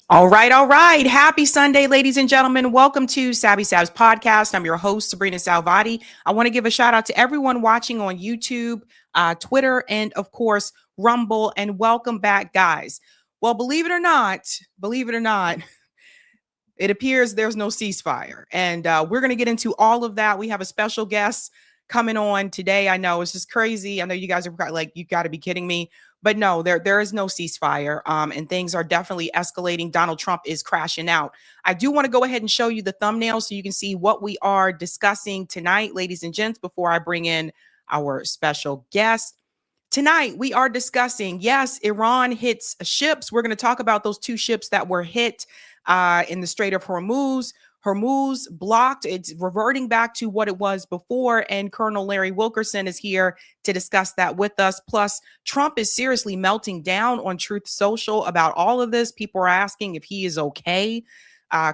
All right. Happy Sunday, ladies and gentlemen. Welcome to Sabby Sabs podcast. I'm your host, sabrinasalvati. I want to give a shout out to everyone watching on YouTube, Twitter, and of course, Rumble. And welcome back, guys. Well, believe it or not, it appears there's no ceasefire. And we're going to get into all of that. We have a special guest coming on today. I know it's just crazy. I know you guys are like, you got to be kidding me. But no, there is no ceasefire, and things are definitely escalating. Donald Trump is crashing out. I do want to go ahead and show you the thumbnail so you can see what we are discussing tonight, ladies and gents, before I bring in our special guest. Tonight, we are discussing, yes, Iran hits ships. We're going to talk about those two ships that were hit in the Strait of Hormuz. Hormuz blocked. It's reverting back to what it was before. And Colonel Larry Wilkerson is here to discuss that with us. Plus, Trump is seriously melting down on Truth Social about all of this. People are asking if he is okay.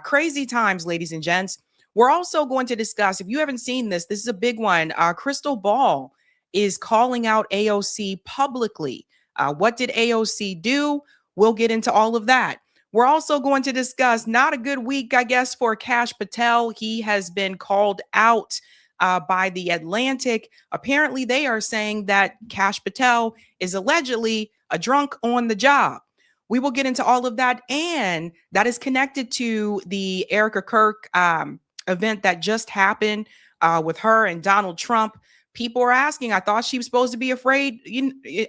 Crazy times, ladies and gents. We're also going to discuss, if you haven't seen this, this is a big one. Crystal Ball is calling out AOC publicly. What did AOC do? We'll get into all of that. We're also going to discuss not a good week, I guess, for Kash Patel. He has been called out by The Atlantic. Apparently, they are saying that Kash Patel is allegedly a drunk on the job. We will get into all of that. And that is connected to the Erica Kirk event that just happened with her and Donald Trump. People are asking, I thought she was supposed to be afraid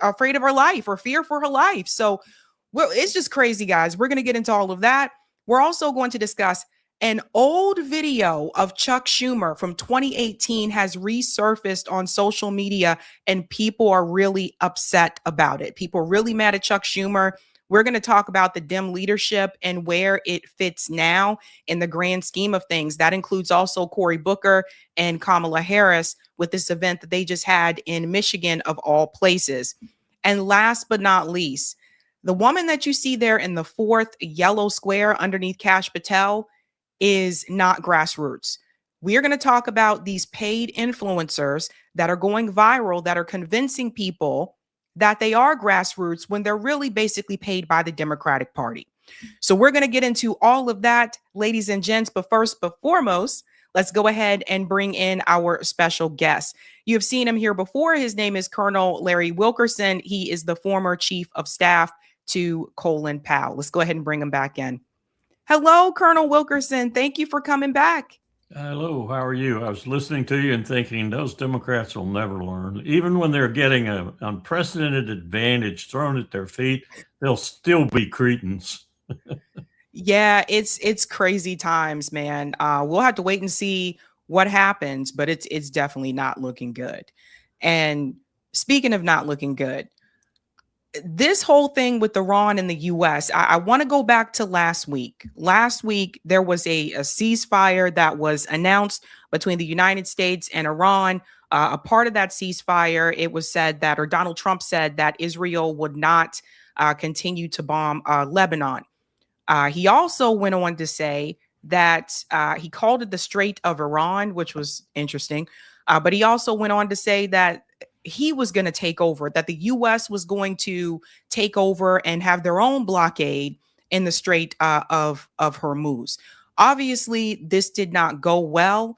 of her life or fear for her life. So, well, it's just crazy, guys. We're going to get into all of that. We're also going to discuss an old video of Chuck Schumer from 2018 has resurfaced on social media, and people are really upset about it. People are really mad at Chuck Schumer. We're going to talk about the Dem leadership and where it fits now in the grand scheme of things. That includes also Cory Booker and Kamala Harris with this event that they just had in Michigan, of all places. And last but not least, the woman that you see there in the fourth yellow square underneath Kash Patel is not grassroots. We are going to talk about these paid influencers that are going viral, that are convincing people that they are grassroots when they're really basically paid by the Democratic Party. So we're going to get into all of that, ladies and gents. But first, but foremost, let's go ahead and bring in our special guest. You have seen him here before. His name is Colonel Larry Wilkerson. He is the former chief of staff to Colin Powell. Let's go ahead and bring him back in. Hello, Colonel Wilkerson. Thank you for coming back. Hello, how are you? I was listening to you and thinking those Democrats will never learn. Even when they're getting an unprecedented advantage thrown at their feet, they'll still be cretins. Yeah, it's crazy times, man. We'll have to wait and see what happens, but it's definitely not looking good. And speaking of not looking good, this whole thing with Iran and the US, I want to go back to last week. Last week, there was a ceasefire that was announced between the United States and Iran. A part of that ceasefire, it was said that, or Donald Trump said that Israel would not continue to bomb Lebanon. He also went on to say that he called it the Strait of Iran, which was interesting. But he also went on to say that he was going to take over, that the U.S. was going to take over and have their own blockade in the Strait of Hormuz. Obviously, this did not go well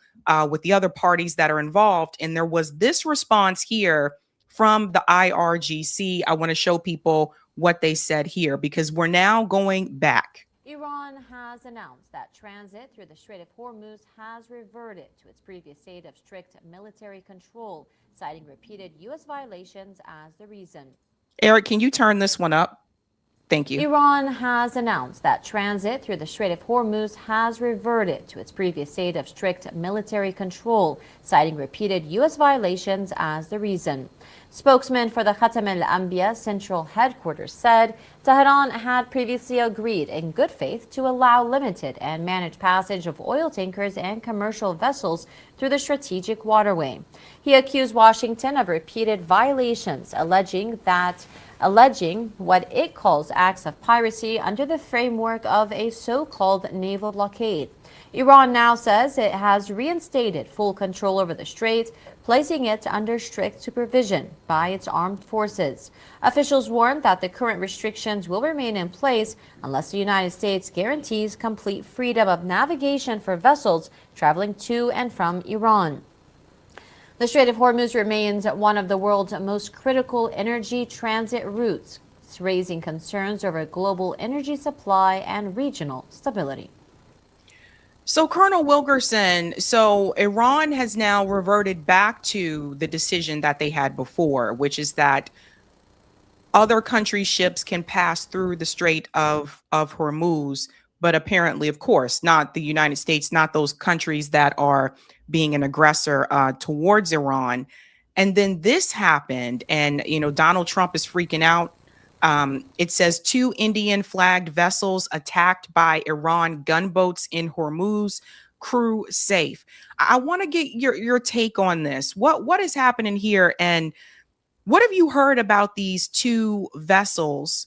with the other parties that are involved. And there was this response here from the IRGC. I want to show people what they said here because we're now going back. Iran has announced that transit through the Strait of Hormuz has reverted to its previous state of strict military control, citing repeated U.S. violations as the reason. Eric, can you turn this one up? Thank you. Iran has announced that transit through the Strait of Hormuz has reverted to its previous state of strict military control, citing repeated U.S. violations as the reason. Spokesman for the Khatam al-Anbiya Central Headquarters said Tehran had previously agreed in good faith to allow limited and managed passage of oil tankers and commercial vessels through the strategic waterway. He accused Washington of repeated violations, alleging what it calls acts of piracy under the framework of a so-called naval blockade. Iran now says it has reinstated full control over the strait, placing it under strict supervision by its armed forces. Officials warned that the current restrictions will remain in place unless the United States guarantees complete freedom of navigation for vessels traveling to and from Iran. The Strait of Hormuz remains one of the world's most critical energy transit routes, raising concerns over global energy supply and regional stability. So, Colonel Wilkerson, so Iran has now reverted back to the decision that they had before, which is that other countries' ships can pass through the Strait of Hormuz, but apparently, of course, not the United States, not those countries that are being an aggressor towards Iran. And then this happened, and, you know, Donald Trump is freaking out. It says 2 Indian flagged vessels attacked by Iran gunboats in Hormuz, crew safe. I want to get your take on this. What is happening here? And what have you heard about these 2 vessels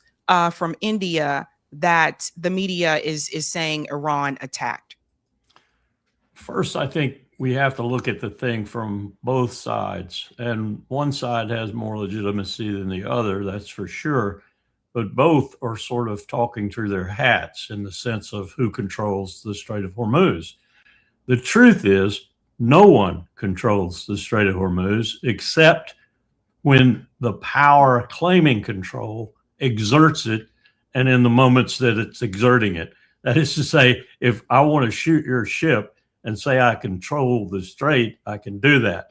from India that the media is saying Iran attacked? First, I think we have to look at the thing from both sides, and one side has more legitimacy than the other, that's for sure. But both are sort of talking through their hats in the sense of who controls the Strait of Hormuz. The truth is, no one controls the Strait of Hormuz except when the power claiming control exerts it, and in the moments that it's exerting it. That is to say, if I want to shoot your ship and say I control the strait, I can do that.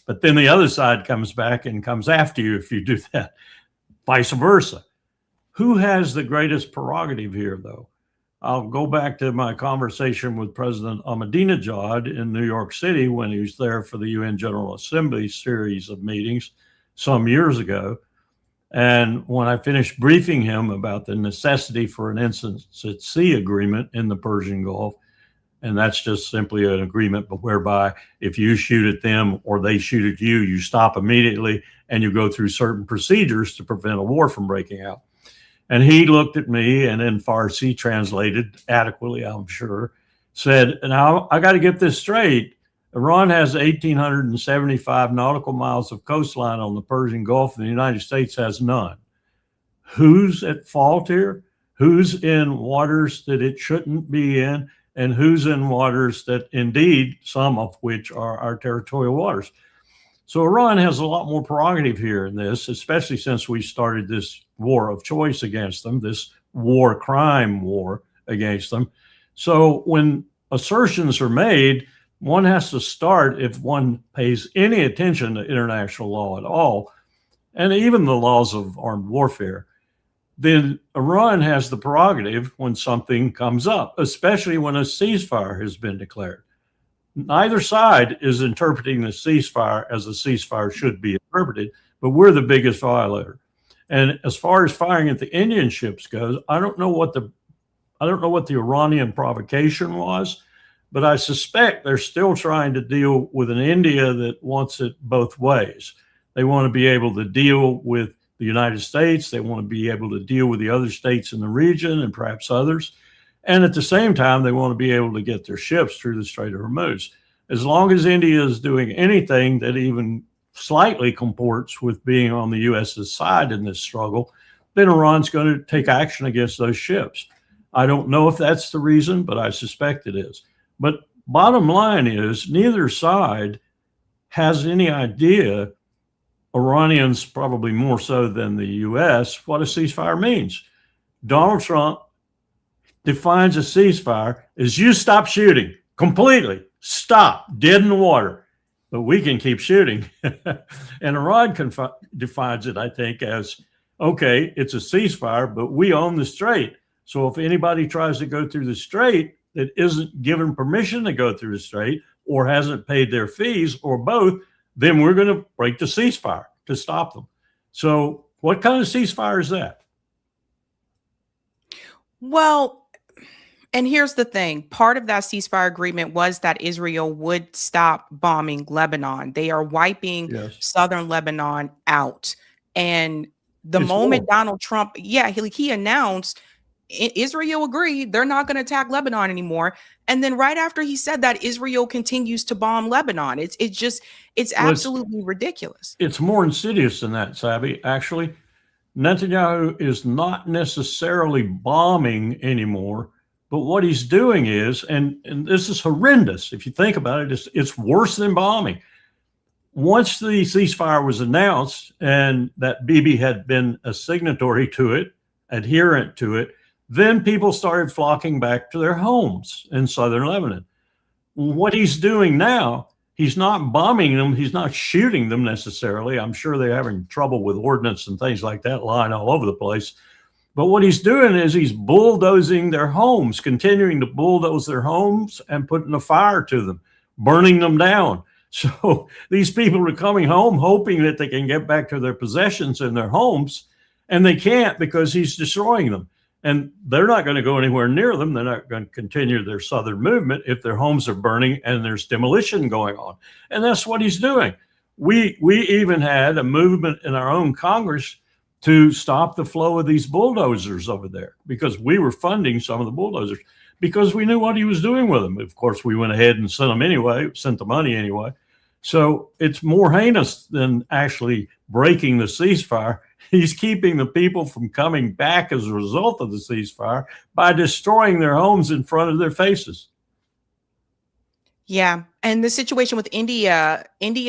But then the other side comes back and comes after you if you do that, vice versa. Who has the greatest prerogative here, though? I'll go back to my conversation with President Ahmadinejad in New York City when he was there for the UN General Assembly series of meetings some years ago. And when I finished briefing him about the necessity for an instance at sea agreement in the Persian Gulf, and that's just simply an agreement whereby if you shoot at them or they shoot at you, you stop immediately and you go through certain procedures to prevent a war from breaking out. And he looked at me and in Farsi, translated adequately, I'm sure, said, now I got to get this straight. Iran has 1,875 nautical miles of coastline on the Persian Gulf, and the United States has none. Who's at fault here? Who's in waters that it shouldn't be in? And who's in waters that indeed, some of which are our territorial waters? So Iran has a lot more prerogative here in this, especially since we started this war of choice against them, this war crime war against them. So when assertions are made, one has to start, if one pays any attention to international law at all, and even the laws of armed warfare, then Iran has the prerogative when something comes up, especially when a ceasefire has been declared. Neither side is interpreting the ceasefire as a ceasefire should be interpreted, but we're the biggest violator. And as far as firing at the Indian ships goes, I don't know what the Iranian provocation was, but I suspect they're still trying to deal with an India that wants it both ways. They want to be able to deal with the United States. They want to be able to deal with the other states in the region and perhaps others. And at the same time, they want to be able to get their ships through the Strait of Hormuz. As long as India is doing anything that even slightly comports with being on the U.S.'s side in this struggle, then Iran's going to take action against those ships. I don't know if that's the reason, but I suspect it is. But bottom line is, neither side has any idea, Iranians probably more so than the U.S., what a ceasefire means. Donald Trump defines a ceasefire as you stop shooting completely, stop, dead in the water, but we can keep shooting. And Iran defines it, I think, as, okay, it's a ceasefire, but we own the strait. So if anybody tries to go through the strait that isn't given permission to go through the strait or hasn't paid their fees or both, then we're going to break the ceasefire to stop them. So what kind of ceasefire is that? Well, and here's the thing. Part of that ceasefire agreement was that Israel would stop bombing Lebanon. They are wiping southern Lebanon out. And the moment Donald Trump, he announced, Israel agreed they're not going to attack Lebanon anymore. And then right after he said that, Israel continues to bomb Lebanon. It's absolutely ridiculous. It's more insidious than that, Sabby. Actually, Netanyahu is not necessarily bombing anymore, but what he's doing is, and this is horrendous. If you think about it, it's worse than bombing. Once the ceasefire was announced and that Bibi had been a signatory to it, adherent to it, then people started flocking back to their homes in southern Lebanon. What he's doing now, he's not bombing them. He's not shooting them necessarily. I'm sure they're having trouble with ordnance and things like that lying all over the place. But what he's doing is he's bulldozing their homes, continuing to bulldoze their homes and putting a fire to them, burning them down. So these people are coming home hoping that they can get back to their possessions in their homes, and they can't because he's destroying them. And they're not going to go anywhere near them. They're not going to continue their southern movement if their homes are burning and there's demolition going on. And that's what he's doing. We even had a movement in our own Congress to stop the flow of these bulldozers over there because we were funding some of the bulldozers because we knew what he was doing with them. Of course, we went ahead and sent them anyway, sent the money anyway. So it's more heinous than actually breaking the ceasefire. He's keeping the people from coming back as a result of the ceasefire by destroying their homes in front of their faces. Yeah. And the situation with India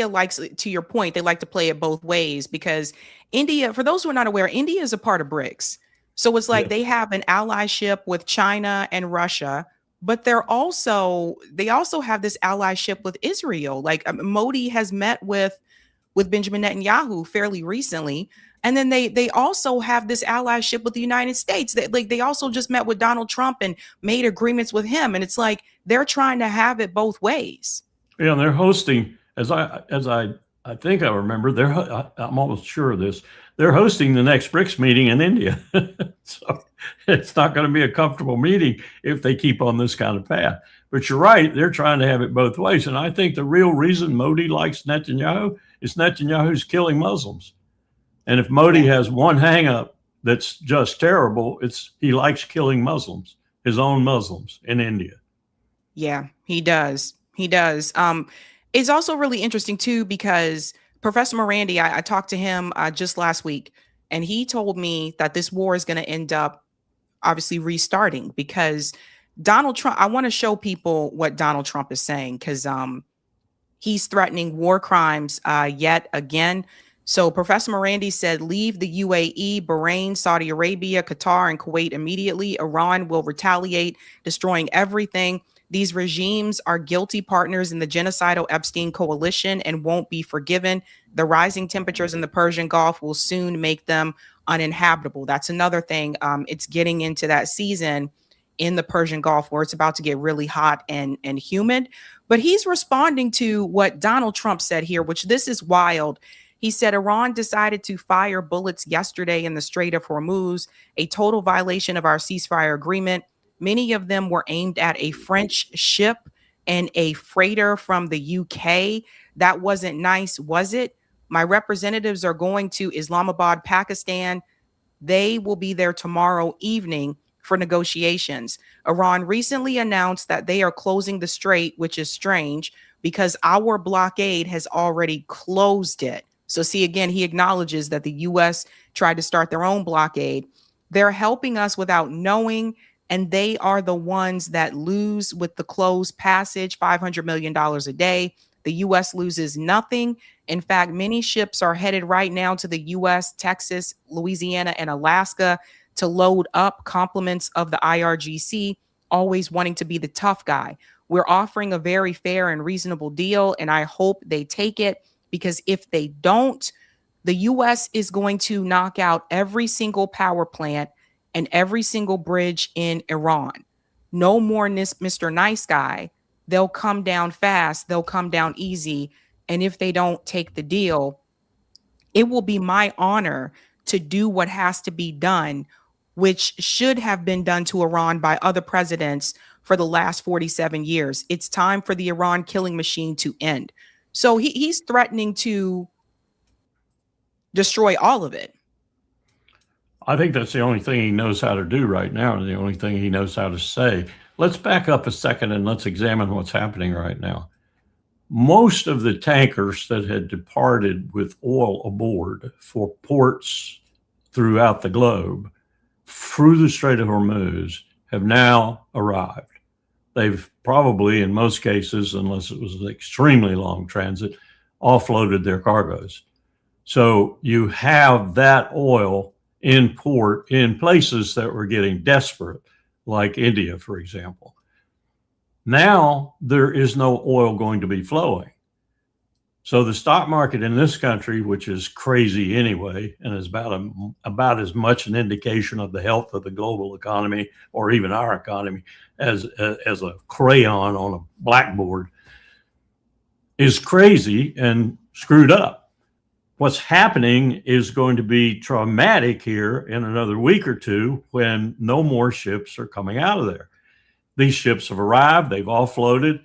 likes, to your point, they like to play it both ways because India, for those who are not aware, India is a part of BRICS. So it's like they have an allyship with China and Russia, but they also have this allyship with Israel. Like Modi has met with Benjamin Netanyahu fairly recently. And then they also have this allyship with the United States. They also just met with Donald Trump and made agreements with him. And it's like they're trying to have it both ways. Yeah, and they're hosting, as I think I remember, I'm almost sure of this. They're hosting the next BRICS meeting in India. So it's not going to be a comfortable meeting if they keep on this kind of path. But you're right, they're trying to have it both ways. And I think the real reason Modi likes Netanyahu is Netanyahu's killing Muslims. And if Modi has one hang up that's just terrible, it's he likes killing Muslims, his own Muslims in India. Yeah, he does. He does. It's also really interesting, too, because Professor Morandi, I talked to him just last week, and he told me that this war is going to end up obviously restarting because Donald Trump, I want to show people what Donald Trump is saying because he's threatening war crimes yet again. So Professor Morandi said, leave the UAE, Bahrain, Saudi Arabia, Qatar, and Kuwait immediately. Iran will retaliate, destroying everything. These regimes are guilty partners in the genocidal Epstein coalition and won't be forgiven. The rising temperatures in the Persian Gulf will soon make them uninhabitable. That's another thing. It's getting into that season in the Persian Gulf where it's about to get really hot and humid. But he's responding to what Donald Trump said here, which this is wild. He said Iran decided to fire bullets yesterday in the Strait of Hormuz, a total violation of our ceasefire agreement. Many of them were aimed at a French ship and a freighter from the UK. That wasn't nice, was it? My representatives are going to Islamabad, Pakistan. They will be there tomorrow evening for negotiations. Iran recently announced that they are closing the strait, which is strange because our blockade has already closed it. So see, again, he acknowledges that the U.S. tried to start their own blockade. They're helping us without knowing, and they are the ones that lose with the closed passage, $500 million a day. The U.S. loses nothing. In fact, many ships are headed right now to the U.S., Texas, Louisiana, and Alaska to load up compliments of the IRGC, always wanting to be the tough guy. We're offering a very fair and reasonable deal, and I hope they take it. Because if they don't, the U.S. is going to knock out every single power plant and every single bridge in Iran. No more Mr. Nice Guy. They'll come down fast. They'll come down easy. And if they don't take the deal, it will be my honor to do what has to be done, which should have been done to Iran by other presidents for the last 47 years. It's time for the Iran killing machine to end. So he's threatening to destroy all of it. I think that's the only thing he knows how to do right now, and the only thing he knows how to say. Let's back up a second and let's examine what's happening right now. Most of the tankers that had departed with oil aboard for ports throughout the globe through the Strait of Hormuz have now arrived. They've probably, in most cases, unless it was an extremely long transit, offloaded their cargoes. So you have that oil in port in places that were getting desperate, like India, for example. Now there is no oil going to be flowing. So the stock market in this country, which is crazy anyway, and is about as much an indication of the health of the global economy or even our economy as a crayon on a blackboard, is crazy and screwed up. What's happening is going to be traumatic here in another week or two when no more ships are coming out of there. These ships have arrived, they've offloaded.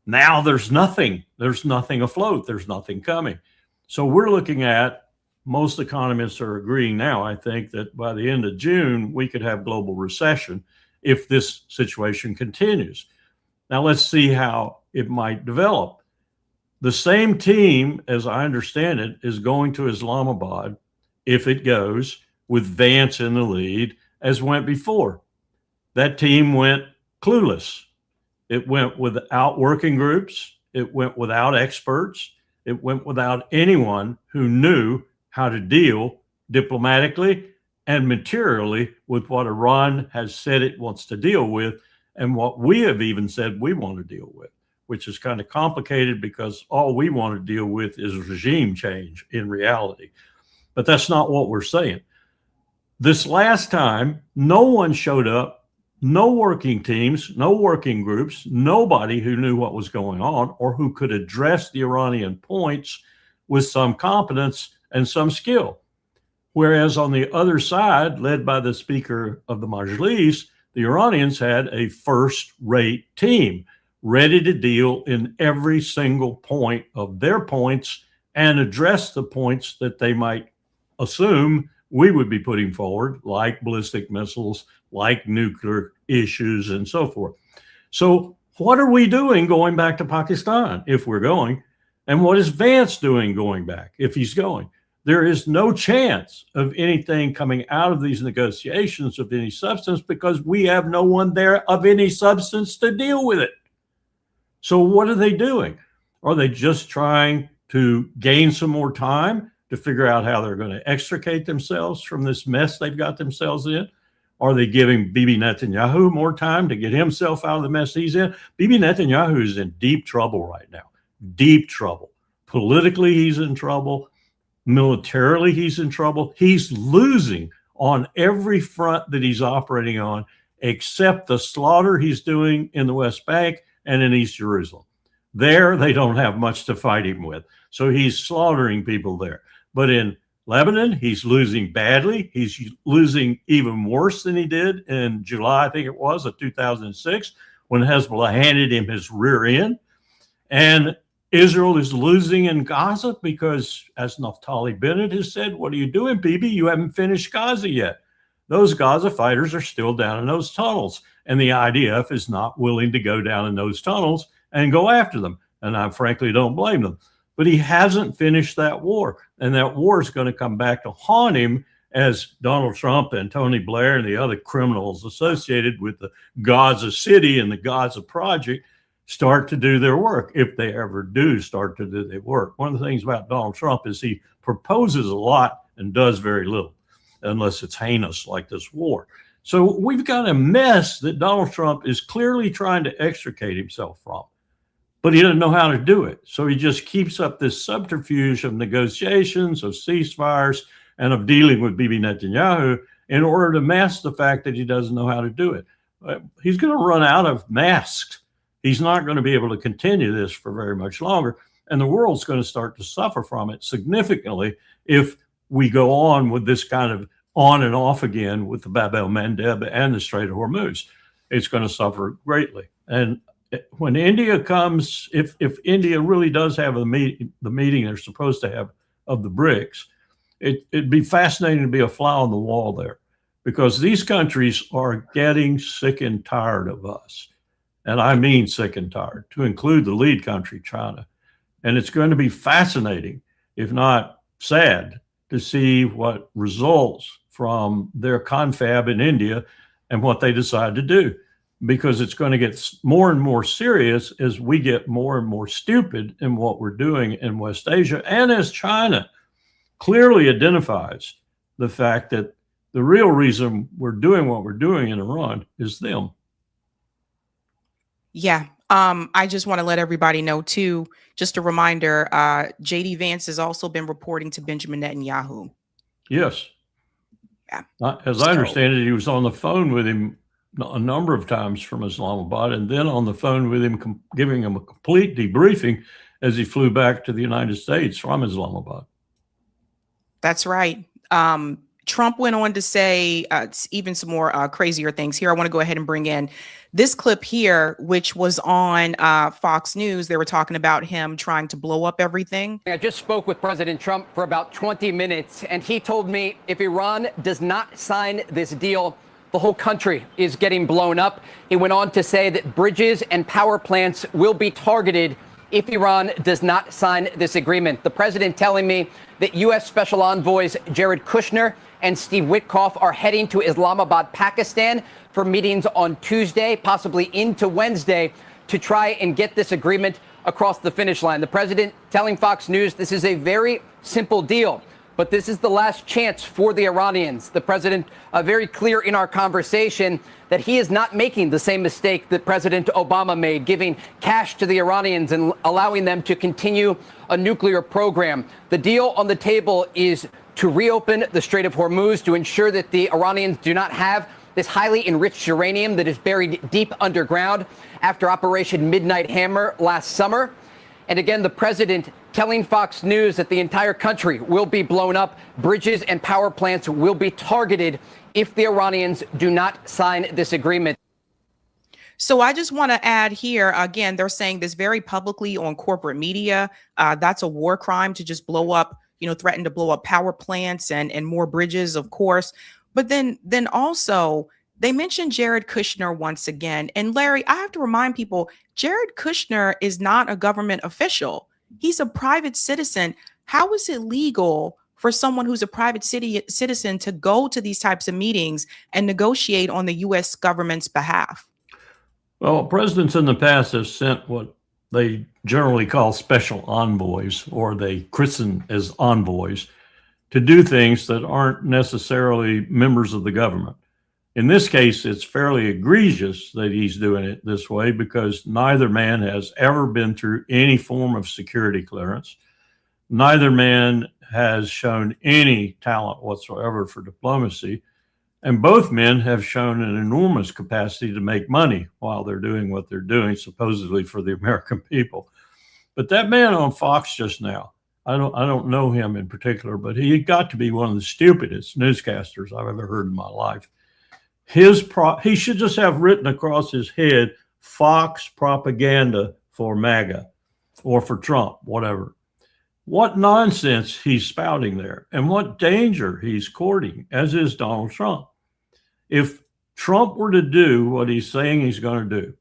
Now there's nothing afloat. There's nothing coming. So we're looking at, most economists are agreeing now, I think, that by the end of June, we could have global recession if this situation continues. Now let's see how it might develop. The same team, as I understand it, is going to Islamabad, if it goes, with Vance in the lead, as went before. That team went clueless. It went without working groups. It went without experts. It went without anyone who knew how to deal diplomatically and materially with what Iran has said it wants to deal with and what we have even said we want to deal with, which is kind of complicated because all we want to deal with is regime change in reality. But that's not what we're saying. This last time, no one showed up. No working teams, no working groups, nobody who knew what was going on or who could address the Iranian points with some competence and some skill. Whereas on the other side, led by the Speaker of the Majlis, the Iranians had a first-rate team ready to deal in every single point of their points and address the points that they might assume we would be putting forward, like ballistic missiles, like nuclear issues, and so forth. So what are we doing going back to Pakistan if we're going? And what is Vance doing going back if he's going? There is no chance of anything coming out of these negotiations of any substance because we have no one there of any substance to deal with it. So what are they doing? Are they just trying to gain some more time to figure out how they're going to extricate themselves from this mess they've got themselves in? Are they giving Bibi Netanyahu more time to get himself out of the mess he's in? Bibi Netanyahu is in deep trouble right now. Deep trouble. Politically, he's in trouble. Militarily, he's in trouble. He's losing on every front that he's operating on, except the slaughter he's doing in the West Bank and in East Jerusalem. There, they don't have much to fight him with. So he's slaughtering people there. But in Lebanon, he's losing badly. He's losing even worse than he did in July, I think it was, of 2006, when Hezbollah handed him his rear end. And Israel is losing in Gaza because, as Naftali Bennett has said, what are you doing, Bibi? You haven't finished Gaza yet. Those Gaza fighters are still down in those tunnels. And the IDF is not willing to go down in those tunnels and go after them. And I frankly don't blame them. But he hasn't finished that war. And that war is going to come back to haunt him as Donald Trump and Tony Blair and the other criminals associated with the Gaza City and the Gaza Project start to do their work, if they ever do start to do their work. One of the things about Donald Trump is he proposes a lot and does very little, unless it's heinous like this war. So we've got a mess that Donald Trump is clearly trying to extricate himself from, but he doesn't know how to do it. So he just keeps up this subterfuge of negotiations, of ceasefires, and of dealing with Bibi Netanyahu in order to mask the fact that he doesn't know how to do it. He's going to run out of masks. He's not going to be able to continue this for very much longer. And the world's going to start to suffer from it significantly if we go on with this kind of on and off again with the Bab el-Mandeb and the Strait of Hormuz. It's going to suffer greatly. And when India comes, if India really does have the meeting they're supposed to have of the BRICS, it'd be fascinating to be a fly on the wall there, because these countries are getting sick and tired of us. And I mean sick and tired, to include the lead country, China. And it's going to be fascinating, if not sad, to see what results from their confab in India and what they decide to do, because it's going to get more and more serious as we get more and more stupid in what we're doing in West Asia, and as China clearly identifies the fact that the real reason we're doing what we're doing in Iran is them. Yeah. I just want to let everybody know too, just a reminder, JD Vance has also been reporting to Benjamin Netanyahu. Yes. Yeah. As I understand it, he was on the phone with him a number of times from Islamabad, and then on the phone with him, giving him a complete debriefing as he flew back to the United States from Islamabad. That's right. Trump went on to say even some more crazier things. Here, I want to go ahead and bring in this clip here, which was on Fox News. They were talking about him trying to blow up everything. I just spoke with President Trump for about 20 minutes, and he told me if Iran does not sign this deal, the whole country is getting blown up. He went on to say that bridges and power plants will be targeted if Iran does not sign this agreement. The president telling me that U.S. Special Envoys Jared Kushner and Steve Witkoff are heading to Islamabad, Pakistan for meetings on Tuesday, possibly into Wednesday, to try and get this agreement across the finish line. The president telling Fox News this is a very simple deal, but this is the last chance for the Iranians. The president very clear in our conversation that he is not making the same mistake that President Obama made, giving cash to the Iranians and allowing them to continue a nuclear program. The deal on the table is to reopen the Strait of Hormuz to ensure that the Iranians do not have this highly enriched uranium that is buried deep underground after Operation Midnight Hammer last summer. And again, the president telling Fox News that the entire country will be blown up. Bridges and power plants will be targeted if the Iranians do not sign this agreement. So I just want to add here, again, they're saying this very publicly on corporate media. That's a war crime to just blow up, threaten to blow up power plants and more bridges, of course. But then also they mentioned Jared Kushner once again. And Larry, I have to remind people, Jared Kushner is not a government official. He's a private citizen. How is it legal for someone who's a private citizen to go to these types of meetings and negotiate on the U.S. government's behalf? Well, presidents in the past have sent what they generally call special envoys, or they christen as envoys, to do things that aren't necessarily members of the government. In this case, it's fairly egregious that he's doing it this way because neither man has ever been through any form of security clearance. Neither man has shown any talent whatsoever for diplomacy. And both men have shown an enormous capacity to make money while they're doing what they're doing, supposedly for the American people. But that man on Fox just now, I don't know him in particular, but he got to be one of the stupidest newscasters I've ever heard in my life. He should just have written across his head, Fox propaganda for MAGA or for Trump, whatever. What nonsense he's spouting there, and what danger he's courting, as is Donald Trump. If Trump were to do what he's saying he's going to do,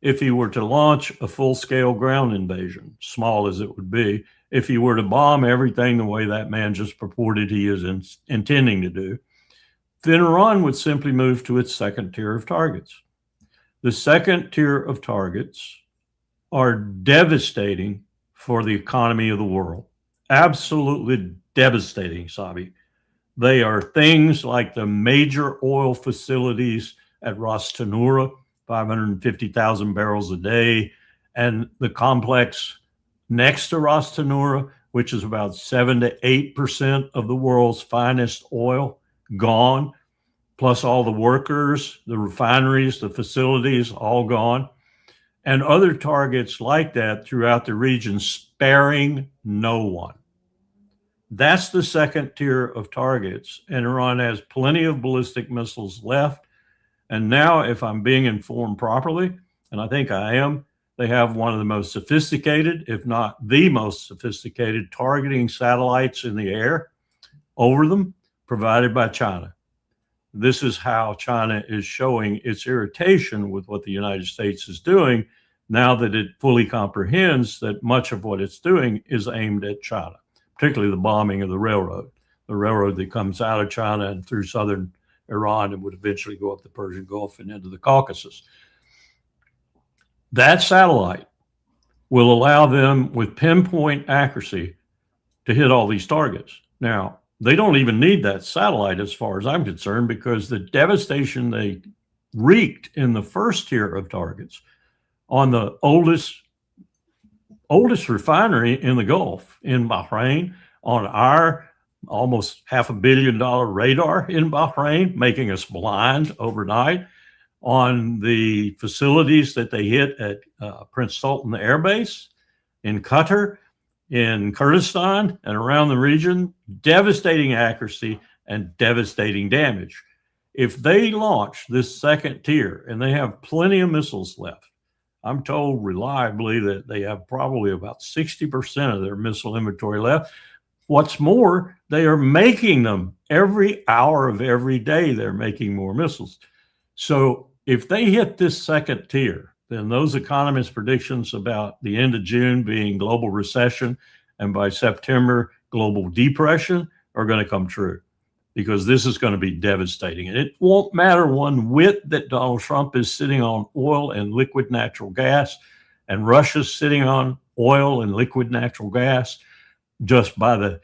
if he were to launch a full-scale ground invasion, small as it would be, if he were to bomb everything the way that man just purported he is intending to do, then Iran would simply move to its second tier of targets. The second tier of targets are devastating for the economy of the world. Absolutely devastating, Sabby. They are things like the major oil facilities at Ras Tanura, 550,000 barrels a day, and the complex next to Ras Tanura, which is about 7 to 8% of the world's finest oil, gone, plus all the workers, the refineries, the facilities, all gone, and other targets like that throughout the region, sparing no one. That's the second tier of targets, and Iran has plenty of ballistic missiles left. And now, if I'm being informed properly, and I think I am, they have one of the most sophisticated, if not the most sophisticated, targeting satellites in the air over them, provided by China. This is how China is showing its irritation with what the United States is doing now that it fully comprehends that much of what it's doing is aimed at China, particularly the bombing of the railroad that comes out of China and through southern Iran and would eventually go up the Persian Gulf and into the Caucasus. That satellite will allow them with pinpoint accuracy to hit all these targets. Now, they don't even need that satellite as far as I'm concerned, because the devastation they wreaked in the first tier of targets on the oldest refinery in the Gulf in Bahrain, on our almost $500 million radar in Bahrain, making us blind overnight, on the facilities that they hit at Prince Sultan Air Base in Qatar, in Kurdistan, and around the region, devastating accuracy and devastating damage. If they launch this second tier, and they have plenty of missiles left, I'm told reliably that they have probably about 60% of their missile inventory left. What's more, they are making them every hour of every day. They're making more missiles. So if they hit this second tier, then those economists' predictions about the end of June being global recession and by September global depression are going to come true, because this is going to be devastating. And it won't matter one whit that Donald Trump is sitting on oil and liquid natural gas, and Russia's sitting on oil and liquid natural gas, just by the,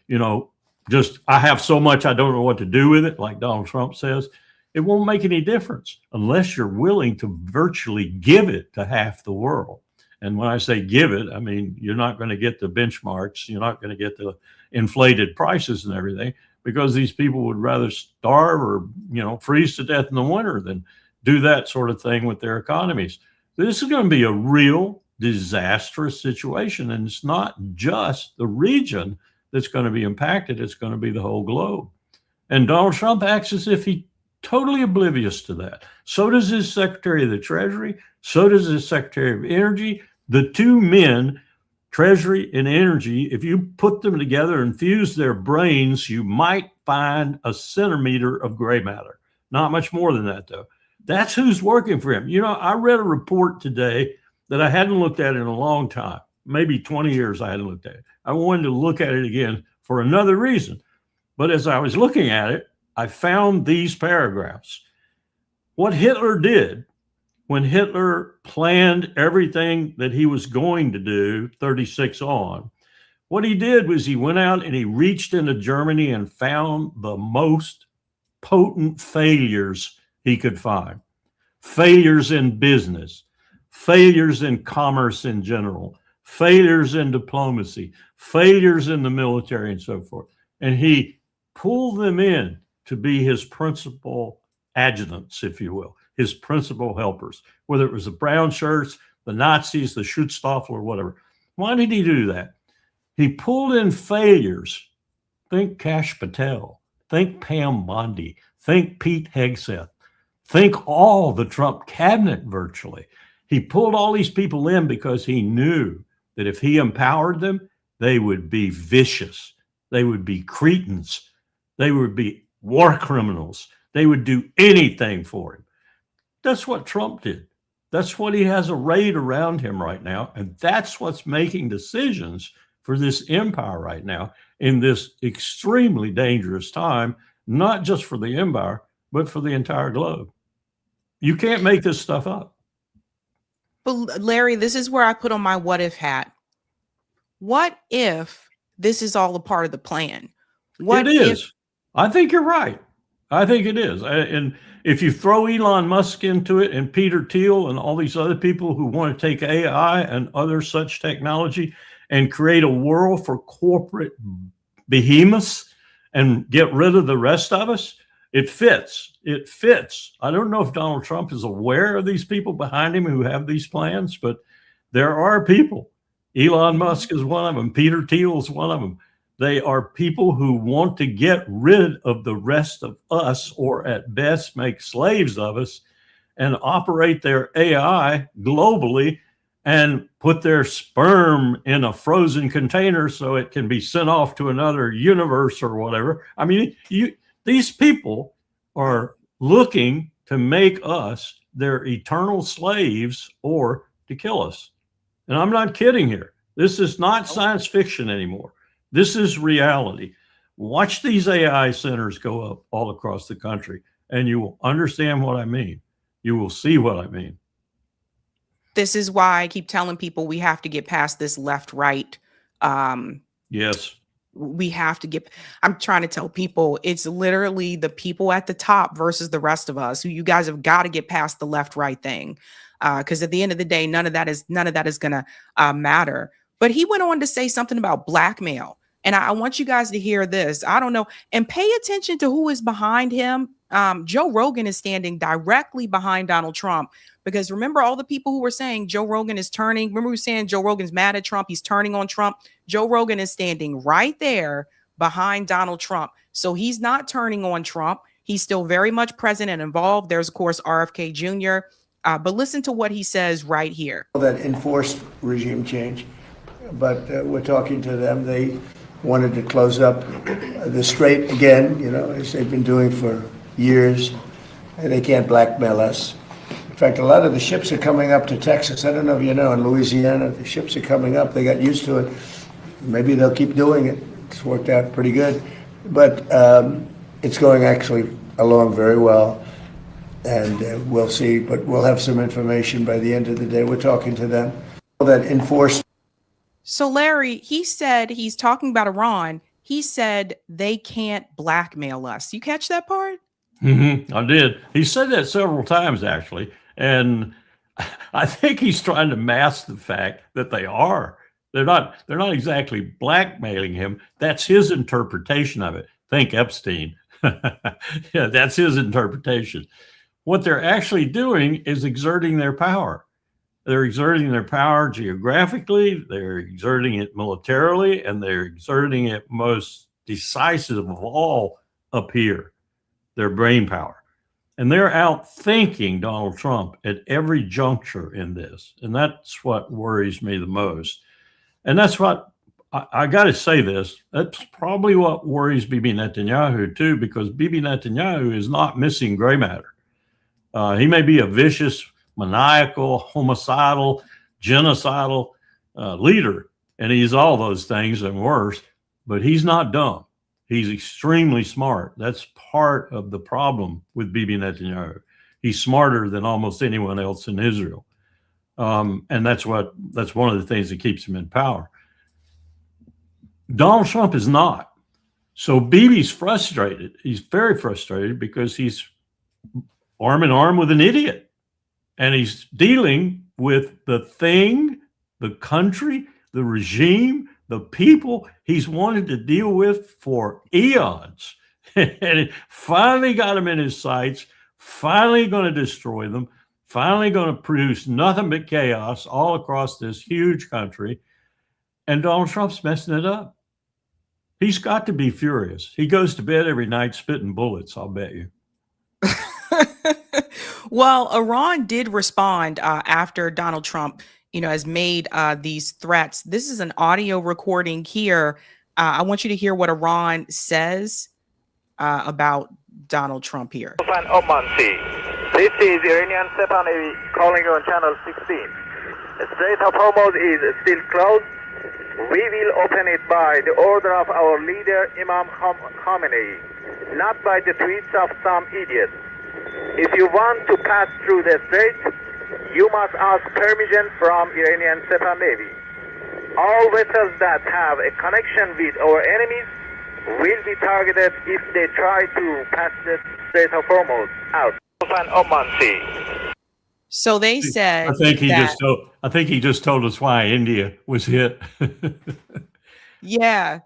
I have so much I don't know what to do with it, like Donald Trump says. It won't make any difference unless you're willing to virtually give it to half the world. And when I say give it, I mean, you're not going to get the benchmarks. You're not going to get the inflated prices and everything, because these people would rather starve or, freeze to death in the winter than do that sort of thing with their economies. This is going to be a real disastrous situation. And it's not just the region that's going to be impacted. It's going to be the whole globe. And Donald Trump acts as if he totally oblivious to that. So does his Secretary of the Treasury. So does his Secretary of Energy. The two men, Treasury and Energy, if you put them together and fuse their brains, you might find a centimeter of gray matter. Not much more than that, though. That's who's working for him. I read a report today that I hadn't looked at in a long time. Maybe 20 years I hadn't looked at it. I wanted to look at it again for another reason. But as I was looking at it, I found these paragraphs. What Hitler did when Hitler planned everything that he was going to do, 36 on, what he did was he went out and he reached into Germany and found the most potent failures he could find. Failures in business, failures in commerce in general, failures in diplomacy, failures in the military and so forth. And he pulled them in to be his principal adjutants, if you will, his principal helpers, whether it was the brown shirts, the Nazis, the Schutzstaffel, or whatever. Why did he do that? He pulled in failures. Think Kash Patel, think Pam Bondi, think Pete Hegseth, think all the Trump cabinet virtually. He pulled all these people in because he knew that if he empowered them, they would be vicious. They would be cretins. They would be war criminals. They would do anything for him. That's what Trump did. That's what he has arrayed around him right now. And that's what's making decisions for this empire right now in this extremely dangerous time, not just for the empire, but for the entire globe. You can't make this stuff up. But Larry, this is where I put on my what if hat. What if this is all a part of the plan? What it is. I think you're right. I think it is. And if you throw Elon Musk into it and Peter Thiel and all these other people who want to take AI and other such technology and create a world for corporate behemoths and get rid of the rest of us, it fits. It fits. I don't know if Donald Trump is aware of these people behind him who have these plans, but there are people. Elon Musk is one of them. Peter Thiel is one of them. They are people who want to get rid of the rest of us, or at best make slaves of us, and operate their AI globally and put their sperm in a frozen container so it can be sent off to another universe or whatever. I mean, these people are looking to make us their eternal slaves or to kill us. And I'm not kidding here. This is not science fiction anymore. This is reality. Watch these AI centers go up all across the country, and you will understand what I mean. You will see what I mean. This is why I keep telling people we have to get past this left-right. Yes. We have to get, I'm trying to tell people it's literally the people at the top versus the rest of us. Who you guys have got to get past the left-right thing. Because at the end of the day, none of that is going to matter. But he went on to say something about blackmail. And I want you guys to hear this. I don't know. And pay attention to who is behind him. Joe Rogan is standing directly behind Donald Trump. Because remember all the people who were saying Joe Rogan is turning. Remember we were saying Joe Rogan's mad at Trump. He's turning on Trump. Joe Rogan is standing right there behind Donald Trump. So he's not turning on Trump. He's still very much present and involved. There's, of course, RFK Jr. But listen to what he says right here. That enforced regime change. But we're talking to them. They wanted to close up the Strait again, you know, as they've been doing for years. And they can't blackmail us. In fact, a lot of the ships are coming up to Texas. I don't know if you know, in Louisiana, the ships are coming up. They got used to it. Maybe they'll keep doing it. It's worked out pretty good. But it's going actually along very well. And we'll see. But we'll have some information by the end of the day. We're talking to them. That enforced. So Larry, he said, he's talking about Iran. He said they can't blackmail us. You catch that part? Mm-hmm. I did. He said that several times, actually. And I think he's trying to mask the fact that they are. They're not exactly blackmailing him. That's his interpretation of it. Think Epstein. Yeah, that's his interpretation. What they're actually doing is exerting their power. They're exerting their power geographically, they're exerting it militarily, and they're exerting it most decisive of all up here, their brain power. And they're outthinking Donald Trump at every juncture in this. And that's what worries me the most. And that's what, I got to say this, that's probably what worries Bibi Netanyahu too, because Bibi Netanyahu is not missing gray matter. He may be a vicious, maniacal, homicidal, genocidal leader, and he's all those things and worse, but he's not dumb. He's extremely smart. That's part of the problem with Bibi Netanyahu. He's smarter than almost anyone else in Israel. And that's one of the things that keeps him in power. Donald Trump is not. So Bibi's frustrated. He's very frustrated because he's arm in arm with an idiot. And he's dealing with the thing, the country, the regime, the people he's wanted to deal with for eons. And it finally got him in his sights, finally going to destroy them, finally going to produce nothing but chaos all across this huge country. And Donald Trump's messing it up. He's got to be furious. He goes to bed every night spitting bullets, I'll bet you. Well, Iran did respond after Donald Trump, has made these threats. This is an audio recording here. I want you to hear what Iran says about Donald Trump here. This is Iranian Sepah calling you on channel 16. The Strait of Hormuz is still closed. We will open it by the order of our leader, Imam Khamenei, not by the tweets of some idiots. If you want to pass through the strait, you must ask permission from Iranian Sepah Navy. All vessels that have a connection with our enemies will be targeted if they try to pass the Strait of Hormuz out. So they said, I think he just told us why India was hit. Yeah.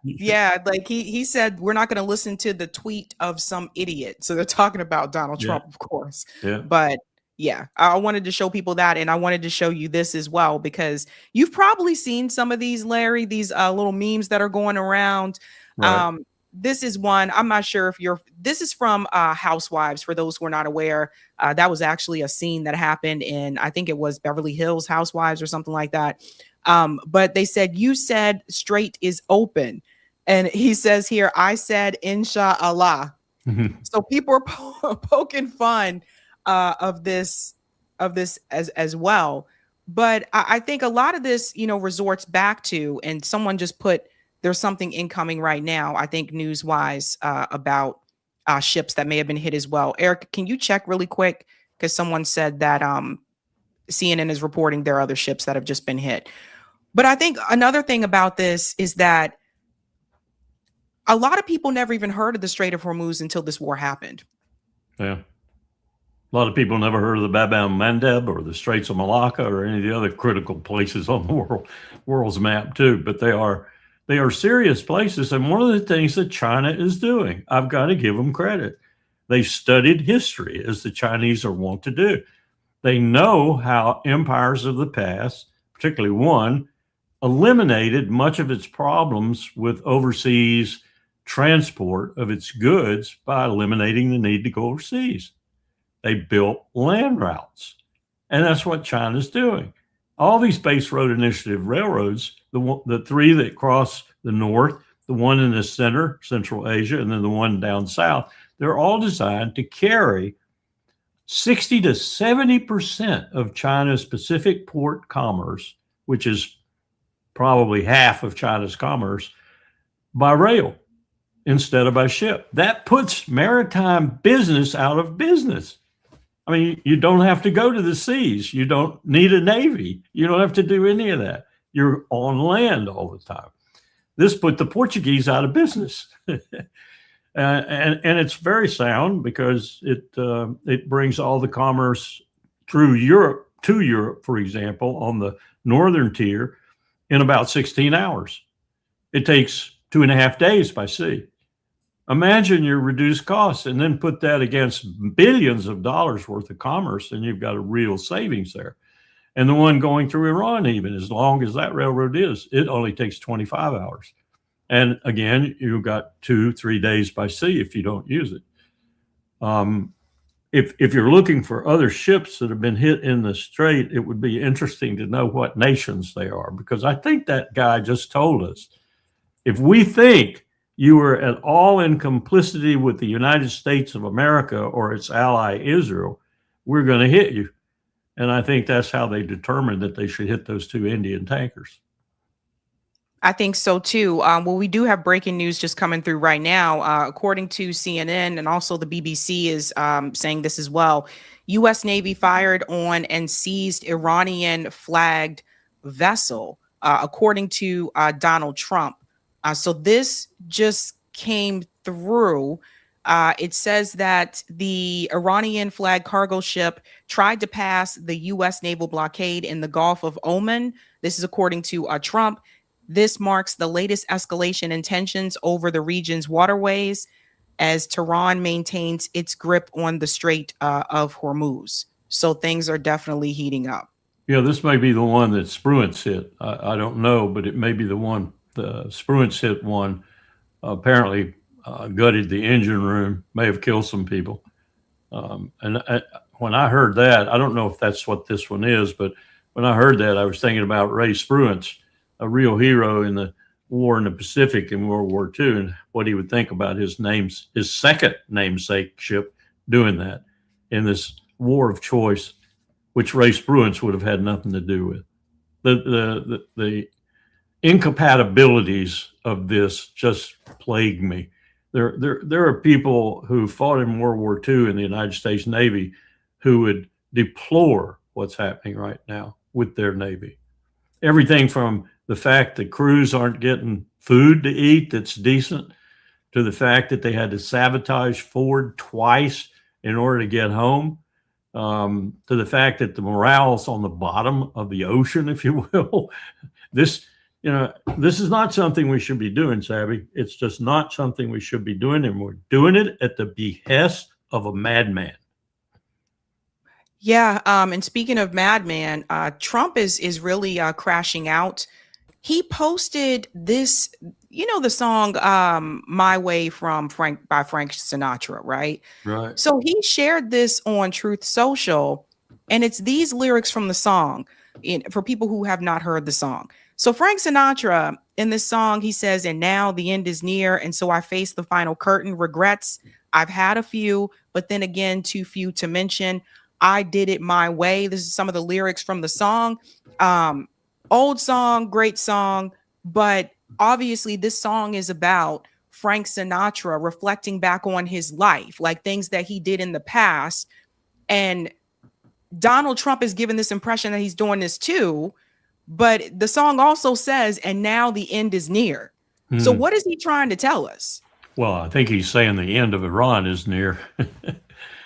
Like he said, we're not going to listen to the tweet of some idiot. So they're talking about Donald Trump, of course. Yeah. But yeah, I wanted to show people that. And I wanted to show you this as well, because you've probably seen some of these, Larry, these little memes that are going around. Right. This is one, I'm not sure if this is from Housewives, for those who are not aware. That was actually a scene that happened in, I think it was Beverly Hills Housewives or something like that. But they said, you said strait is open. And he says here, I said, inshallah. Mm-hmm. So people are poking fun of this as well. But I think a lot of this, resorts back to, and someone just put, there's something incoming right now, I think news-wise, about ships that may have been hit as well. Eric, can you check really quick? Because someone said that CNN is reporting there are other ships that have just been hit. But I think another thing about this is that a lot of people never even heard of the Strait of Hormuz until this war happened. Yeah. A lot of people never heard of the Bab el-Mandeb or the Straits of Malacca or any of the other critical places on the world's map too. But they are serious places. And one of the things that China is doing, I've got to give them credit. They've studied history, as the Chinese are wont to do. They know how empires of the past, particularly one, eliminated much of its problems with overseas transport of its goods by eliminating the need to go overseas. They built land routes. And that's what China's doing. All these Base Road Initiative railroads, the three that cross the north, the one in the center, Central Asia, and then the one down south, they're all designed to carry 60 to 70% of China's Pacific port commerce, which is probably half of China's commerce, by rail instead of by ship. That puts maritime business out of business. I mean, you don't have to go to the seas. You don't need a navy. You don't have to do any of that. You're on land all the time. This put the Portuguese out of business. And it's very sound because it brings all the commerce through Europe to Europe, for example, on the northern tier in about 16 hours. It takes 2.5 days by sea. Imagine your reduced costs and then put that against billions of dollars worth of commerce, and you've got a real savings there. And the one going through Iran, even as long as that railroad is, it only takes 25 hours. And again, you've got 2-3 days by sea if you don't use it. If you're looking for other ships that have been hit in the strait, it would be interesting to know what nations they are, because I think that guy just told us, if we think you were at all in complicity with the United States of America or its ally Israel, we're going to hit you. And I think that's how they determined that they should hit those 2 Indian tankers. I think so too. Well, we do have breaking news just coming through right now. According to CNN and also the BBC is saying this as well. U.S. Navy fired on and seized Iranian flagged vessel, according to Donald Trump. So this just came through. It says that the Iranian flag cargo ship tried to pass the U.S. naval blockade in the Gulf of Oman. This is according to Trump. This marks the latest escalation in tensions over the region's waterways as Tehran maintains its grip on the Strait of Hormuz. So things are definitely heating up. Yeah, this may be the one that Spruance hit. I don't know, but it may be the one. The Spruance hit one. Apparently gutted the engine room, may have killed some people. When I heard that, I don't know if that's what this one is, but when I heard that, I was thinking about Ray Spruance, a real hero in the war in the Pacific in World War II, and what he would think about his second namesake ship doing that in this war of choice, which Ray Spruance would have had nothing to do with. The incompatibilities of this just plague me. There are people who fought in World War II in the United States Navy who would deplore what's happening right now with their Navy. Everything from the fact that crews aren't getting food to eat that's decent, to the fact that they had to sabotage Ford twice in order to get home, to the fact that the morale's on the bottom of the ocean, if you will. This is not something we should be doing, Sabby. It's just not something we should be doing, and we're doing it at the behest of a madman. Yeah, and speaking of madman, Trump is really crashing out. He posted this, the song "My Way" by Frank Sinatra, right? Right. So he shared this on Truth Social, and it's these lyrics from the song for people who have not heard the song. So Frank Sinatra in this song, he says, "And now the end is near, and so I face the final curtain. Regrets, I've had a few, but then again, too few to mention. I did it my way." This is some of the lyrics from the song. Old song, great song, but obviously this song is about Frank Sinatra reflecting back on his life, like things that he did in the past. And Donald Trump is given this impression that he's doing this too, but the song also says, "And now the end is near." So what is he trying to tell us? Well, I think he's saying the end of Iran is near.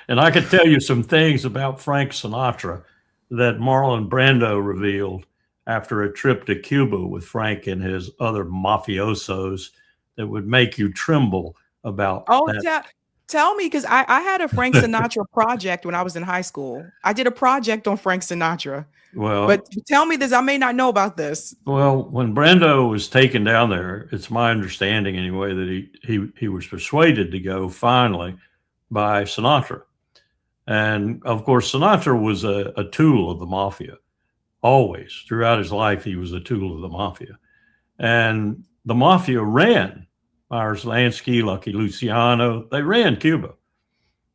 And I could tell you some things about Frank Sinatra that Marlon Brando revealed after a trip to Cuba with Frank and his other mafiosos that would make you tremble about that. Tell me, because I had a Frank Sinatra project when I was in high school. I did a project on Frank Sinatra. Well, but tell me this. I may not know about this. Well, when Brando was taken down there, it's my understanding anyway that he was persuaded to go finally by Sinatra. And of course, Sinatra was a tool of the mafia. Always, throughout his life, he was a tool of the mafia. And the mafia ran Myers Lansky, Lucky Luciano. They ran Cuba.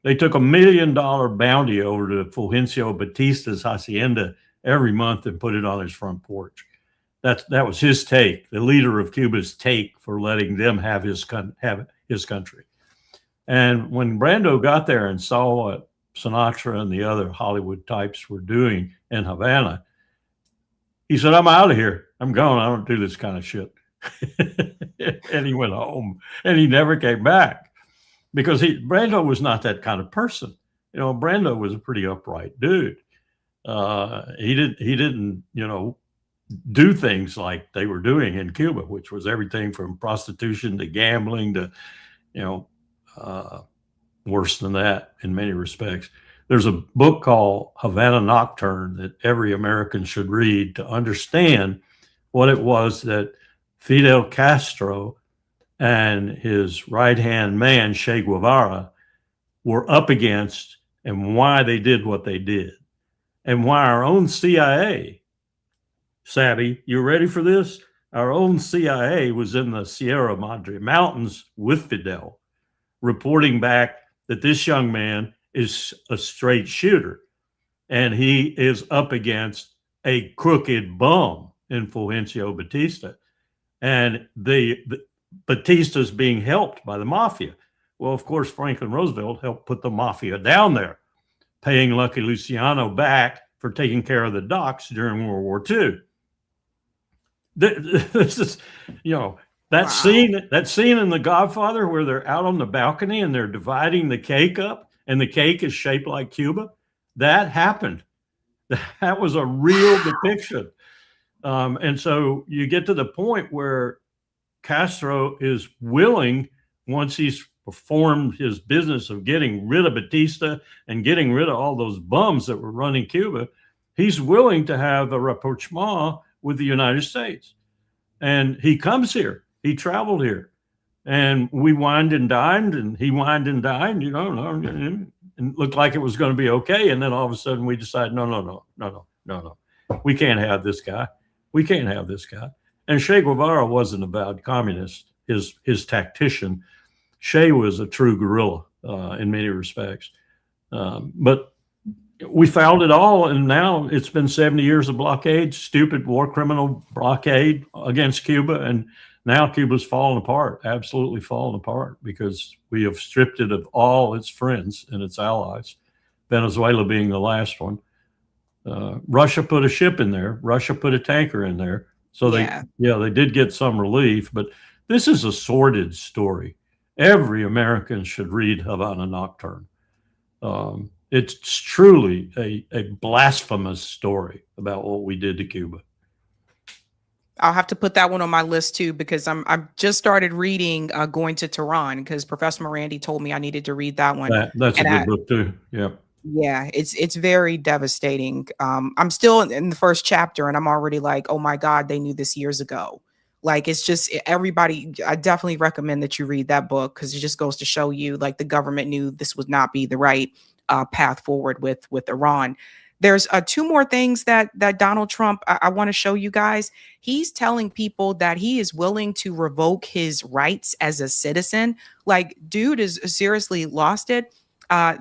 They took $1 million bounty over to Fulgencio Batista's hacienda every month and put it on his front porch. That was his take, the leader of Cuba's take for letting them have his country. And when Brando got there and saw what Sinatra and the other Hollywood types were doing in Havana, he said, "I'm out of here. I'm gone. I don't do this kind of shit." And he went home, and he never came back because Brando was not that kind of person. Brando was a pretty upright dude. He didn't, do things like they were doing in Cuba, which was everything from prostitution to gambling to, worse than that in many respects. There's a book called Havana Nocturne that every American should read to understand what it was that Fidel Castro and his right-hand man, Che Guevara, were up against and why they did what they did. And why our own CIA, Sabby, you ready for this? Our own CIA was in the Sierra Madre Mountains with Fidel, reporting back that this young man is a straight shooter, and he is up against a crooked bum in Fulgencio Batista. and the Batista's being helped by the mafia. Well, of course, Franklin Roosevelt helped put the mafia down there, paying Lucky Luciano back for taking care of the docks during World War II. This is, that scene in The Godfather where they're out on the balcony and they're dividing the cake up and the cake is shaped like Cuba. That happened. That was a real depiction. And so you get to the point where Castro is willing, once he's performed his business of getting rid of Batista and getting rid of all those bums that were running Cuba, he's willing to have a rapprochement with the United States. And he comes here. He traveled here. And we wined and dined, and he wined and dined, and it looked like it was going to be okay. And then all of a sudden we decided, no. We can't have this guy. We can't have this guy. And Che Guevara wasn't a bad communist, his tactician. Che was a true guerrilla in many respects. But we fouled it all, and now it's been 70 years of blockade, stupid war criminal blockade against Cuba, and now Cuba's fallen apart, absolutely fallen apart, because we have stripped it of all its friends and its allies, Venezuela being the last one. Russia put a ship in there. Russia put a tanker in there. So they did get some relief, but this is a sordid story. Every American should read Havana Nocturne. It's truly a blasphemous story about what we did to Cuba. I'll have to put that one on my list too, because I've just started reading Going to Tehran, because Professor Morandi told me I needed to read that one. That's a good book too. Yeah. Yeah, it's very devastating. I'm still in the first chapter and I'm already like, oh my God, they knew this years ago. Like, it's just everybody. I definitely recommend that you read that book, because it just goes to show you, like, the government knew this would not be the right path forward with Iran. There's two more things that Donald Trump, I want to show you guys. He's telling people that he is willing to revoke his rights as a citizen. Like, dude is seriously lost it.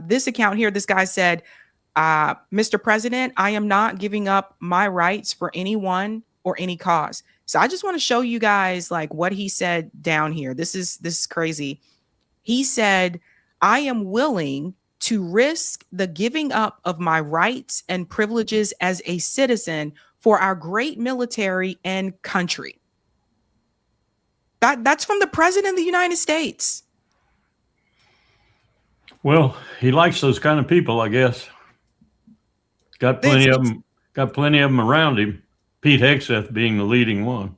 This account here, this guy said, Mr. President, I am not giving up my rights for anyone or any cause. So I just want to show you guys, like, what he said down here. This is crazy. He said, I am willing to risk the giving up of my rights and privileges as a citizen for our great military and country. That's from the President of the United States. Well, he likes those kind of people, I guess. Got plenty of them around him. Pete Hegseth being the leading one.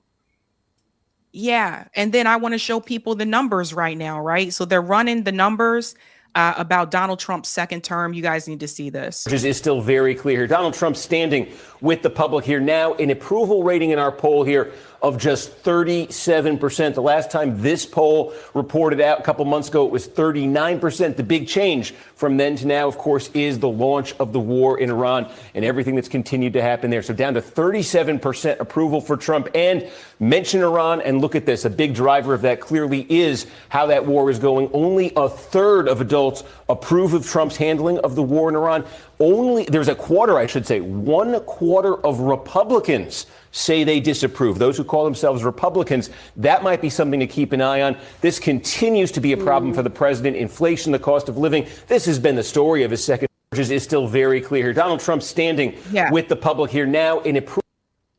Yeah. And then I want to show people the numbers right now, right? So they're running the numbers about Donald Trump's second term. You guys need to see this. Which is still very clear here. Donald Trump standing with the public here now, an approval rating in our poll here of just 37%. The last time this poll reported out a couple months ago, it was 39%. The big change from then to now, of course, is the launch of the war in Iran and everything that's continued to happen there. So down to 37% approval for Trump. And mention Iran, and look at this. A big driver of that clearly is how that war is going. Only a third of adults approve of Trump's handling of the war in Iran. There's a quarter, I should say, 1/4 of Republicans say they disapprove. Those who call themselves Republicans, that might be something to keep an eye on. This continues to be a problem for the president. Inflation, the cost of living. This has been the story of his second term, is still very clear here. Donald Trump standing with the public here now in a.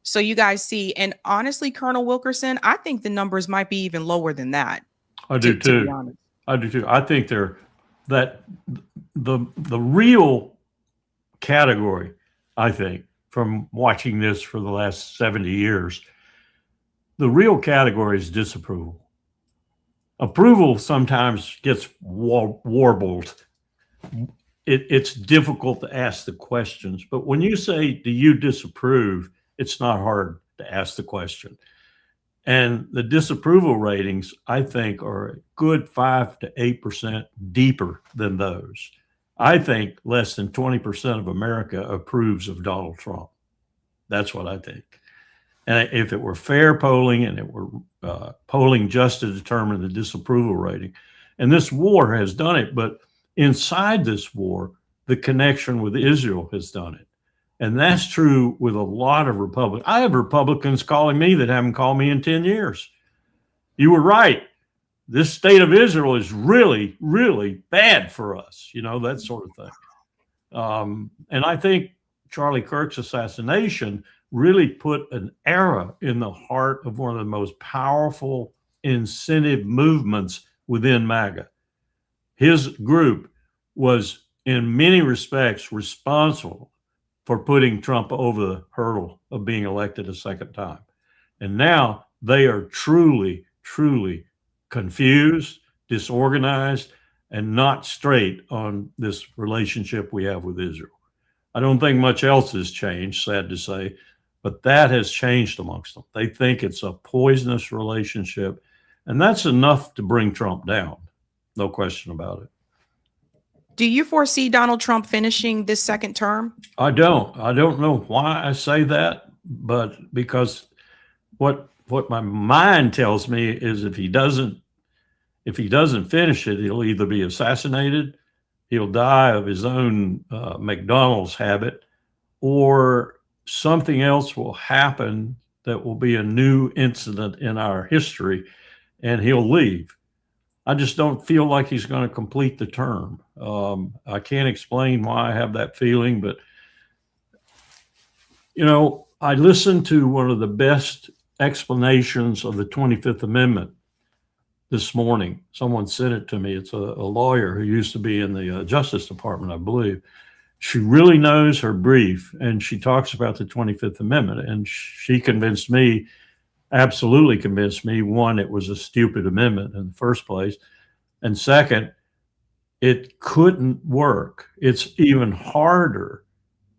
So you guys see, and honestly, Colonel Wilkerson, I think the numbers might be even lower than that. I do too. I do too. I think the real category, I think, from watching this for the last 70 years, the real category is disapproval. Approval sometimes gets warbled. It's difficult to ask the questions, but when you say, do you disapprove, it's not hard to ask the question. And the disapproval ratings, I think, are a good 5 to 8% deeper than those. I think less than 20% of America approves of Donald Trump. That's what I think. And if it were fair polling and it were polling just to determine the disapproval rating, and this war has done it, but inside this war, the connection with Israel has done it. And that's true with a lot of Republicans. I have Republicans calling me that haven't called me in 10 years. you were right. This state of Israel is really, really bad for us, that sort of thing. And I think Charlie Kirk's assassination really put an era in the heart of one of the most powerful incentive movements within MAGA. His group was, in many respects, responsible for putting Trump over the hurdle of being elected a second time. And now they are truly, truly confused, disorganized, and not straight on this relationship we have with Israel. I don't think much else has changed, sad to say, but that has changed amongst them. They think it's a poisonous relationship, and that's enough to bring Trump down. No question about it. Do you foresee Donald Trump finishing this second term? I don't know why I say that, but because what my mind tells me is if he doesn't finish it, he'll either be assassinated, he'll die of his own McDonald's habit, or something else will happen that will be a new incident in our history, and he'll leave. I just don't feel like he's going to complete the term. I can't explain why I have that feeling, but I listened to one of the best explanations of the 25th Amendment this morning. Someone sent it to me. It's a lawyer who used to be in the Justice Department, I believe. She really knows her brief, and she talks about the 25th Amendment, and she absolutely convinced me, one, it was a stupid amendment in the first place, and second, it couldn't work. It's even harder,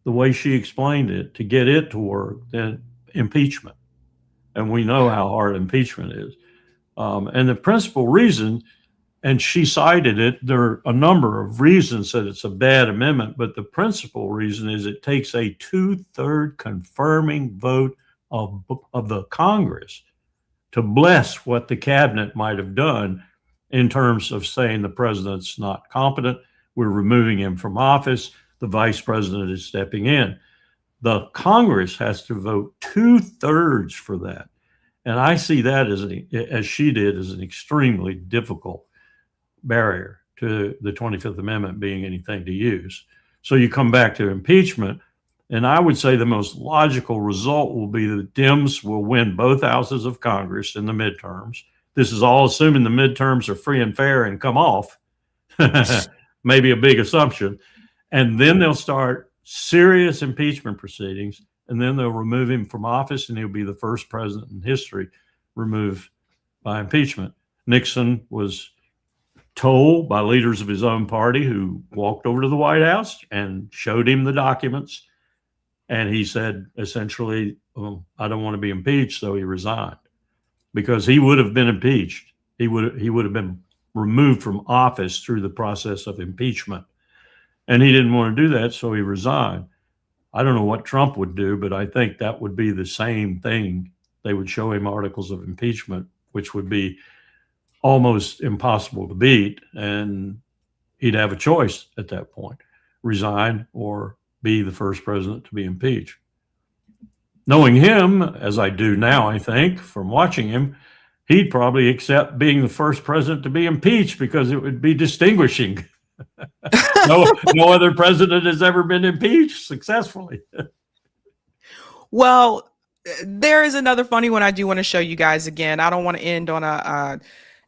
the way she explained it, to get it to work than impeachment. And we know how hard impeachment is. And the principal reason, and she cited it, there are a number of reasons that it's a bad amendment, but the principal reason is it takes a 2/3 confirming vote of the Congress to bless what the cabinet might have done in terms of saying the president's not competent, we're removing him from office, the vice president is stepping in. The Congress has to vote 2/3 for that. And I see that as she did, as an extremely difficult barrier to the 25th Amendment being anything to use. So you come back to impeachment, and I would say the most logical result will be that DEMS will win both houses of Congress in the midterms. This is all assuming the midterms are free and fair and come off. Maybe a big assumption. And then they'll start serious impeachment proceedings, and then they'll remove him from office, and he'll be the first president in history removed by impeachment. Nixon was told by leaders of his own party who walked over to the White House and showed him the documents. And he said, essentially, I don't want to be impeached. So he resigned, because he would have been impeached. He would have been removed from office through the process of impeachment. And he didn't want to do that. So he resigned. I don't know what Trump would do, but I think that would be the same thing. They would show him articles of impeachment, which would be almost impossible to beat. And he'd have a choice at that point, resign or be the first president to be impeached. Knowing him, as I do now, I think, from watching him, he'd probably accept being the first president to be impeached because it would be distinguishing. No other president has ever been impeached successfully. Well, there is another funny one I do want to show you guys again. I don't want to end on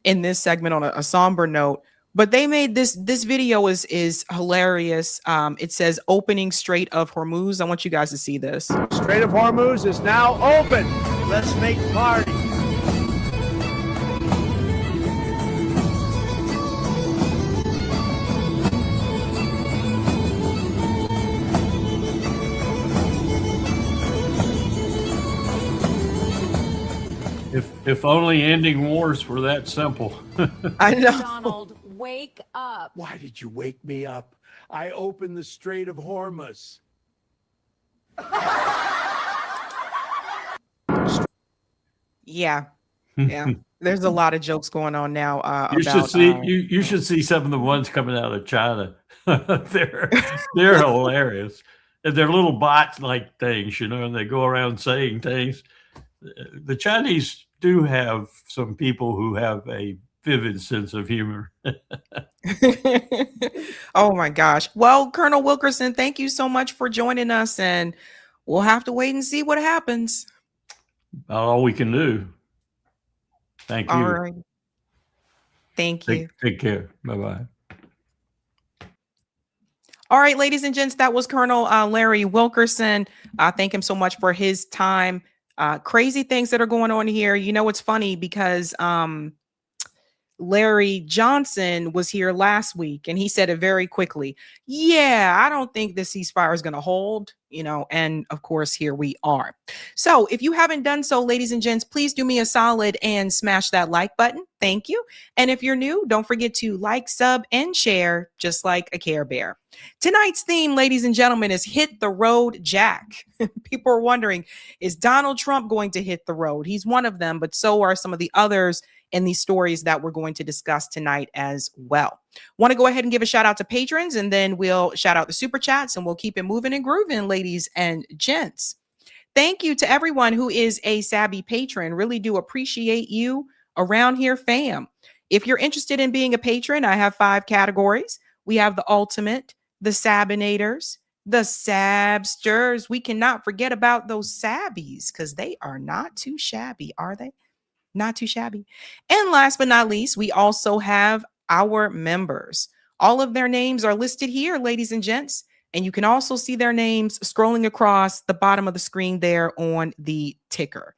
in this segment on a somber note, but they made this video is hilarious. It says opening Strait of Hormuz. I want you guys to see this. Strait of Hormuz is now open. Let's make party. If only ending wars were that simple. I know. Donald, wake up. Why did you wake me up? I opened the Strait of Hormuz. Yeah. There's a lot of jokes going on now. You should see some of the ones coming out of China. they're hilarious. And they're little bot like things, and they go around saying things. The Chinese do have some people who have a vivid sense of humor. Oh my gosh. Well, Colonel Wilkerson, thank you so much for joining us, and we'll have to wait and see what happens. All we can do. Thank you. All right. Thank you. Take care. Bye-bye. All right, ladies and gents, that was Colonel Larry Wilkerson. Thank him so much for his time. Crazy things that are going on here. You know, it's funny because Larry Johnson was here last week and he said it very quickly. Yeah, I don't think the ceasefire is going to hold, you know, and of course, here we are. So if you haven't done so, ladies and gents, please do me a solid and smash that like button. Thank you. And if you're new, don't forget to like, sub, and share just like a Care Bear. Tonight's theme, ladies and gentlemen, is Hit the Road Jack. People are wondering, is Donald Trump going to hit the road? He's one of them, but so are some of the others in these stories that we're going to discuss tonight as well. Want to go ahead and give a shout out to patrons, and then we'll shout out the super chats, and we'll keep it moving and grooving, ladies and gents. Thank you to everyone who is a Sabby patron. Really do appreciate you around here, fam. If you're interested in being a patron, I have 5 categories. We have the ultimate, the Sabinators, the Sabsters. We cannot forget about those Sabbies because they are not too shabby, are they? Not too shabby. And last but not least, we also have our members. All of their names are listed here, ladies and gents. And you can also see their names scrolling across the bottom of the screen there on the ticker.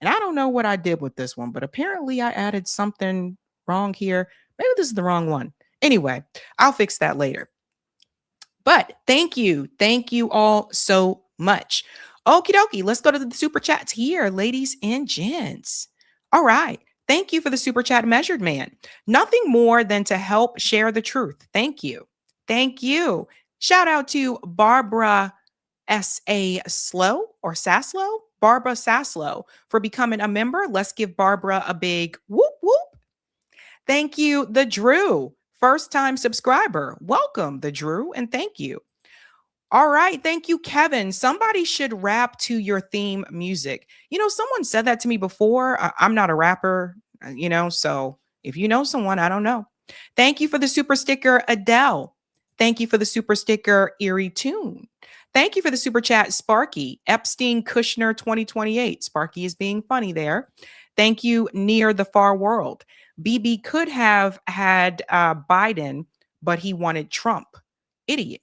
And I don't know what I did with this one, but apparently I added something wrong here. Maybe this is the wrong one. Anyway, I'll fix that later. But thank you. Thank you all so much. Okie dokie. Let's go to the super chats here, ladies and gents. All right. Thank you for the super chat, Measured Man. Nothing more than to help share the truth. Thank you. Thank you. Shout out to Barbara S.A. Slow or Saslow, Barbara Saslow, for becoming a member. Let's give Barbara a big whoop whoop. Thank you, the Drew, first time subscriber. Welcome, the Drew, and thank you. All right. Thank you, Kevin. Somebody should rap to your theme music. You know, someone said that to me before. I'm not a rapper, you know, so if you know someone, I don't know. Thank you for the super sticker, Adele. Thank you for the super sticker, Eerie Tune. Thank you for the super chat, Sparky, Epstein Kushner 2028. Sparky is being funny there. Thank you, Near the Far World. BB could have had Biden, but he wanted Trump. Idiot.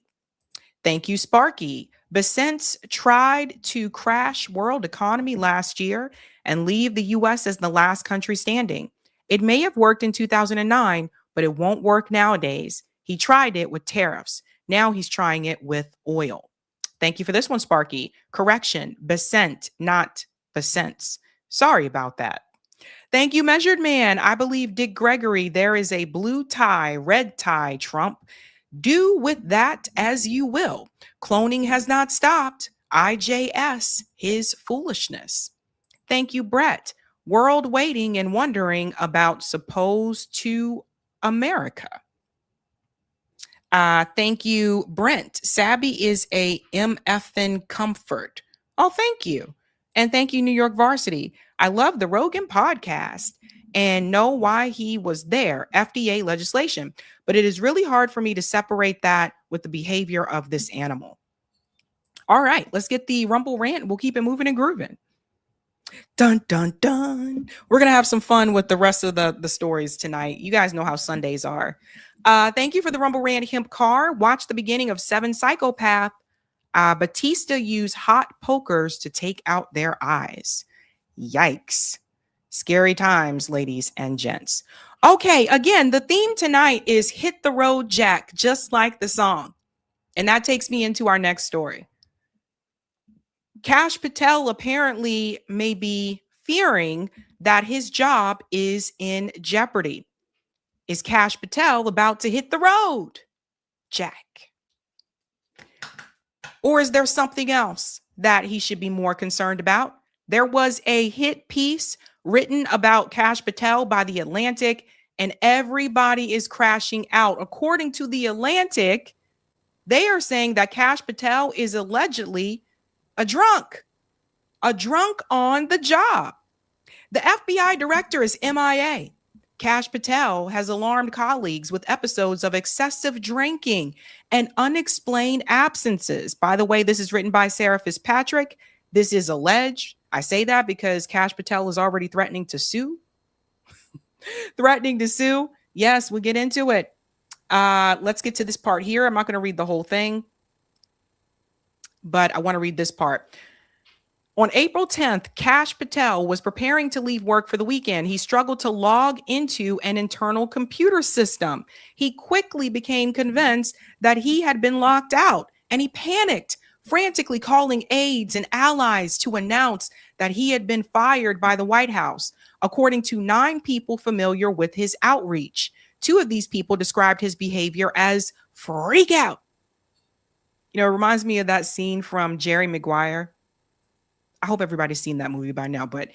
Thank you, Sparky. Besence tried to crash world economy last year and leave the U.S. as the last country standing. It may have worked in 2009, but it won't work nowadays. He tried it with tariffs. Now he's trying it with oil. Thank you for this one, Sparky. Correction, Besent, not Besence. Sorry about that. Thank you, Measured Man. I believe Dick Gregory, there is a blue tie, red tie, Trump. Do with that as you will. Cloning has not stopped. IJS, his foolishness. Thank you, Brett. World waiting and wondering about supposed to America. Thank you, Brent. Sabby is a MFN comfort. Oh, thank you. And thank you, New York Varsity. I love the Rogan podcast and know why he was there, FDA legislation. But it is really hard for me to separate that with the behavior of this animal. All right, let's get the Rumble rant. We'll keep it moving and grooving. Dun, dun, dun. We're going to have some fun with the rest of the stories tonight. You guys know how Sundays are. Thank you for the Rumble rant, Hemp Car. Watch the beginning of 7 Psychopath. Batista used hot pokers to take out their eyes. Yikes. Scary times, ladies and gents. Okay, again, the theme tonight is Hit the Road Jack, just like the song. And that takes me into our next story. Kash Patel apparently may be fearing that his job is in jeopardy. Is Kash Patel about to hit the road, Jack? Or is there something else that he should be more concerned about? There was a hit piece written about Kash Patel by The Atlantic, and everybody is crashing out. According to The Atlantic, they are saying that Kash Patel is allegedly a drunk on the job. The FBI director is MIA. Kash Patel has alarmed colleagues with episodes of excessive drinking and unexplained absences. By the way, this is written by Sarah Fitzpatrick. This is alleged. I say that because Kash Patel is already threatening to sue. Threatening to sue. Yes, we'll get into it. Let's get to this part here. I'm not going to read the whole thing, but I want to read this part. On April 10th, Kash Patel was preparing to leave work for the weekend. He struggled to log into an internal computer system. He quickly became convinced that he had been locked out, and he panicked, frantically calling aides and allies to announce that he had been fired by the White House, according to 9 people familiar with his outreach. 2 of these people described his behavior as freak out. You know, it reminds me of that scene from Jerry Maguire. I hope everybody's seen that movie by now, but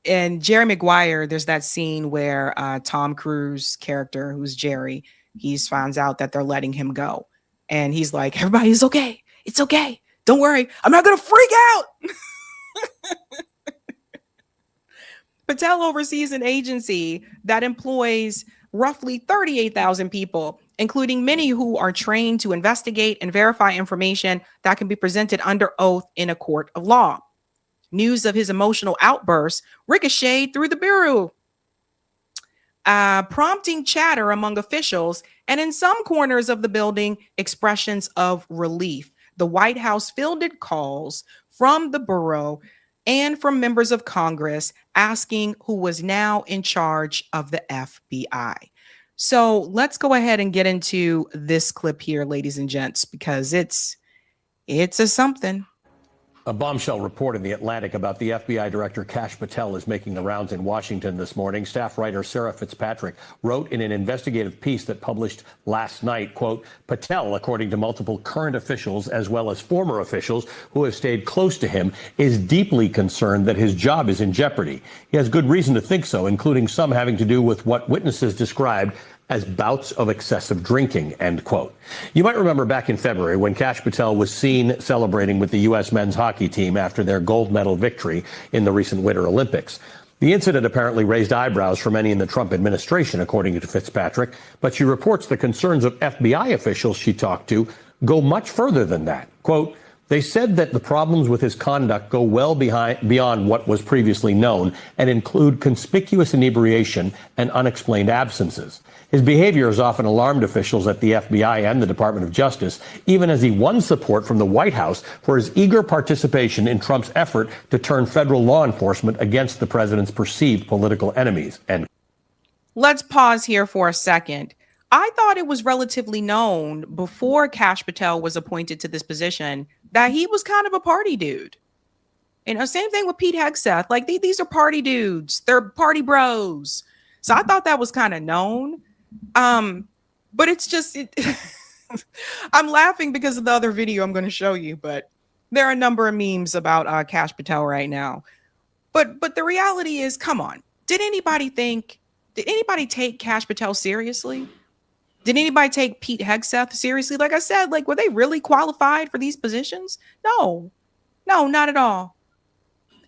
in Jerry Maguire, there's that scene where Tom Cruise character, who's Jerry, he finds out that they're letting him go. And he's like, everybody, it's okay. It's okay. Don't worry. I'm not going to freak out. Patel oversees an agency that employs roughly 38,000 people, including many who are trained to investigate and verify information that can be presented under oath in a court of law. News of his emotional outburst ricocheted through the bureau, prompting chatter among officials and in some corners of the building, expressions of relief. The White House fielded calls from the bureau and from members of Congress asking who was now in charge of the FBI. So let's go ahead and get into this clip here, ladies and gents, because it's a something. A bombshell report in The Atlantic about the FBI Director Kash Patel is making the rounds in Washington this morning. Staff writer Sarah Fitzpatrick wrote in an investigative piece that published last night, quote, Patel, according to multiple current officials as well as former officials who have stayed close to him, is deeply concerned that his job is in jeopardy. He has good reason to think so, including some having to do with what witnesses described as bouts of excessive drinking, end quote. You might remember back in February when Kash Patel was seen celebrating with the U.S. men's hockey team after their gold medal victory in the recent Winter Olympics. The incident apparently raised eyebrows for many in the Trump administration, according to Fitzpatrick, but she reports the concerns of FBI officials she talked to go much further than that. Quote, they said that the problems with his conduct go well beyond what was previously known and include conspicuous inebriation and unexplained absences. His behavior has often alarmed officials at the FBI and the Department of Justice, even as he won support from the White House for his eager participation in Trump's effort to turn federal law enforcement against the president's perceived political enemies. And let's pause here for a second. I thought it was relatively known before Kash Patel was appointed to this position that he was kind of a party dude. You know, same thing with Pete Hegseth. Like these are party dudes. They're party bros. So I thought that was kind of known. But it's just, I'm laughing because of the other video I'm going to show you, but there are a number of memes about Kash Patel right now. But the reality is, come on. Did anybody take Kash Patel seriously? Did anybody take Pete Hegseth seriously? Like I said, like, were they really qualified for these positions? No, not at all.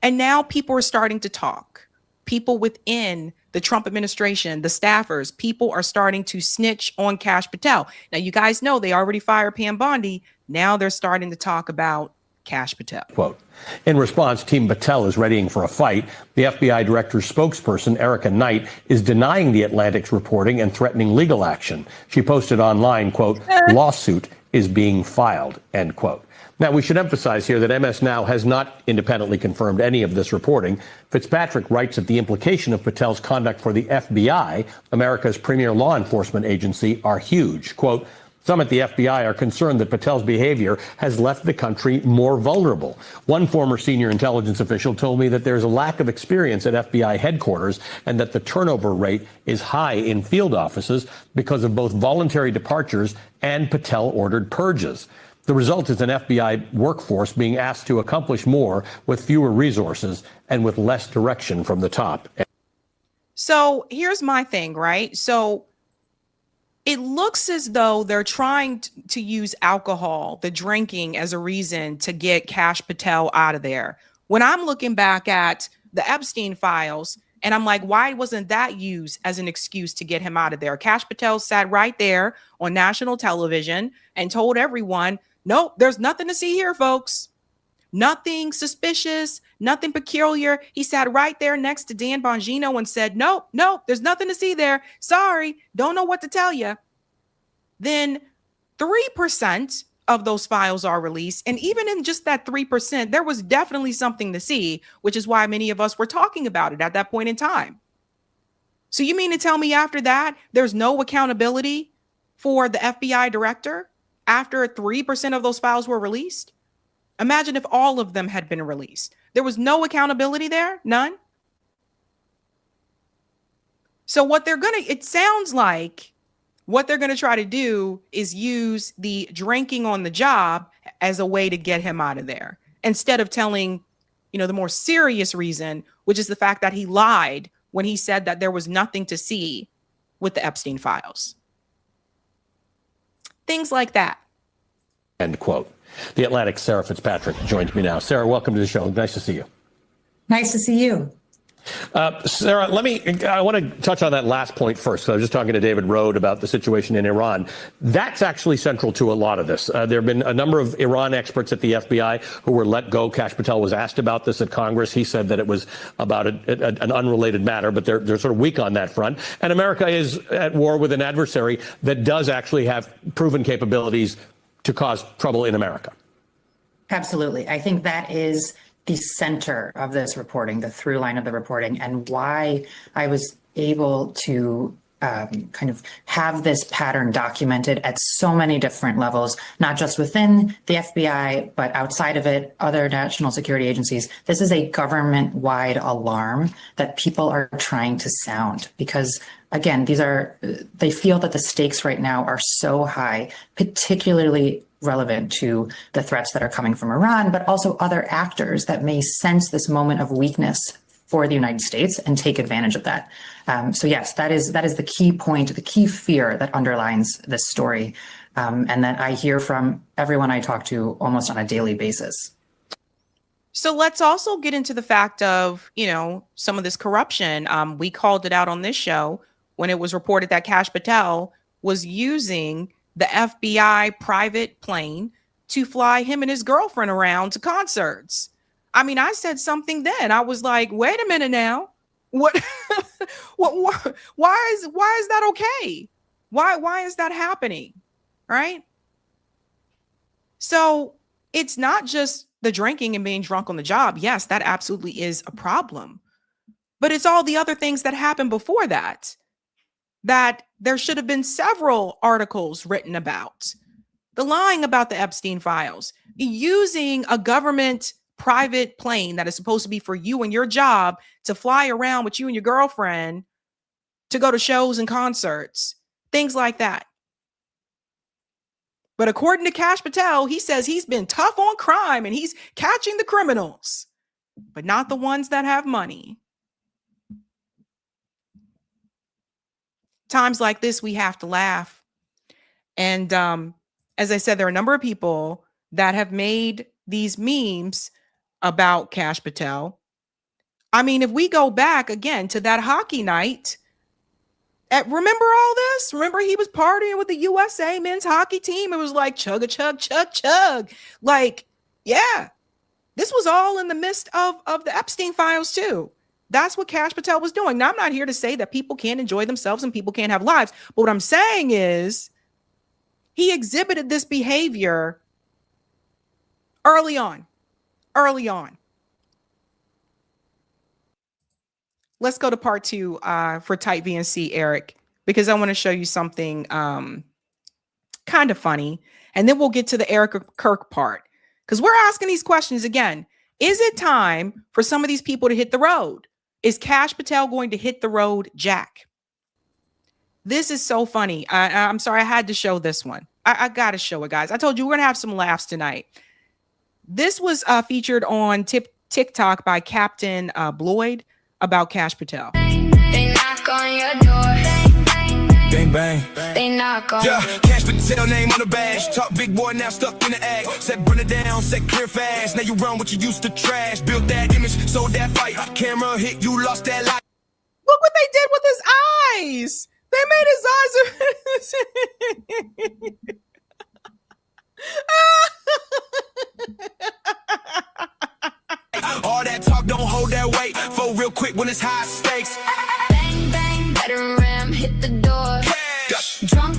And now people are starting to talk. People within the Trump administration, the staffers, people are starting to snitch on Kash Patel. Now, you guys know they already fired Pam Bondi. Now they're starting to talk about Kash Patel. Quote, in response, Team Patel is readying for a fight. The FBI director's spokesperson, Erica Knight, is denying the Atlantic's reporting and threatening legal action. She posted online, quote, lawsuit is being filed, end quote. Now, we should emphasize here that MS Now has not independently confirmed any of this reporting. Fitzpatrick writes that the implication of Patel's conduct for the FBI, America's premier law enforcement agency, are huge. Quote, some at the FBI are concerned that Patel's behavior has left the country more vulnerable. One former senior intelligence official told me that there's a lack of experience at FBI headquarters and that the turnover rate is high in field offices because of both voluntary departures and Patel-ordered purges. The result is an FBI workforce being asked to accomplish more with fewer resources and with less direction from the top. So here's my thing, right? So it looks as though they're trying to use alcohol, the drinking, as a reason to get Kash Patel out of there. When I'm looking back at the Epstein files, And I'm like, why wasn't that used as an excuse to get him out of there? Kash Patel sat right there on national television and told everyone, nope, there's nothing to see here, folks. Nothing suspicious, nothing peculiar. He sat right there next to Dan Bongino and said, nope, there's nothing to see there. Sorry, don't know what to tell you. Then 3% of those files are released. And even in just that 3%, there was definitely something to see, which is why many of us were talking about it at that point in time. So you mean to tell me after that, there's no accountability for the FBI director after 3% of those files were released? Imagine if all of them had been released. There was no accountability there, none. So it sounds like what they're going to try to do is use the drinking on the job as a way to get him out of there, instead of telling, the more serious reason, which is the fact that he lied when he said that there was nothing to see with the Epstein files. Things like that. End quote. The Atlantic's Sarah Fitzpatrick joins me now. Sarah, welcome to the show. Nice to see you. Nice to see you. Sarah, I want to touch on that last point first. So I was just talking to David Rode about the situation in Iran. That's actually central to a lot of this. There have been a number of Iran experts at the FBI who were let go. Kash Patel was asked about this at Congress. He said that it was about an unrelated matter, but they're sort of weak on that front. And America is at war with an adversary that does actually have proven capabilities to cause trouble in America. Absolutely. I think that is the center of this reporting, the through line of the reporting, and why I was able to kind of have this pattern documented at so many different levels, not just within the FBI, but outside of it, other national security agencies. This is a government-wide alarm that people are trying to sound because, again, they feel that the stakes right now are so high, particularly relevant to the threats that are coming from Iran, but also other actors that may sense this moment of weakness for the United States and take advantage of that. So yes, that is the key point, the key fear that underlines this story, and that I hear from everyone I talk to almost on a daily basis. So let's also get into the fact of, some of this corruption. We called it out on this show when it was reported that Kash Patel was using the FBI private plane to fly him and his girlfriend around to concerts. I mean, I said something then. I was like, wait a minute now. What? Why is that okay? Why is that happening? Right? So it's not just the drinking and being drunk on the job. Yes, that absolutely is a problem. But it's all the other things that happened before that there should have been several articles written about. The lying about the Epstein files, using a government private plane that is supposed to be for you and your job to fly around with you and your girlfriend to go to shows and concerts, things like that. But according to Kash Patel, he says he's been tough on crime and he's catching the criminals, but not the ones that have money. Times like this, we have to laugh. And as I said, there are a number of people that have made these memes about Kash Patel. I mean, if we go back again to that hockey night, remember all this? Remember he was partying with the USA men's hockey team? It was like chug a chug, chug, chug. Like, yeah, this was all in the midst of the Epstein files too. That's what Kash Patel was doing. Now, I'm not here to say that people can't enjoy themselves and people can't have lives. But what I'm saying is he exhibited this behavior early on. Let's go to part 2 for Type VNC, Eric, because I want to show you something kind of funny. And then we'll get to the Eric Kirk part, because we're asking these questions again. Is it time for some of these people to hit the road? Is Kash Patel going to hit the road, Jack? This is so funny. I'm sorry, I had to show this one. I got to show it, guys. I told you we're going to have some laughs tonight. This was featured on TikTok by Captain Bloyd about Kash Patel. They knock on your door. Bang, bang. They knock on. Yeah, Kash Patel name on the badge. Talk big boy now stuck in the act. Said burn it down, said clear fast. Now you run what you used to trash. Built that image, sold that fight. Camera hit, you lost that life. Look what they did with his eyes. They made his eyes. All that talk don't hold that weight. For real quick when it's high stakes. Bang, bang, better ram, hit the door. Drunk,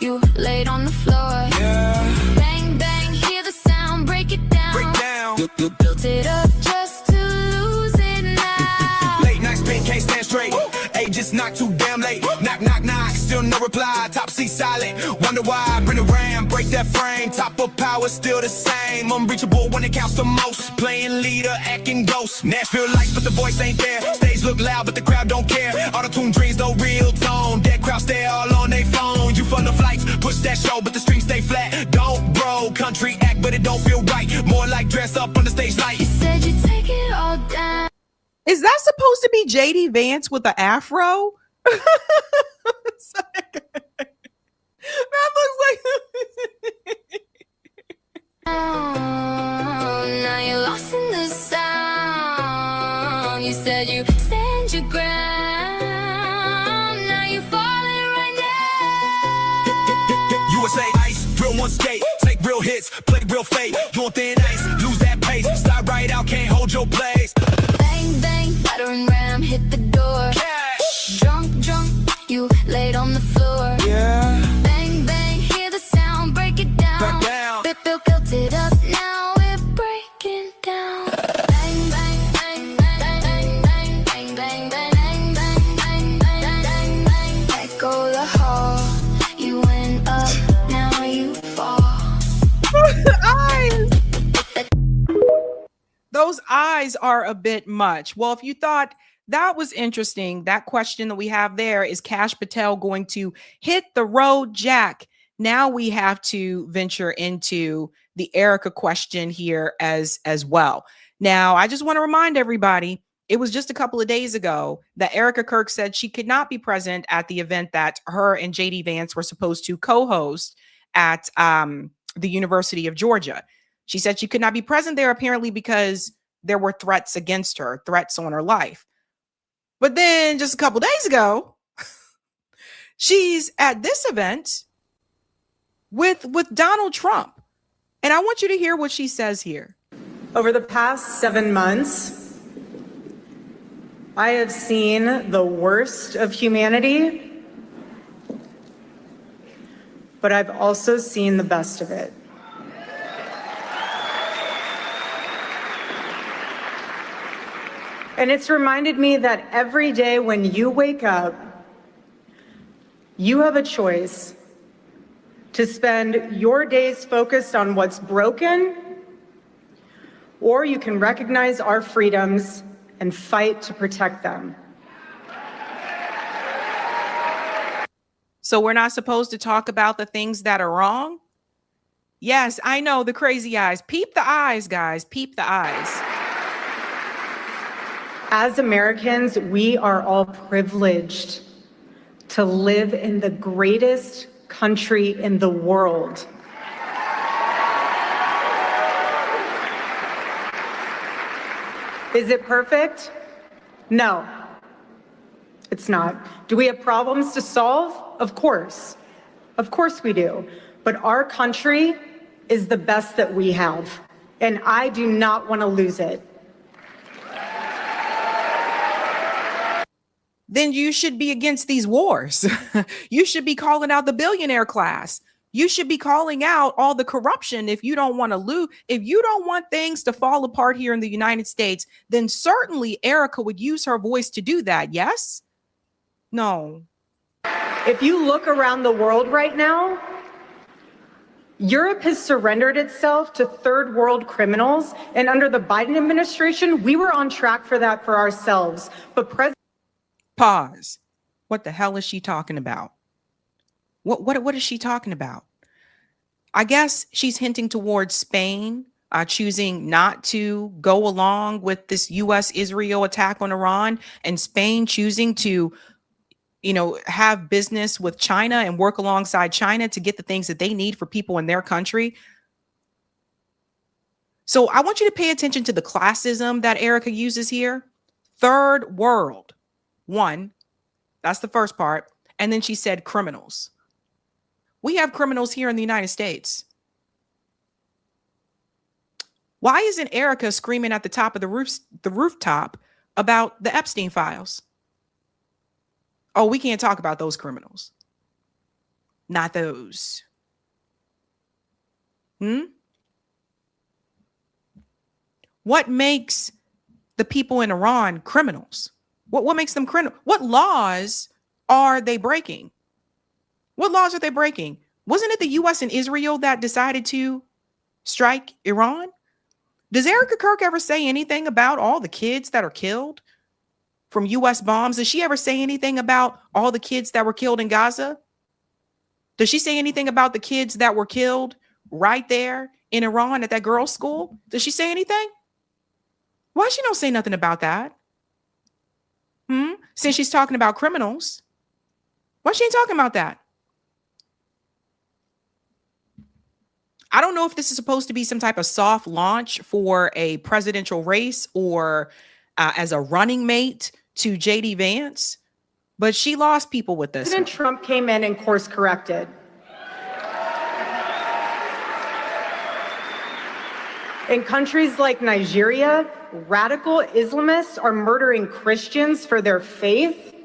you laid on the floor. Yeah. Bang, bang, hear the sound, break it down. Break down. Built it up just to lose it now. Late night spin, can't stand straight. Hey, just not too damn late. Knock, knock, knock, still no reply. Top seat silent. Wonder why. Bring the ram, break that frame. Top of power, still the same. Unreachable when it counts the most. Playing leader, acting ghost. Nashville lights, but the voice ain't there. Stage look loud, but the crowd don't care. Auto-tune dreams, no real tone. Dead crowd stay all on their phone. You fund the flights, push that show, but the streams stay flat. Don't bro, country act, but it don't feel right. More like dress up on the stage light. You said you'd take it all down. Is that supposed to be JD Vance with the afro? That looks like. Now you're lost in the sound. You said you stand your ground. Now you're falling right now. USA ice, real one skate, take real hits, play real fake. You on thin ice, lose that pace, slide right out, can't hold your place. Bang, bang, battering ram, hit the door. Cash. Drunk, you laid on the floor. Yeah. Bang, bang, hear the sound, break it down. Back down. Built it up, now we're breaking down. Bang, bang, bang, bang, bang, bang, bang, bang, bang, bang, bang, bang, bang, bang. Let go the hall. You went up, now you fall. Eyes. Those eyes are a bit much. Well, if you thought that was interesting, that question that we have there is Kash Patel going to hit the road, Jack? Now we have to venture into the Erica question here as well. Now, I just want to remind everybody, it was just a couple of days ago that Erica Kirk said she could not be present at the event that her and JD Vance were supposed to co-host at the University of Georgia. She said she could not be present there apparently because there were threats against her, threats on her life. But then just a couple days ago, she's at this event with Donald Trump. And I want you to hear what she says here. Over the past 7 months, I have seen the worst of humanity, but I've also seen the best of it. And it's reminded me that every day when you wake up, you have a choice to spend your days focused on what's broken, or you can recognize our freedoms and fight to protect them. So we're not supposed to talk about the things that are wrong? Yes, I know, the crazy eyes. Peep the eyes, guys. Peep the eyes. As Americans, we are all privileged to live in the greatest country in the world. Is it perfect? No, it's not. Do we have problems to solve? Of course. Of course we do. But our country is the best that we have, and I do not want to lose it. Then you should be against these wars. You should be calling out the billionaire class. You should be calling out all the corruption. If you don't want to lose, if you don't want things to fall apart here in the United States, then certainly Erica would use her voice to do that. Yes? No. If you look around the world right now, Europe has surrendered itself to third world criminals. And under the Biden administration, we were on track for that for ourselves. But Pause. What the hell is she talking about? What is she talking about? I guess she's hinting towards Spain choosing not to go along with this U.S.-Israel attack on Iran, and Spain choosing to, have business with China and work alongside China to get the things that they need for people in their country. So I want you to pay attention to the classism that Erica uses here. Third world. One, that's the first part. And then she said criminals. We have criminals here in the United States. Why isn't Erica screaming at the top of the rooftop about the Epstein files? Oh, we can't talk about those criminals. Not those. What makes the people in Iran criminals? What makes them criminal? What laws are they breaking? What laws are they breaking? Wasn't it the US and Israel that decided to strike Iran? Does Erica Kirk ever say anything about all the kids that are killed from US bombs? Does she ever say anything about all the kids that were killed in Gaza? Does she say anything about the kids that were killed right there in Iran at that girls' school? Does she say anything? Why she don't say nothing about that? Since she's talking about criminals, why she ain't talking about that? I don't know if this is supposed to be some type of soft launch for a presidential race or as a running mate to JD Vance, but she lost people with this. President Trump came in and course corrected. In countries like Nigeria, radical Islamists are murdering Christians for their faith.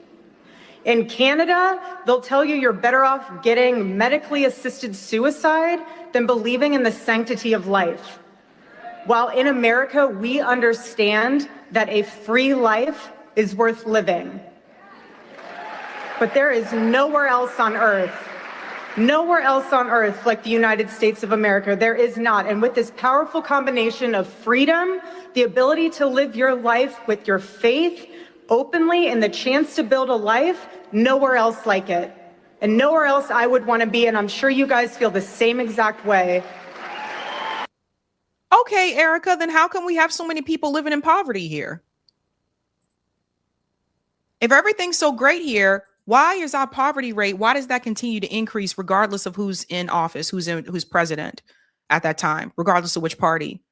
In Canada, they'll tell you you're better off getting medically assisted suicide than believing in the sanctity of life. While in America, we understand that a free life is worth living. But there is nowhere else on earth like the United States of America. There is not. And with this powerful combination of freedom, the ability to live your life with your faith openly, and the chance to build a life, nowhere else like it. And nowhere else I would want to be. And I'm sure you guys feel the same exact way. Okay, Erica, then how come we have so many people living in poverty here? If everything's so great here, why is our poverty rate, why does that continue to increase regardless of who's in office, who's president at that time, regardless of which party?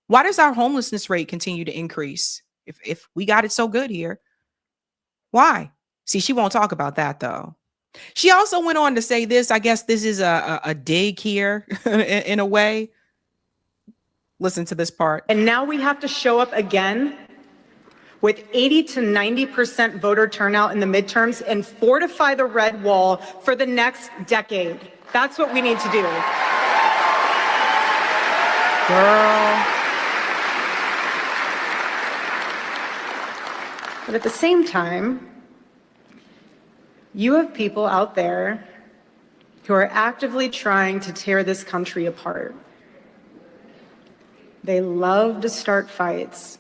Why does our homelessness rate continue to increase if we got it so good here? Why? See, she won't talk about that, though. She also went on to say this. I guess this is a dig here in a way. Listen to this part. And now we have to show up again with 80 to 90% voter turnout in the midterms and fortify the red wall for the next decade. That's what we need to do. Girl. But at the same time, you have people out there who are actively trying to tear this country apart. They love to start fights,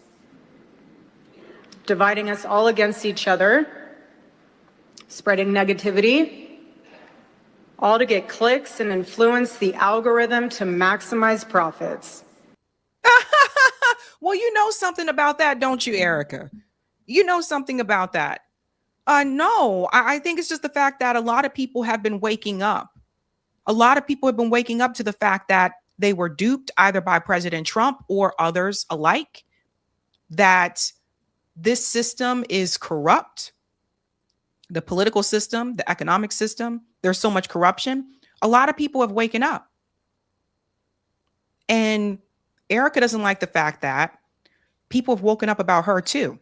dividing us all against each other, spreading negativity, all to get clicks and influence the algorithm to maximize profits. Well, you know something about that, don't you, Erica? You know something about that. No, I think it's just the fact that a lot of people have been waking up. A lot of people have been waking up to the fact that they were duped either by President Trump or others alike, that this system is corrupt. The political system, the economic system, there's so much corruption. A lot of people have waken up. And Erica doesn't like the fact that people have woken up about her too.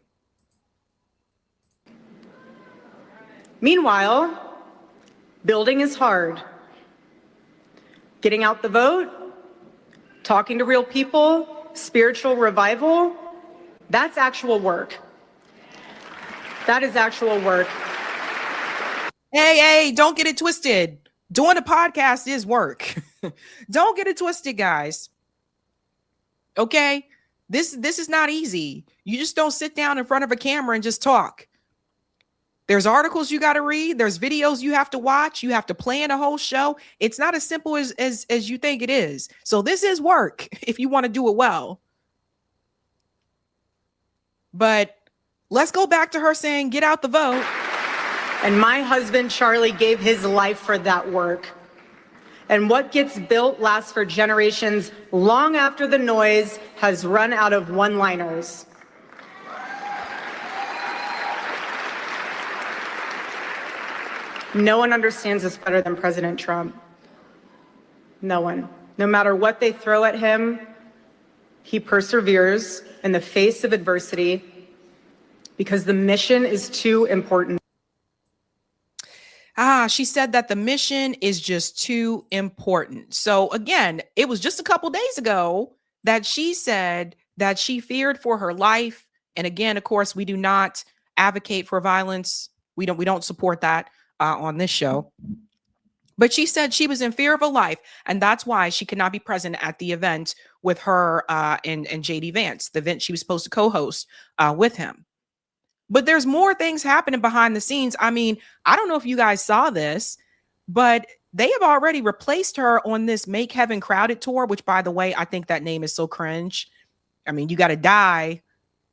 Meanwhile, building is hard. Getting out the vote, talking to real people, spiritual revival, that's actual work. That is actual work. Hey, don't get it twisted. Doing a podcast is work. Don't get it twisted, guys. Okay? This is not easy. You just don't sit down in front of a camera and just talk. There's articles you got to read. There's videos you have to watch. You have to plan a whole show. It's not as simple as you think it is. So this is work if you want to do it well. But let's go back to her saying, get out the vote. And my husband, Charlie, gave his life for that work. And what gets built lasts for generations long after the noise has run out of one-liners. No one understands this better than President Trump. No one. No matter what they throw at him, he perseveres in the face of adversity because the mission is too important. She said that the mission is just too important. So again, it was just a couple days ago that she said that she feared for her life. And again, of course, we do not advocate for violence. We don't support that on this show. But she said she was in fear of her life, and that's why she could not be present at the event with her and JD Vance, the event she was supposed to co-host with him. But there's more things happening behind the scenes. I mean, I don't know if you guys saw this, but they have already replaced her on this Make Heaven Crowded tour, which, by the way, I think that name is so cringe. I mean, you got to die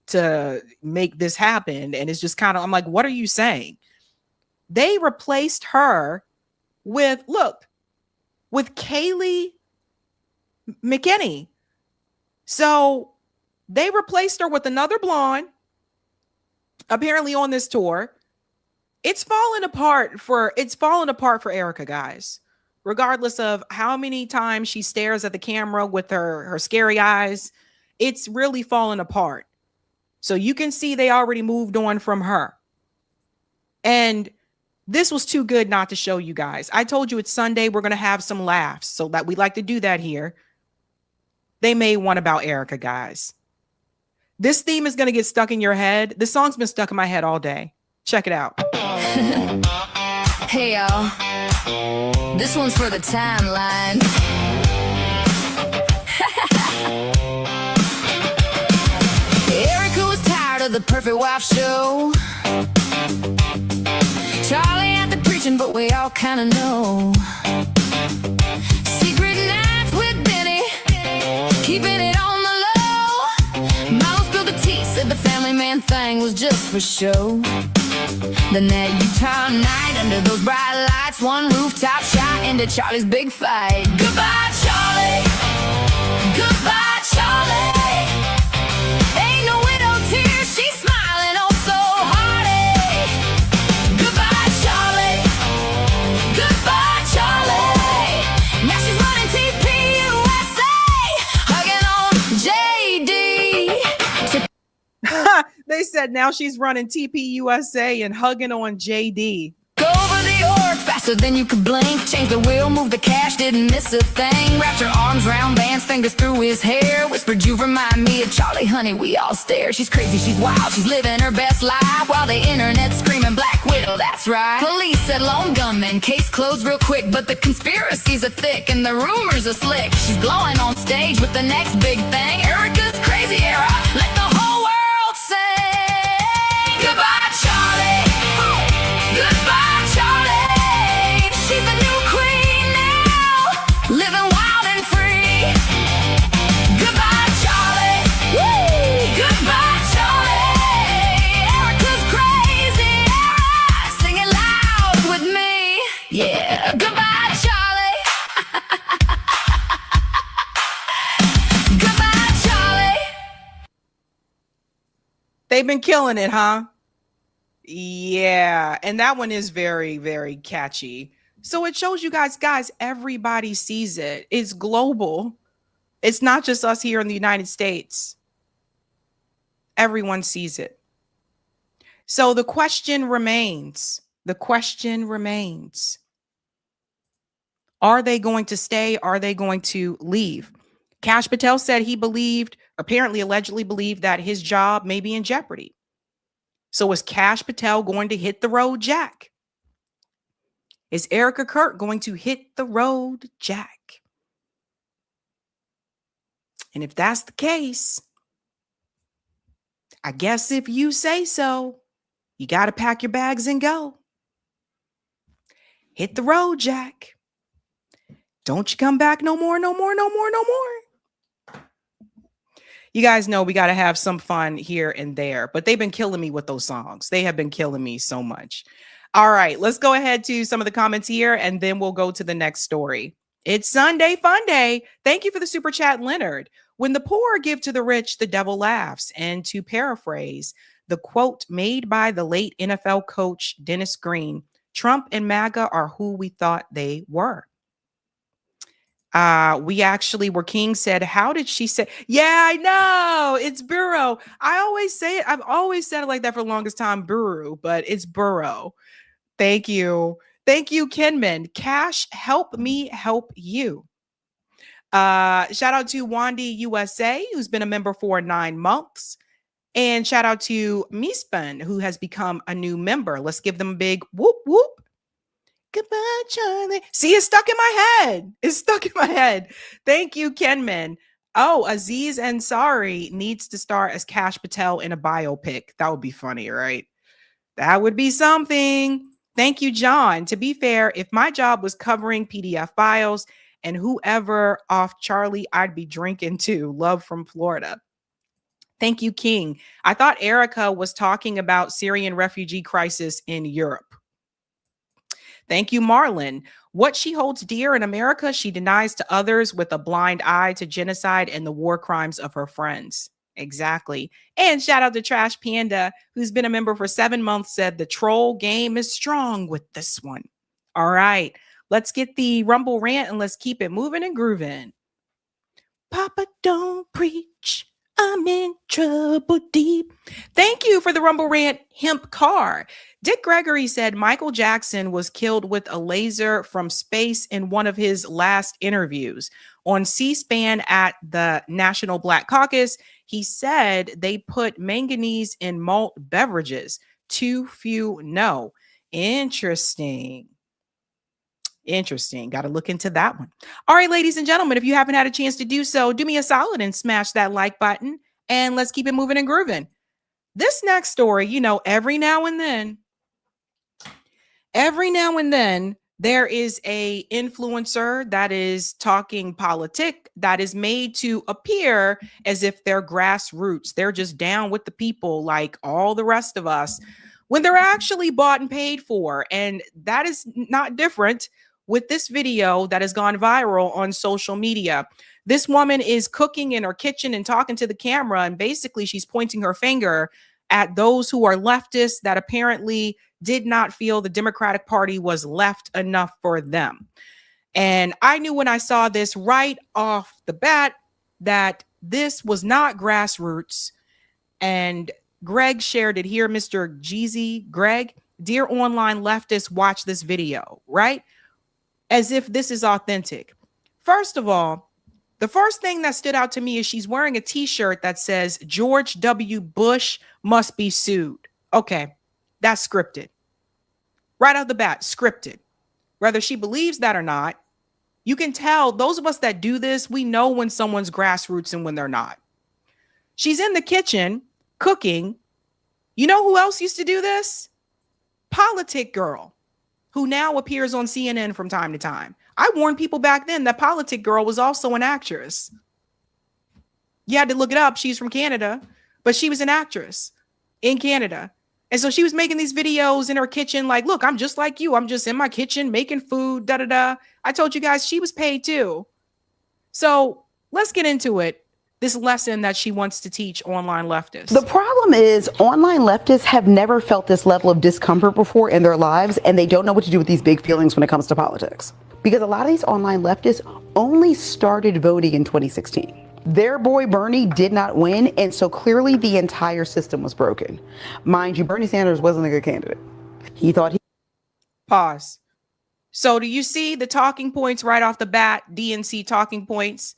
to make this happen. And it's just kind of, I'm like, what are you saying? They replaced her with Kaylee McKinney. So they replaced her with another blonde, apparently on this tour. It's falling apart for Erica, guys. Regardless of how many times she stares at the camera with her scary eyes, it's really falling apart. So you can see they already moved on from her. And this was too good not to show you guys. I told you it's Sunday. We're going to have some laughs. So that we like to do that here. They made one about Erica, guys. This theme is going to get stuck in your head. This song's been stuck in my head all day. Check it out. Hey, y'all. This one's for the timeline. Erica was tired of the Perfect Wife show. Charlie had the preaching, but we all kind of know. Secret nights with Benny, keeping it on the low. Mama spilled the tea, said the family man thing was just for show. Then that Utah night, under those bright lights, one rooftop shot into Charlie's big fight. Goodbye, Charlie. Goodbye, Charlie. Ain't no widow tears, she's smiling oh so hearty. Goodbye, Charlie. Goodbye, Charlie. Now she's running TPUSA, hugging on JD. They said now she's running TPUSA and hugging on JD. Go over the org faster than you could blink. Change the wheel, move the cash, didn't miss a thing. Wrapped her arms round Vance, fingers through his hair. Whispered, you remind me of Charlie, honey, we all stare. She's crazy, she's wild, she's living her best life. While the internet's screaming Black Widow, that's right. Police said lone gunman, case closed real quick. But the conspiracies are thick and the rumors are slick. She's glowing on stage with the next big thing. Erica's crazy era, let the whole world sing. Goodbye, Charlie. Goodbye, Charlie. She's the new queen now, living wild and free. Goodbye, Charlie. Woo! Goodbye, Charlie. Erica's crazy era, singing loud with me. Yeah. Goodbye, Charlie. Goodbye, Charlie. They've been killing it, huh? Yeah. And that one is very, very catchy. So it shows you guys, everybody sees it. It's global. It's not just us here in the United States. Everyone sees it. So the question remains. Are they going to stay? Are they going to leave? Kash Patel said he allegedly believed that his job may be in jeopardy. So is Kash Patel going to hit the road, Jack? Is Erica Kirk going to hit the road, Jack? And if that's the case, I guess if you say so, you got to pack your bags and go. Hit the road, Jack. Don't you come back no more. You guys know we got to have some fun here and there, but they've been killing me with those songs. They have been killing me so much. All right, let's go ahead to some of the comments here, and then we'll go to the next story. It's Sunday Fun Day. Thank you for the super chat, Leonard. When the poor give to the rich, the devil laughs. And to paraphrase the quote made by the late NFL coach Dennis Green, Trump and MAGA are who we thought they were. We actually were King said, how did she say? Yeah, I know. It's Burrow. I always say it. I've always said it like that for the longest time, Burrow, but it's Burrow. Thank you. Thank you, Kenman. Cash, help me help you. Shout out to Wandy USA, who's been a member for 9 months. And shout out to Mispan, who has become a new member. Let's give them a big whoop, whoop. Goodbye, Charlie. See, it's stuck in my head. It's stuck in my head. Thank you, Kenman. Oh, Aziz Ansari needs to star as Kash Patel in a biopic. That would be funny, right? That would be something. Thank you, John. To be fair, if my job was covering PDF files and whoever off Charlie, I'd be drinking too. Love from Florida. Thank you, King. I thought Erica was talking about Syrian refugee crisis in Europe. Thank you, Marlon. What she holds dear in America, she denies to others with a blind eye to genocide and the war crimes of her friends. Exactly. And shout out to Trash Panda, who's been a member for 7 months, said the troll game is strong with this one. All right, let's get the Rumble rant and let's keep it moving and grooving. Papa, don't preach. I'm in trouble deep. Thank you for the Rumble rant, Hemp Car. Dick Gregory said Michael Jackson was killed with a laser from space in one of his last interviews. On C-SPAN at the National Black Caucus, he said they put manganese in malt beverages. Too few know. Interesting. Interesting. Got to look into that one. All right, ladies and gentlemen, if you haven't had a chance to do so, do me a solid and smash that like button and let's keep it moving and grooving. This next story, you know, every now and then, there is a influencer that is talking politic that is made to appear as if they're grassroots. They're just down with the people like all the rest of us when they're actually bought and paid for. And that is not different with this video that has gone viral on social media. This woman is cooking in her kitchen and talking to the camera. And basically she's pointing her finger at those who are leftists that apparently did not feel the Democratic Party was left enough for them. And I knew when I saw this right off the bat that this was not grassroots. And Greg shared it here, Mr. Jeezy. Greg, dear online leftists, watch this video, right? As if this is authentic. First of all, the first thing that stood out to me is she's wearing a t-shirt that says George W. Bush must be sued. Okay, that's scripted. Right out the bat, scripted. Whether she believes that or not, you can tell those of us that do this, we know when someone's grassroots and when they're not. She's in the kitchen cooking. You know who else used to do this? Politic Girl, who now appears on CNN from time to time. I warned people back then that Politic Girl was also an actress. You had to look it up. She's from Canada, but she was an actress in Canada. And so she was making these videos in her kitchen like, look, I'm just like you. I'm just in my kitchen making food, da-da-da. I told you guys she was paid too. So let's get into it. This lesson that she wants to teach online leftists. The problem is online leftists have never felt this level of discomfort before in their lives, and they don't know what to do with these big feelings when it comes to politics. Because a lot of these online leftists only started voting in 2016. Their boy Bernie did not win, and so clearly the entire system was broken. Mind you, Bernie Sanders wasn't a good candidate. He thought he... Pause. So do you see the talking points right off the bat, DNC talking points?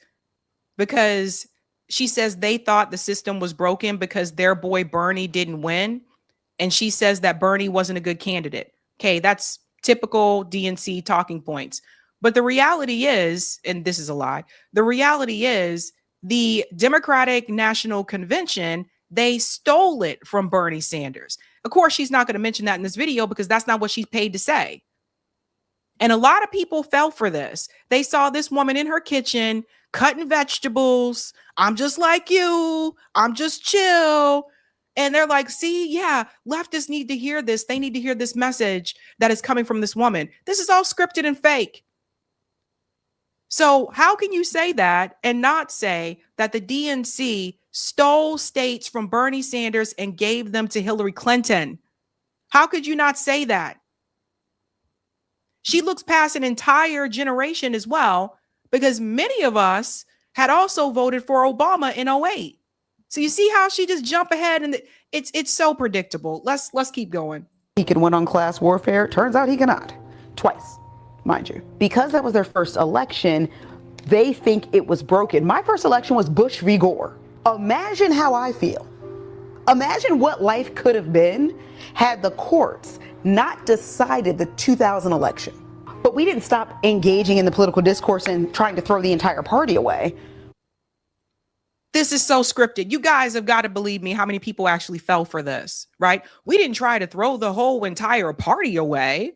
Because she says they thought the system was broken because their boy Bernie didn't win. And she says that Bernie wasn't a good candidate. Okay, that's typical DNC talking points. But the reality is, and this is a lie, the reality is the Democratic National Convention, they stole it from Bernie Sanders. Of course, she's not going to mention that in this video because that's not what she's paid to say. And a lot of people fell for this. They saw this woman in her kitchen cutting vegetables. I'm just like you. I'm just chill. And they're like, see, yeah, leftists need to hear this. They need to hear this message that is coming from this woman. This is all scripted and fake. So how can you say that and not say that the DNC stole states from Bernie Sanders and gave them to Hillary Clinton? How could you not say that? She looks past an entire generation as well, because many of us had also voted for Obama in 2008. So you see how she just jump ahead, and it's so predictable. Let's keep going. He can win on class warfare. Turns out he cannot. Twice, mind you. Because that was their first election, they think it was broken. My first election was Bush v. Gore. Imagine how I feel. Imagine what life could have been had the courts not decided the 2000 election. But we didn't stop engaging in the political discourse and trying to throw the entire party away. This is so scripted. You guys have got to believe me how many people actually fell for this, right? We didn't try to throw the whole entire party away.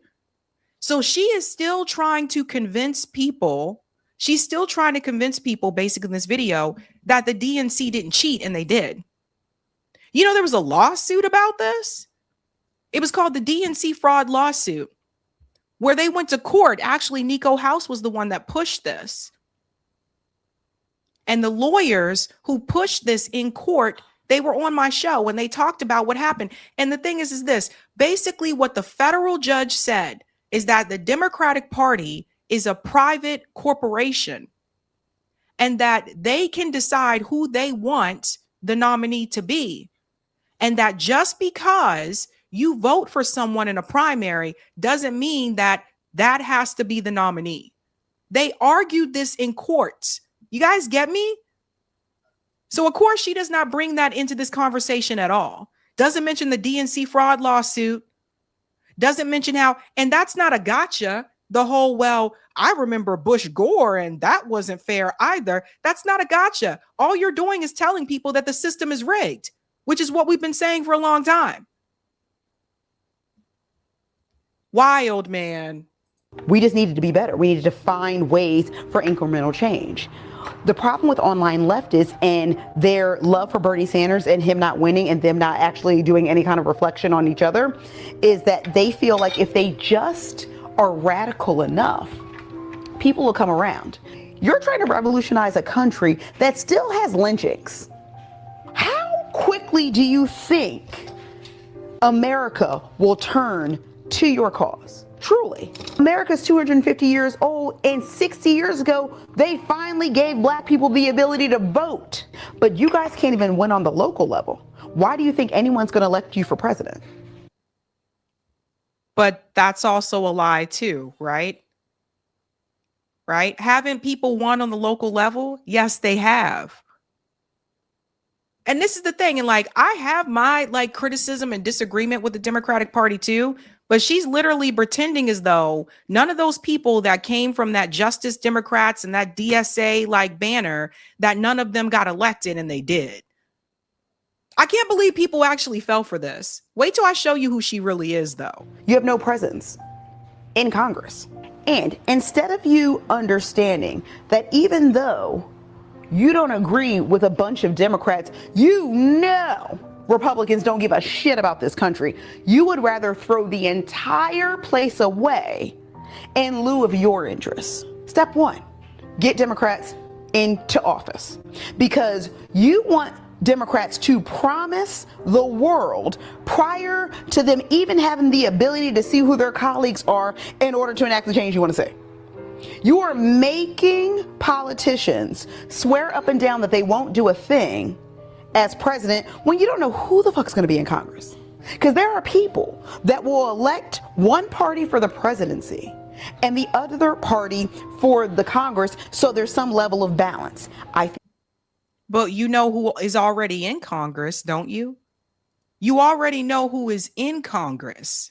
So she is still trying to convince people. She's still trying to convince people, basically in this video, that the DNC didn't cheat, and they did. You know, there was a lawsuit about this. It was called the DNC fraud lawsuit, where they went to court. Actually, Nico House was the one that pushed this. And the lawyers who pushed this in court, they were on my show and they talked about what happened. And the thing is this, basically what the federal judge said is that the Democratic Party is a private corporation and that they can decide who they want the nominee to be. And that just because you vote for someone in a primary doesn't mean that that has to be the nominee. They argued this in court. You guys get me? So of course she does not bring that into this conversation at all. Doesn't mention the DNC fraud lawsuit. Doesn't mention how, and that's not a gotcha. The whole, well, I remember Bush Gore and that wasn't fair either. That's not a gotcha. All you're doing is telling people that the system is rigged, which is what we've been saying for a long time. Wild, man. We just needed to be better. We needed to find ways for incremental change. The problem with online leftists and their love for Bernie Sanders and him not winning and them not actually doing any kind of reflection on each other is that they feel like if they just are radical enough, people will come around. You're trying to revolutionize a country that still has lynchings. How quickly do you think America will turn to your cause? Truly. America's 250 years old, and 60 years ago, they finally gave black people the ability to vote. But you guys can't even win on the local level. Why do you think anyone's going to elect you for president? But that's also a lie too, right? Right? Haven't people won on the local level? Yes, they have. And this is the thing. And like, I have my like criticism and disagreement with the Democratic Party too, but she's literally pretending as though none of those people that came from that Justice Democrats and that DSA like banner, that none of them got elected, and they did. I can't believe people actually fell for this. Wait till I show you who she really is though. You have no presence in Congress. And instead of you understanding that even though you don't agree with a bunch of Democrats, you know Republicans don't give a shit about this country, you would rather throw the entire place away in lieu of your interests. Step one, get Democrats into office, because you want Democrats to promise the world prior to them even having the ability to see who their colleagues are in order to enact the change you want to see. You are making politicians swear up and down that they won't do a thing as president when you don't know who the fuck's going to be in Congress. Because there are people that will elect one party for the presidency and the other party for the Congress, so there's some level of balance. But you know who is already in Congress, don't you? You already know who is in Congress.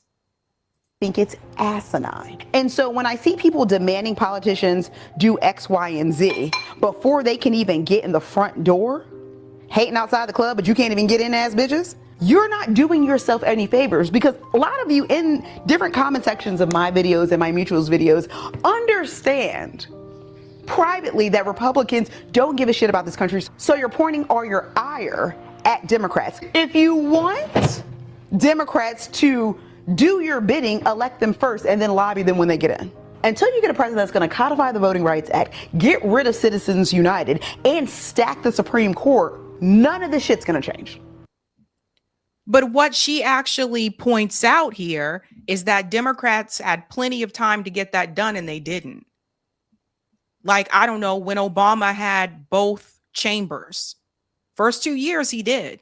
Think it's asinine. And so when I see people demanding politicians do X, Y, and Z before they can even get in the front door, hating outside the club, but you can't even get in as bitches, you're not doing yourself any favors, because a lot of you in different comment sections of my videos and my mutuals videos understand privately that Republicans don't give a shit about this country. So you're pointing all your ire at Democrats. If you want Democrats to do your bidding, elect them first and then lobby them when they get in. Until you get a president that's going to codify the Voting Rights Act, get rid of Citizens United, and stack the Supreme Court, none of this shit's going to change. But what she actually points out here is that Democrats had plenty of time to get that done and they didn't. Like, I don't know, when Obama had both chambers, first 2 years he did.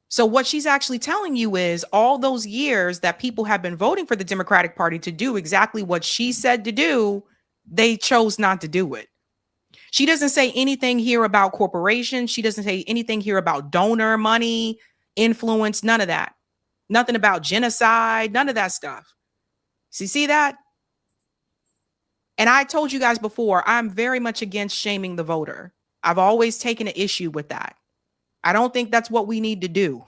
So what she's actually telling you is all those years that people have been voting for the Democratic Party to do exactly what she said to do, they chose not to do it. She doesn't say anything here about corporations. She doesn't say anything here about donor money, influence, none of that. Nothing about genocide, none of that stuff. So you see that? And I told you guys before, I'm very much against shaming the voter. I've always taken an issue with that. I don't think that's what we need to do.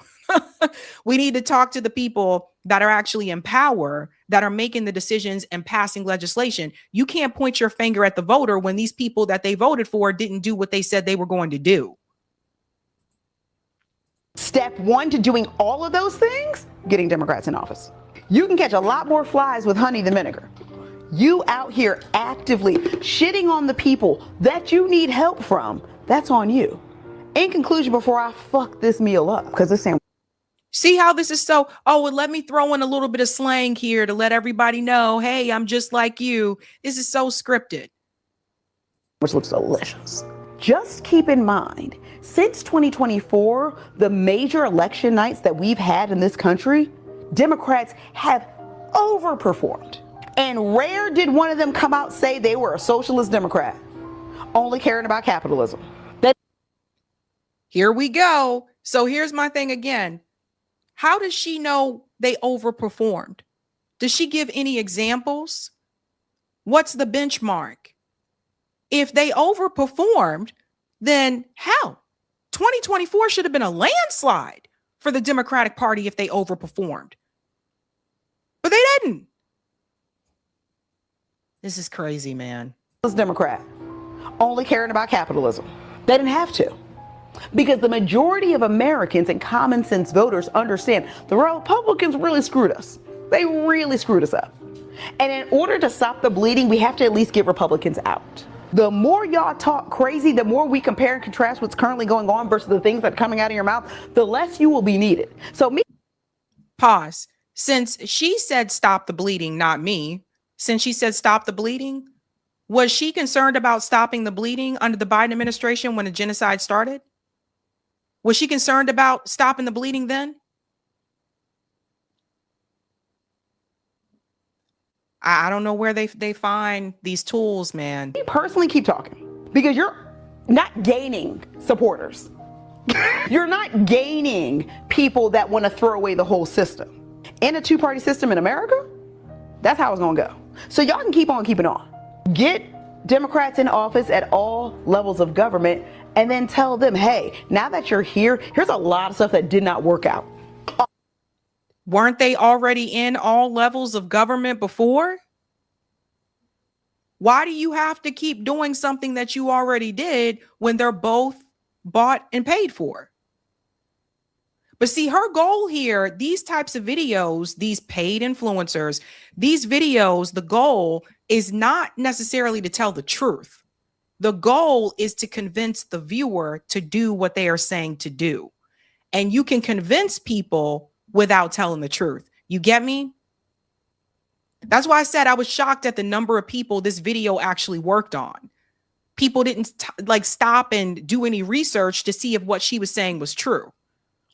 We need to talk to the people that are actually in power, that are making the decisions and passing legislation. You can't point your finger at the voter when these people that they voted for didn't do what they said they were going to do. Step one to doing all of those things, getting Democrats in office. You can catch a lot more flies with honey than vinegar. You out here actively shitting on the people that you need help from, that's on you. In conclusion, before I fuck this meal up, because this sandwich. See how this is so, oh, well, let me throw in a little bit of slang here to let everybody know, hey, I'm just like you. This is so scripted. Which looks delicious. Just keep in mind, since 2024, the major election nights that we've had in this country, Democrats have overperformed. And rare did one of them come out say they were a socialist Democrat, only caring about capitalism. Here we go. So here's my thing again. How does she know they overperformed? Does she give any examples? What's the benchmark? If they overperformed, then hell, 2024 should have been a landslide for the Democratic Party if they overperformed. But they didn't. This is crazy, man. Democrat, only caring about capitalism. They didn't have to. Because the majority of Americans and common sense voters understand the Republicans really screwed us. They really screwed us up. And in order to stop the bleeding, we have to at least get Republicans out. The more y'all talk crazy, the more we compare and contrast what's currently going on versus the things that are coming out of your mouth, the less you will be needed. So Pause. Since she said stop the bleeding, not me, since she said stop the bleeding, was she concerned about stopping the bleeding under the Biden administration when the genocide started? Was she concerned about stopping the bleeding then? I don't know where they find these tools, man. You personally keep talking because you're not gaining supporters. You're not gaining people that want to throw away the whole system. In a two-party system in America, that's how it's going to go. So y'all can keep on keeping on. Get Democrats in office at all levels of government and then tell them, hey, now that you're here, here's a lot of stuff that did not work out. Weren't they already in all levels of government before? Why do you have to keep doing something that you already did when they're both bought and paid for? But see, her goal here, these types of videos, these paid influencers, these videos, the goal is not necessarily to tell the truth. The goal is to convince the viewer to do what they are saying to do. And you can convince people without telling the truth. You get me? That's why I said I was shocked at the number of people this video actually worked on. People didn't stop and do any research to see if what she was saying was true.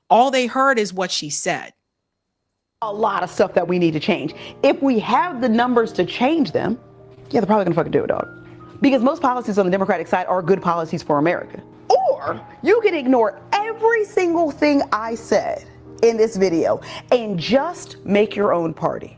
All they heard is what she said. A lot of stuff that we need to change. If we have the numbers to change them, yeah, they're probably gonna fucking do it, dog. Because most policies on the Democratic side are good policies for America. Or you can ignore every single thing I said in this video and just make your own party.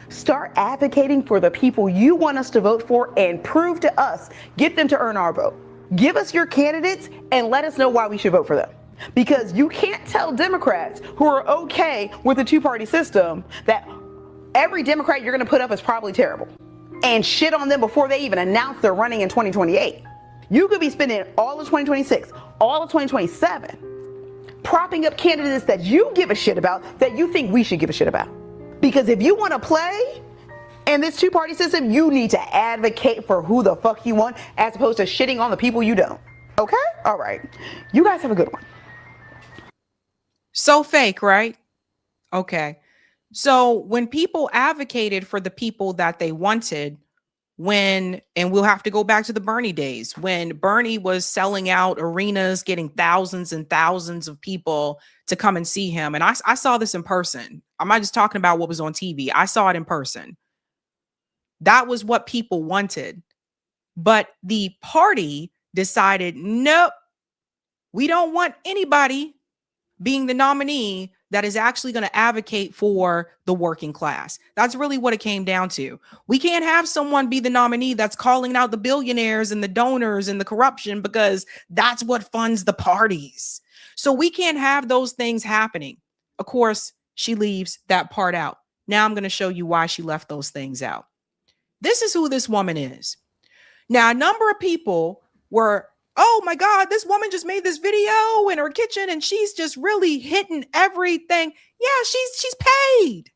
Start advocating for the people you want us to vote for and prove to us, get them to earn our vote. Give us your candidates and let us know why we should vote for them. Because you can't tell Democrats who are okay with the two-party system that every Democrat you're going to put up is probably terrible and shit on them before they even announce they're running in 2028. You could be spending all of 2026, all of 2027, propping up candidates that you give a shit about, that you think we should give a shit about. Because if you want to play in this two-party system, you need to advocate for who the fuck you want as opposed to shitting on the people you don't. Okay? All right. You guys have a good one. So fake, right? Okay. So when people advocated for the people that they wanted, and we'll have to go back to the Bernie days, when Bernie was selling out arenas, getting thousands and thousands of people to come and see him. And I saw this in person. I'm not just talking about what was on TV. I saw it in person. That was what people wanted. But the party decided, nope, we don't want anybody being the nominee that is actually going to advocate for the working class. That's really what it came down to. We can't have someone be the nominee that's calling out the billionaires and the donors and the corruption, because that's what funds the parties. So we can't have those things happening. Of course, she leaves that part out. Now I'm going to show you why she left those things out. This is who this woman is. Now, a number of people were, oh my God, this woman just made this video in her kitchen and she's just really hitting everything. Yeah, she's paid.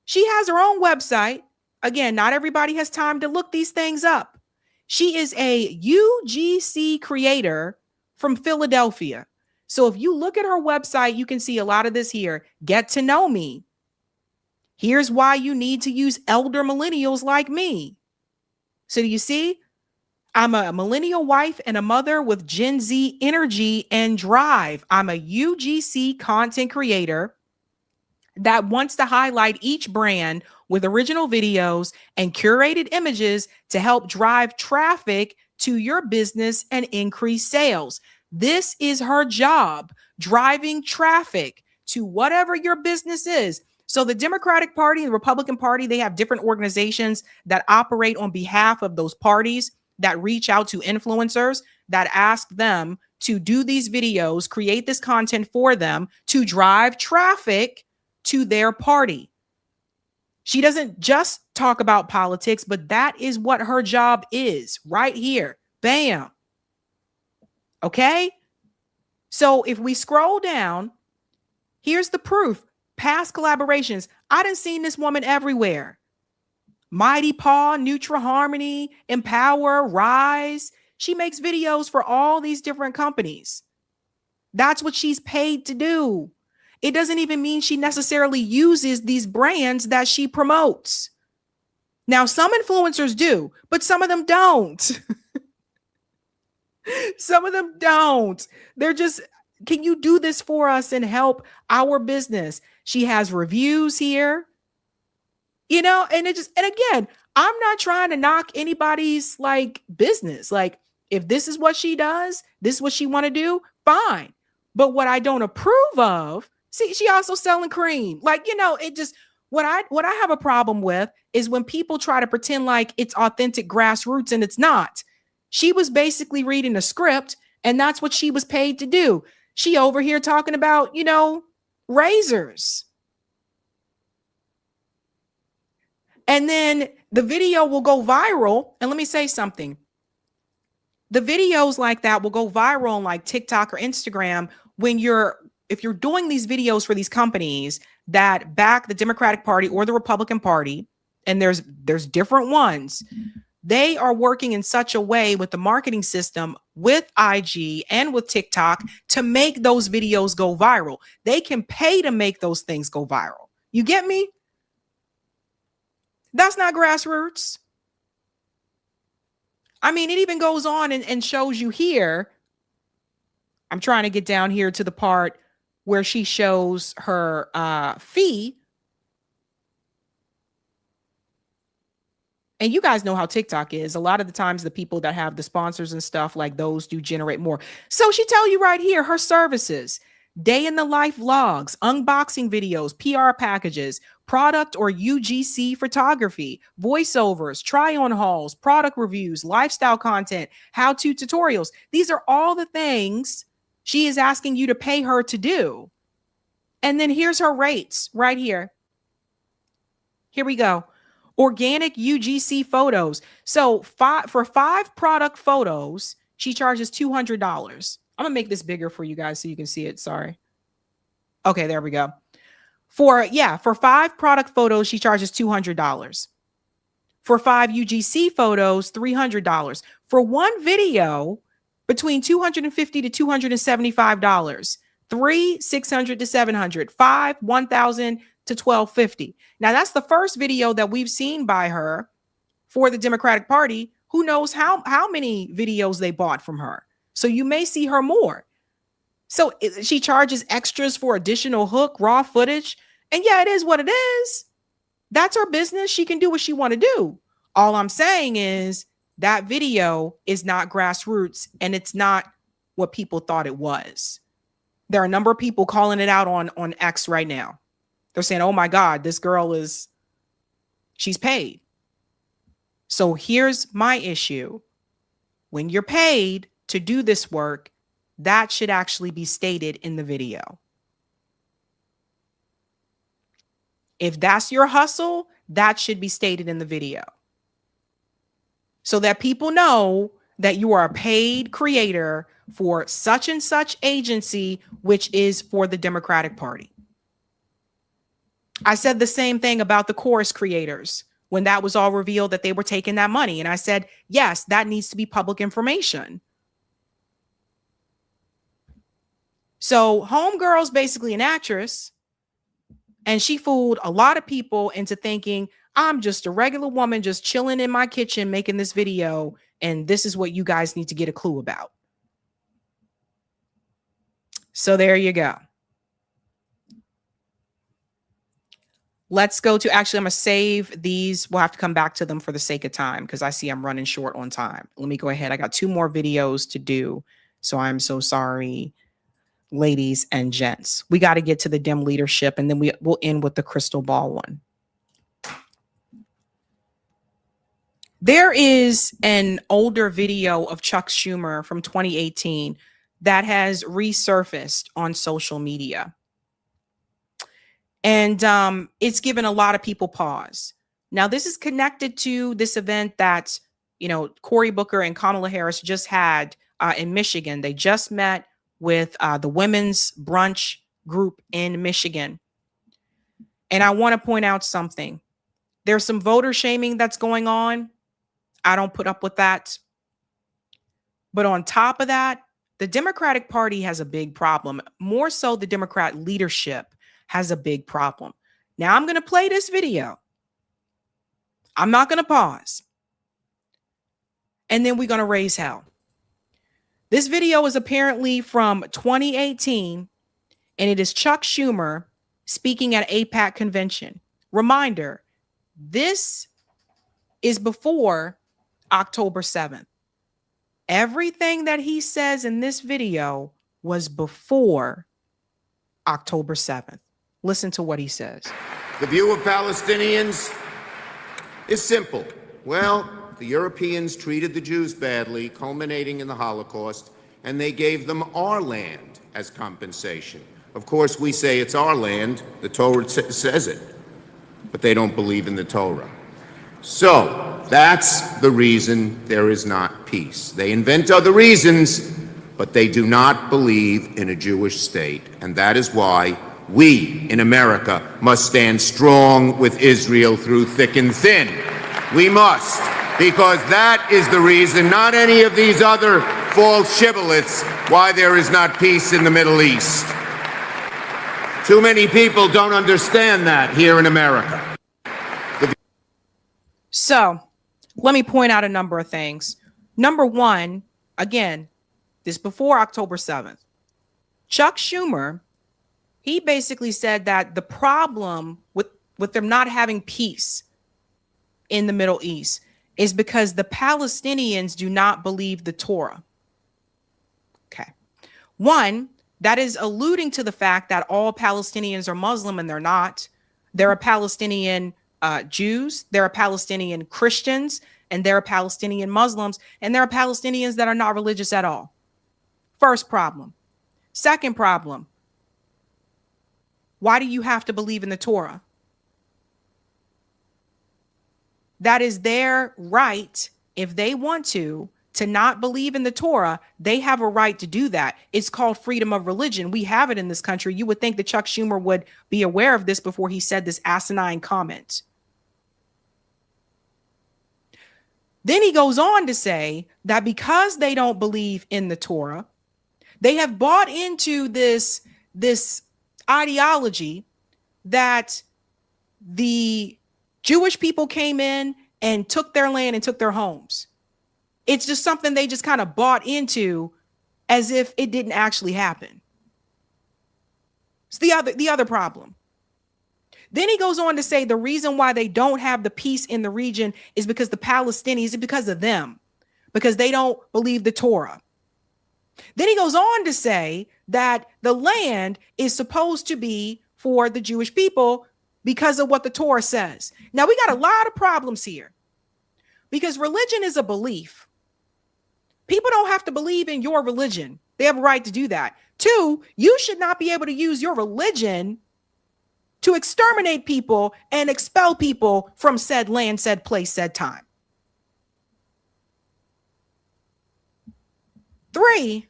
She has her own website. Again, not everybody has time to look these things up. She is a UGC creator from Philadelphia. So if you look at her website, you can see a lot of this here. Get to know me. Here's why you need to use elder millennials like me. So do you see? I'm a millennial wife and a mother with Gen Z energy and drive. I'm a UGC content creator that wants to highlight each brand with original videos and curated images to help drive traffic to your business and increase sales. This is her job, driving traffic to whatever your business is. So the Democratic Party and the Republican Party, they have different organizations that operate on behalf of those parties, that reach out to influencers, that ask them to do these videos, create this content for them to drive traffic to their party. She doesn't just talk about politics, but that is what her job is right here. Bam. Okay. So if we scroll down, here's the proof. Past collaborations. I done seen this woman everywhere. Mighty Paw, Nutra Harmony, Empower, Rise. She makes videos for all these different companies. That's what she's paid to do. It doesn't even mean she necessarily uses these brands that she promotes. Now, some influencers do, but some of them don't. Some of them don't. They're just, can you do this for us and help our business? She has reviews here. You know, and it just, and again, I'm not trying to knock anybody's like business. Like, if this is what she does, this is what she want to do, fine. But what I don't approve of, see, she also selling cream. Like, you know, it just, what I have a problem with is when people try to pretend like it's authentic grassroots and it's not. She was basically reading a script, and that's what she was paid to do. She over here talking about, you know, razors. And then the video will go viral. And let me say something. The videos like that will go viral on like TikTok or Instagram if you're doing these videos for these companies that back the Democratic Party or the Republican Party, and there's different ones. They are working in such a way with the marketing system, with IG and with TikTok, to make those videos go viral. They can pay to make those things go viral. You get me? That's not grassroots. I mean, it even goes on and shows you here. I'm trying to get down here to the part where she shows her fee. And you guys know how TikTok is. A lot of the times the people that have the sponsors and stuff like those do generate more. So she tell you right here, her services, day in the life vlogs, unboxing videos, PR packages, product or UGC photography, voiceovers, try-on hauls, product reviews, lifestyle content, how-to tutorials. These are all the things she is asking you to pay her to do. And then here's her rates right here. Here we go. Organic UGC photos. So for 5 product photos, she charges $200. I'm gonna make this bigger for you guys so you can see it. Sorry. Okay, there we go. For 5 product photos, she charges $200. For 5 UGC photos, $300. For one video, between $250 to $275. 3, 600 to 700, 5, 1,000 to 1,250. Now that's the first video that we've seen by her for the Democratic Party. Who knows how many videos they bought from her? So you may see her more. So she charges extras for additional hook, raw footage. And yeah, it is what it is. That's her business. She can do what she want to do. All I'm saying is that video is not grassroots, and it's not what people thought it was. There are a number of people calling it out on X right now. They're saying, oh my God, this girl she's paid. So here's my issue. When you're paid to do this work, that should actually be stated in the video. If that's your hustle, that should be stated in the video, so that people know that you are a paid creator for such and such agency, which is for the Democratic Party. I said the same thing about the chorus creators when that was all revealed that they were taking that money. And I said, yes, that needs to be public information. So Homegirl's basically an actress, and she fooled a lot of people into thinking, I'm just a regular woman just chilling in my kitchen making this video, and this is what you guys need to get a clue about. So there you go. Let's go to, actually, I'm going to save these. We'll have to come back to them for the sake of time because I see I'm running short on time. Let me go ahead. I got 2 more videos to do. So I'm so sorry, ladies and gents. We got to get to the Dem leadership, and then we'll end with the crystal ball one. There is an older video of Chuck Schumer from 2018 that has resurfaced on social media. And it's given a lot of people pause. Now, this is connected to this event that, Cory Booker and Kamala Harris just had in Michigan. They just met with the women's brunch group in Michigan. And I want to point out something. There's some voter shaming that's going on. I don't put up with that. But on top of that, the Democratic Party has a big problem. More so, the Democrat leadership has a big problem. Now, I'm going to play this video. I'm not going to pause. And then we're going to raise hell. This video is apparently from 2018, and it is Chuck Schumer speaking at AIPAC convention. Reminder, this is before October 7th. Everything that he says in this video was before October 7th. Listen to what he says. The view of Palestinians is simple. Well, the Europeans treated the Jews badly, culminating in the Holocaust, and they gave them our land as compensation. Of course, we say it's our land. The Torah says it, but they don't believe in the Torah. So that's the reason there is not peace. They invent other reasons, but they do not believe in a Jewish state. And that is why we in America must stand strong with Israel through thick and thin. We must, because that is the reason, not any of these other false shibboleths, why there is not peace in the Middle East. Too many people don't understand that here in America. So let me point out a number of things. Number one, again, this before October 7th. Chuck Schumer, he basically said that the problem with them not having peace in the Middle East is because the Palestinians do not believe the Torah. Okay. One, that is alluding to the fact that all Palestinians are Muslim, and they're not. There are Palestinian Jews, there are Palestinian Christians, and there are Palestinian Muslims, and there are Palestinians that are not religious at all. First problem. Second problem. Why do you have to believe in the Torah? That is their right. If they want to not believe in the Torah, they have a right to do that. It's called freedom of religion. We have it in this country. You would think that Chuck Schumer would be aware of this before he said this asinine comment. Then he goes on to say that because they don't believe in the Torah, they have bought into this this ideology that the Jewish people came in and took their land and took their homes. It's just something they just kind of bought into as if it didn't actually happen. It's the other problem. Then he goes on to say the reason why they don't have the peace in the region is because the Palestinians, is because of them, because they don't believe the Torah. Then he goes on to say that the land is supposed to be for the Jewish people because of what the Torah says. Now, we got a lot of problems here because religion is a belief. People don't have to believe in your religion. They have a right to do that. 2, you should not be able to use your religion to exterminate people and expel people from said land, said place, said time. 3,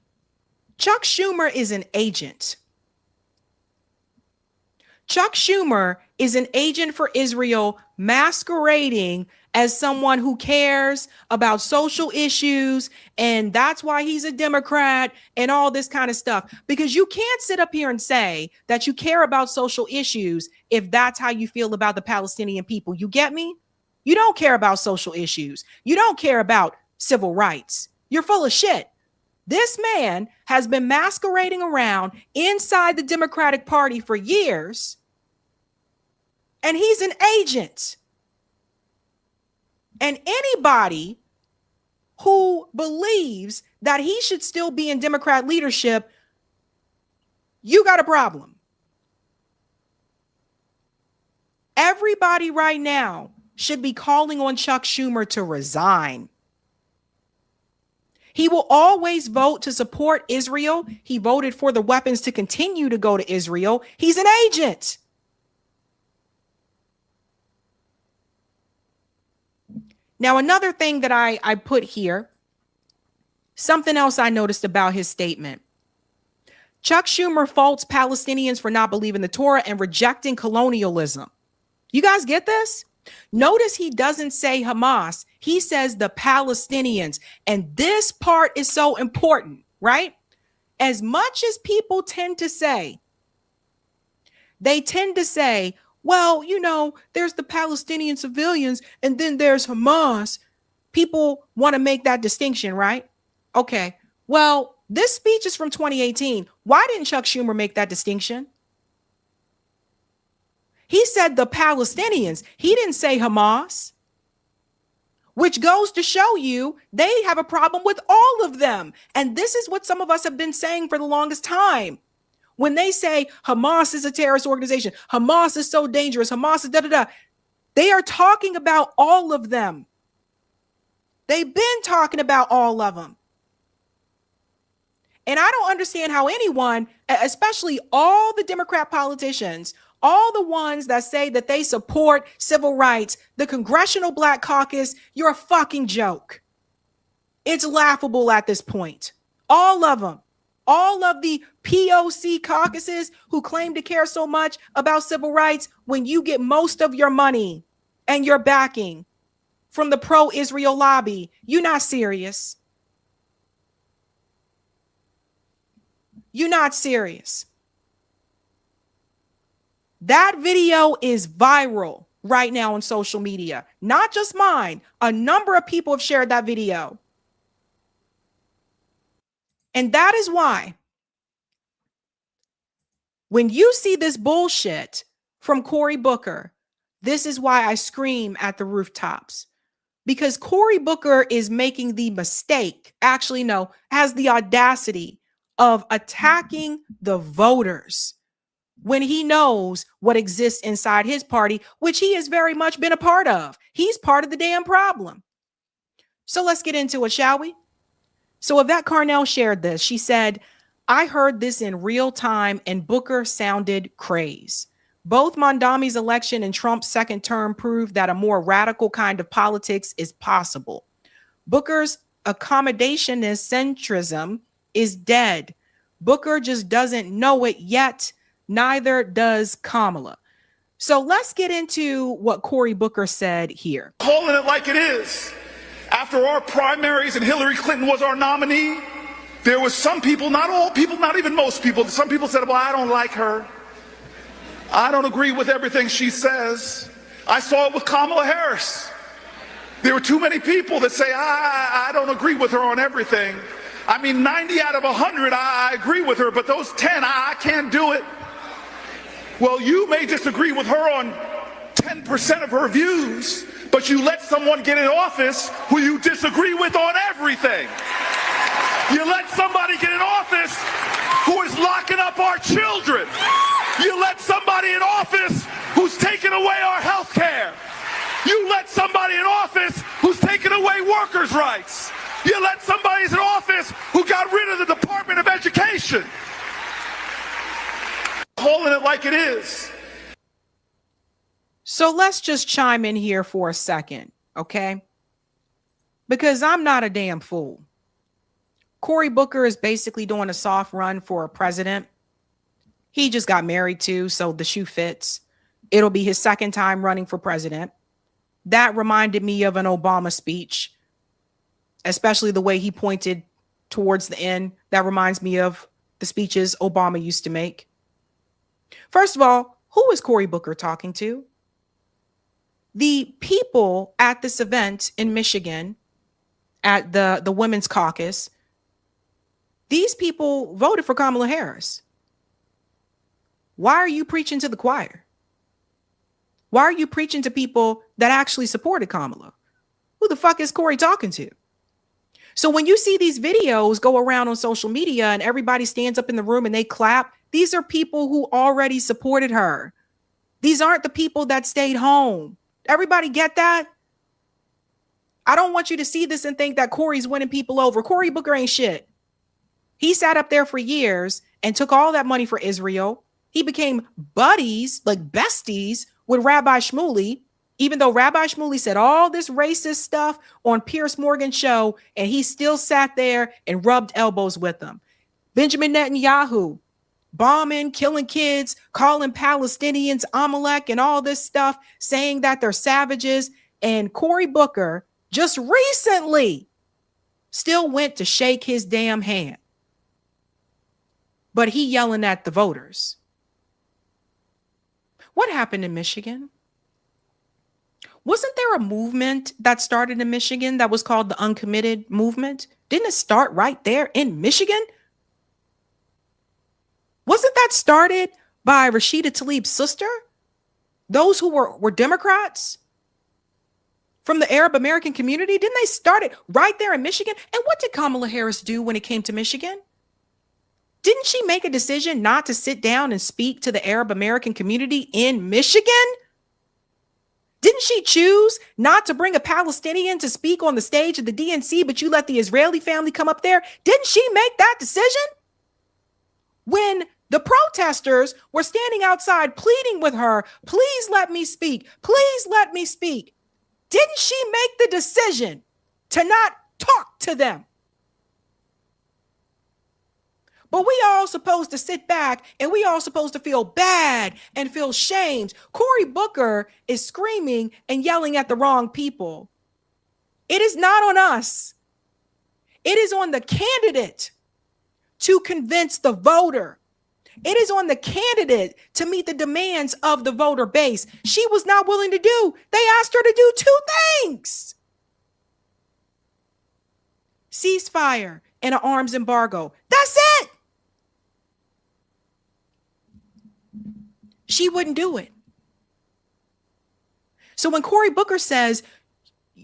Chuck Schumer is an agent. Chuck Schumer is an agent for Israel masquerading as someone who cares about social issues, and that's why he's a Democrat and all this kind of stuff. Because you can't sit up here and say that you care about social issues if that's how you feel about the Palestinian people. You get me? You don't care about social issues. You don't care about civil rights. You're full of shit. This man has been masquerading around inside the Democratic Party for years, and he's an agent. And anybody who believes that he should still be in Democrat leadership, you got a problem. Everybody right now should be calling on Chuck Schumer to resign. He will always vote to support Israel. He voted for the weapons to continue to go to Israel. He's an agent. Now, another thing that I put here, something else I noticed about his statement. Chuck Schumer faults Palestinians for not believing the Torah and rejecting colonialism. You guys get this? Notice he doesn't say Hamas. He says the Palestinians. And this part is so important, right? As much as people tend to say, they tend to say, well, you know, there's the Palestinian civilians and then there's Hamas. People want to make that distinction, right? Okay. Well, this speech is from 2018. Why didn't Chuck Schumer make that distinction? He said the Palestinians. He didn't say Hamas, which goes to show you they have a problem with all of them. And this is what some of us have been saying for the longest time. When they say Hamas is a terrorist organization, Hamas is so dangerous, Hamas is da-da-da, they are talking about all of them. They've been talking about all of them. And I don't understand how anyone, especially all the Democrat politicians, all the ones that say that they support civil rights, the Congressional Black Caucus, you're a fucking joke. It's laughable at this point. All of them. All of the POC caucuses who claim to care so much about civil rights when you get most of your money and your backing from the pro-Israel lobby. You're not serious. You're not serious. That video is viral right now on social media. Not just mine. A number of people have shared that video. And that is why when you see this bullshit from Cory Booker, this is why I scream at the rooftops. Because Cory Booker is making the mistake, actually, no, has the audacity of attacking the voters when he knows what exists inside his party, which he has very much been a part of. He's part of the damn problem. So let's get into it, shall we? So Yvette Carnell shared this. She said, I heard this in real time and Booker sounded crazy. Both Mondami's election and Trump's second term proved that a more radical kind of politics is possible. Booker's accommodationist centrism is dead. Booker just doesn't know it yet. Neither does Kamala. So let's get into what Cory Booker said here. Calling it like it is. After our primaries and Hillary Clinton was our nominee, There was some people, not all people, not even most people, some people said, well, I don't like her. I don't agree with everything she says. I saw it with Kamala Harris. There were too many people that say, I don't agree with her on everything. I mean, 90 out of 100, I agree with her, but those 10, I can't do it. Well, you may disagree with her on 10% of her views, but you let someone get in office who you disagree with on everything. You let somebody get in office who is locking up our children. You let somebody in office who's taking away our health care. You let somebody in office who's taking away workers' rights. You let somebody in office who got rid of the Department of Education. Calling it like it is. So let's just chime in here for a second, okay? Because I'm not a damn fool. Cory Booker is basically doing a soft run for a president. He just got married too, so the shoe fits. It'll be his second time running for president. That reminded me of an Obama speech, especially the way he pointed towards the end. That reminds me of the speeches Obama used to make. First of all, who is Cory Booker talking to? The people at this event in Michigan at the Women's Caucus, these people voted for Kamala Harris. Why are you preaching to the choir? Why are you preaching to people that actually supported Kamala? Who the fuck is Cory talking to? So when you see these videos go around on social media and everybody stands up in the room and they clap, these are people who already supported her. These aren't the people that stayed home. Everybody get that? I don't want you to see this and think that Cory's winning people over. Cory Booker ain't shit. He sat up there for years and took all that money for Israel. He became buddies, like besties, with Rabbi Shmuley, even though Rabbi Shmuley said all this racist stuff on Piers Morgan's show, and he still sat there and rubbed elbows with them. Benjamin Netanyahu, bombing, killing kids, calling Palestinians Amalek and all this stuff, saying that they're savages. And Cory Booker just recently still went to shake his damn hand. But he yelling at the voters. What happened in Michigan? Wasn't there a movement that started in Michigan that was called the Uncommitted Movement? Didn't it start right there in Michigan? Wasn't that started by Rashida Tlaib's sister? Those who were Democrats from the Arab American community? Didn't they start it right there in Michigan? And what did Kamala Harris do when it came to Michigan? Didn't she make a decision not to sit down and speak to the Arab American community in Michigan? Didn't she choose not to bring a Palestinian to speak on the stage of the DNC, but you let the Israeli family come up there? Didn't she make that decision? When the protesters were standing outside pleading with her, please let me speak, please let me speak. Didn't she make the decision to not talk to them? But we all supposed to sit back and we all supposed to feel bad and feel shamed. Cory Booker is screaming and yelling at the wrong people. It is not on us. It is on the candidate to convince the voter. It is on the candidate to meet the demands of the voter base. She was not willing to do. They asked her to do two things: ceasefire and an arms embargo. That's it. She wouldn't do it. So when Cory Booker says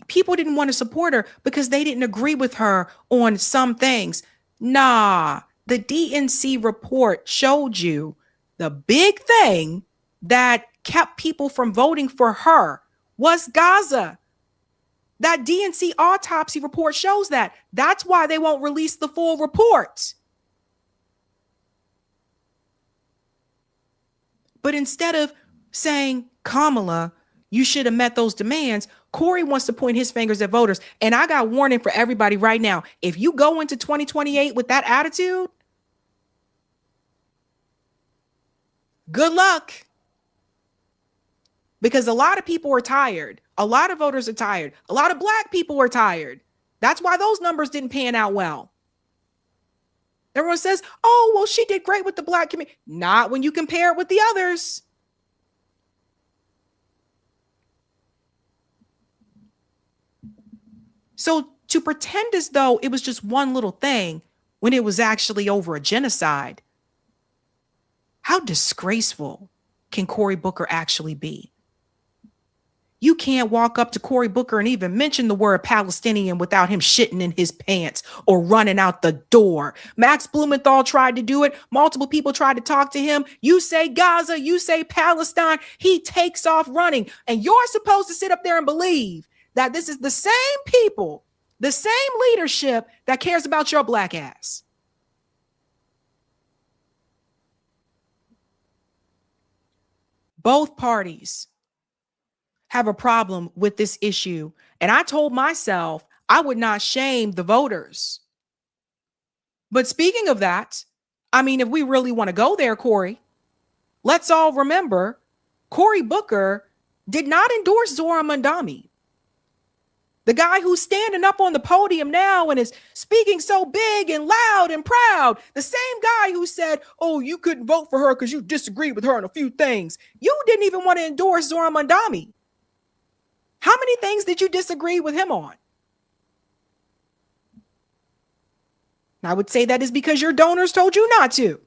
people didn't want to support her because they didn't agree with her on some things, nah, the DNC report showed you the big thing that kept people from voting for her was Gaza. That DNC autopsy report shows that. That's why they won't release the full report. But instead of saying, Kamala, you should have met those demands, Cory wants to point his fingers at voters. And I got warning for everybody right now. If you go into 2028 with that attitude, good luck. Because a lot of people are tired. A lot of voters are tired. A lot of black people are tired. That's why those numbers didn't pan out well. Everyone says, oh, well, she did great with the black community. Not when you compare it with the others. So to pretend as though it was just one little thing when it was actually over a genocide, how disgraceful can Cory Booker actually be? You can't walk up to Cory Booker and even mention the word Palestinian without him shitting in his pants or running out the door. Max Blumenthal tried to do it. Multiple people tried to talk to him. You say Gaza, you say Palestine. He takes off running. And you're supposed to sit up there and believe that this is the same people, the same leadership that cares about your black ass. Both parties have a problem with this issue. And I told myself I would not shame the voters. But speaking of that, I mean, if we really want to go there, Cory, let's all remember Cory Booker did not endorse Zohran Mamdani. The guy who's standing up on the podium now and is speaking so big and loud and proud. The same guy who said, oh, you couldn't vote for her because you disagreed with her on a few things. You didn't even want to endorse Zohran Mamdani. How many things did you disagree with him on? I would say that is because your donors told you not to.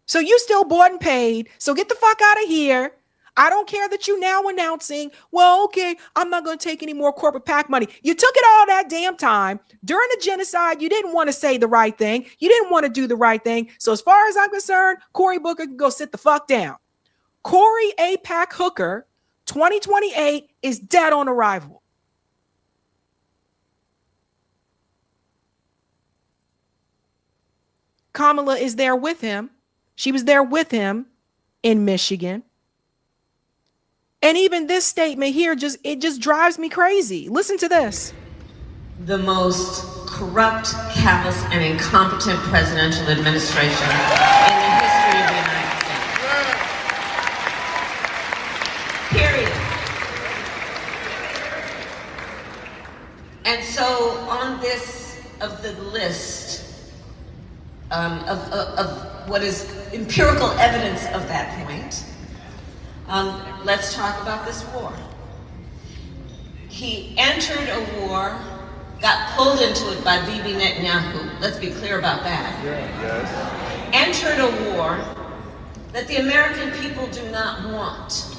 So you still bought and paid. So get the fuck out of here. I don't care that you now announcing, well, okay, I'm not going to take any more corporate PAC money. You took it all that damn time. During the genocide, you didn't want to say the right thing. You didn't want to do the right thing. So as far as I'm concerned, Cory Booker can go sit the fuck down. Cory APAC Hooker 2028 is dead on arrival. Kamala is there with him. She was there with him in Michigan. And even this statement here it just drives me crazy. Listen to this. The most corrupt, callous, and incompetent presidential administration in the history of the United States. Period. And so on this of the list of what is empirical evidence of that point, let's talk about this war. He entered a war, got pulled into it by Bibi Netanyahu. Let's be clear about that. Yes. Entered a war that the American people do not want,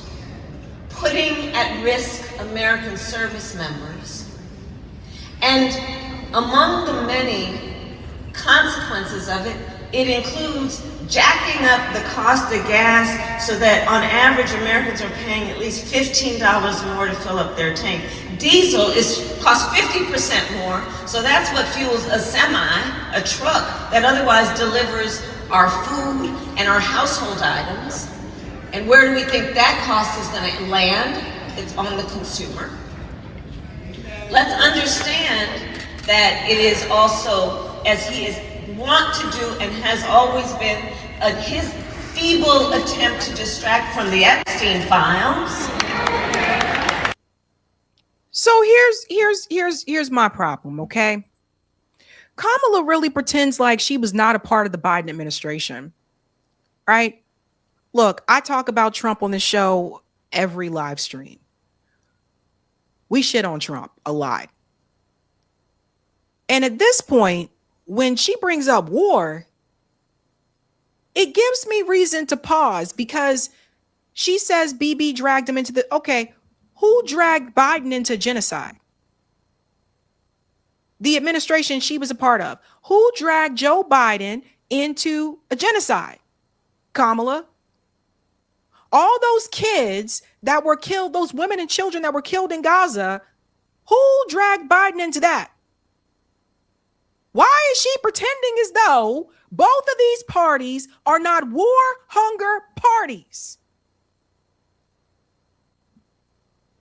putting at risk American service members. And among the many consequences of it, it includes jacking up the cost of gas so that on average Americans are paying at least $15 more to fill up their tank. Diesel costs 50% more, so that's what fuels a semi, a truck that otherwise delivers our food and our household items. And where do we think that cost is going to land? It's on the consumer. Let's understand that it is also, as he is want to do and has always been, his feeble attempt to distract from the Epstein files. So here's my problem, okay? Kamala really pretends like she was not a part of the Biden administration, right? Look, I talk about Trump on this show every live stream. We shit on Trump a lot. And at this point, when she brings up war, it gives me reason to pause because she says BB dragged him into okay, who dragged Biden into genocide? The administration she was a part of. Who dragged Joe Biden into a genocide? Kamala. All those kids that were killed, those women and children that were killed in Gaza, who dragged Biden into that? Why is she pretending as though both of these parties are not war hunger parties?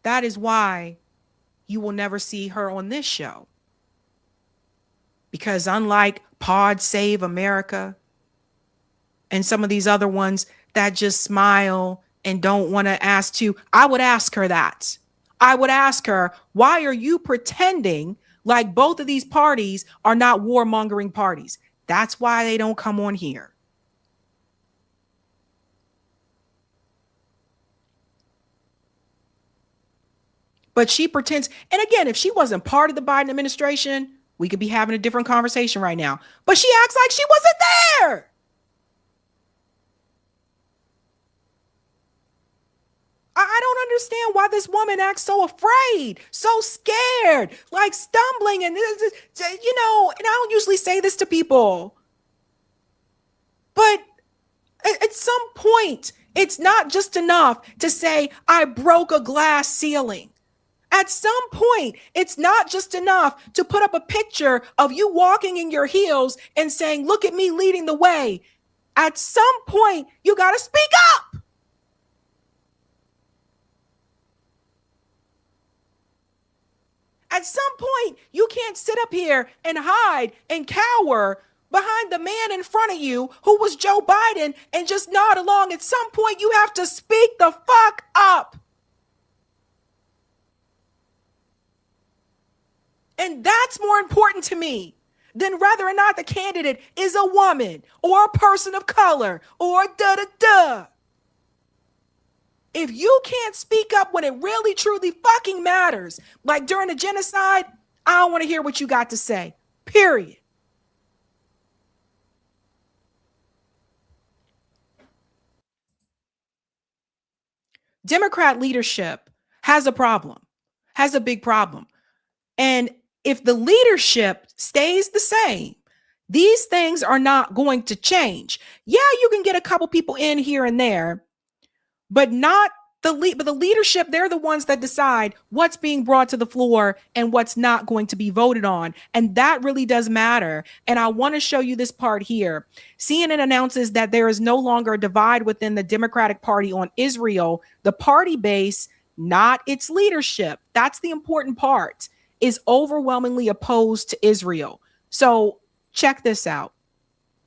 That is why you will never see her on this show. Because unlike Pod Save America and some of these other ones that just smile and don't want to ask to, I would ask her that. I would ask her, why are you pretending like both of these parties are not warmongering parties? That's why they don't come on here. But she pretends. And again, if she wasn't part of the Biden administration, we could be having a different conversation right now. But she acts like she wasn't there. I don't understand why this woman acts so afraid, so scared, like stumbling. And, you know, and I don't usually say this to people. But at some point, it's not just enough to say, I broke a glass ceiling. At some point, it's not just enough to put up a picture of you walking in your heels and saying, look at me leading the way. At some point, you got to speak up. At some point, you can't sit up here and hide and cower behind the man in front of you who was Joe Biden and just nod along. At some point, you have to speak the fuck up. And that's more important to me than whether or not the candidate is a woman or a person of color or da-da-da. If you can't speak up when it really, truly fucking matters, like during the genocide, I don't want to hear what you got to say, period. Democrat leadership has a problem, has a big problem. And if the leadership stays the same, these things are not going to change. Yeah, you can get a couple people in here and there, but not the leadership. They're the ones that decide what's being brought to the floor and what's not going to be voted on. And that really does matter. And I want to show you this part here. CNN announces that there is no longer a divide within the Democratic Party on Israel. The party base, not its leadership, that's the important part, is overwhelmingly opposed to Israel. So check this out.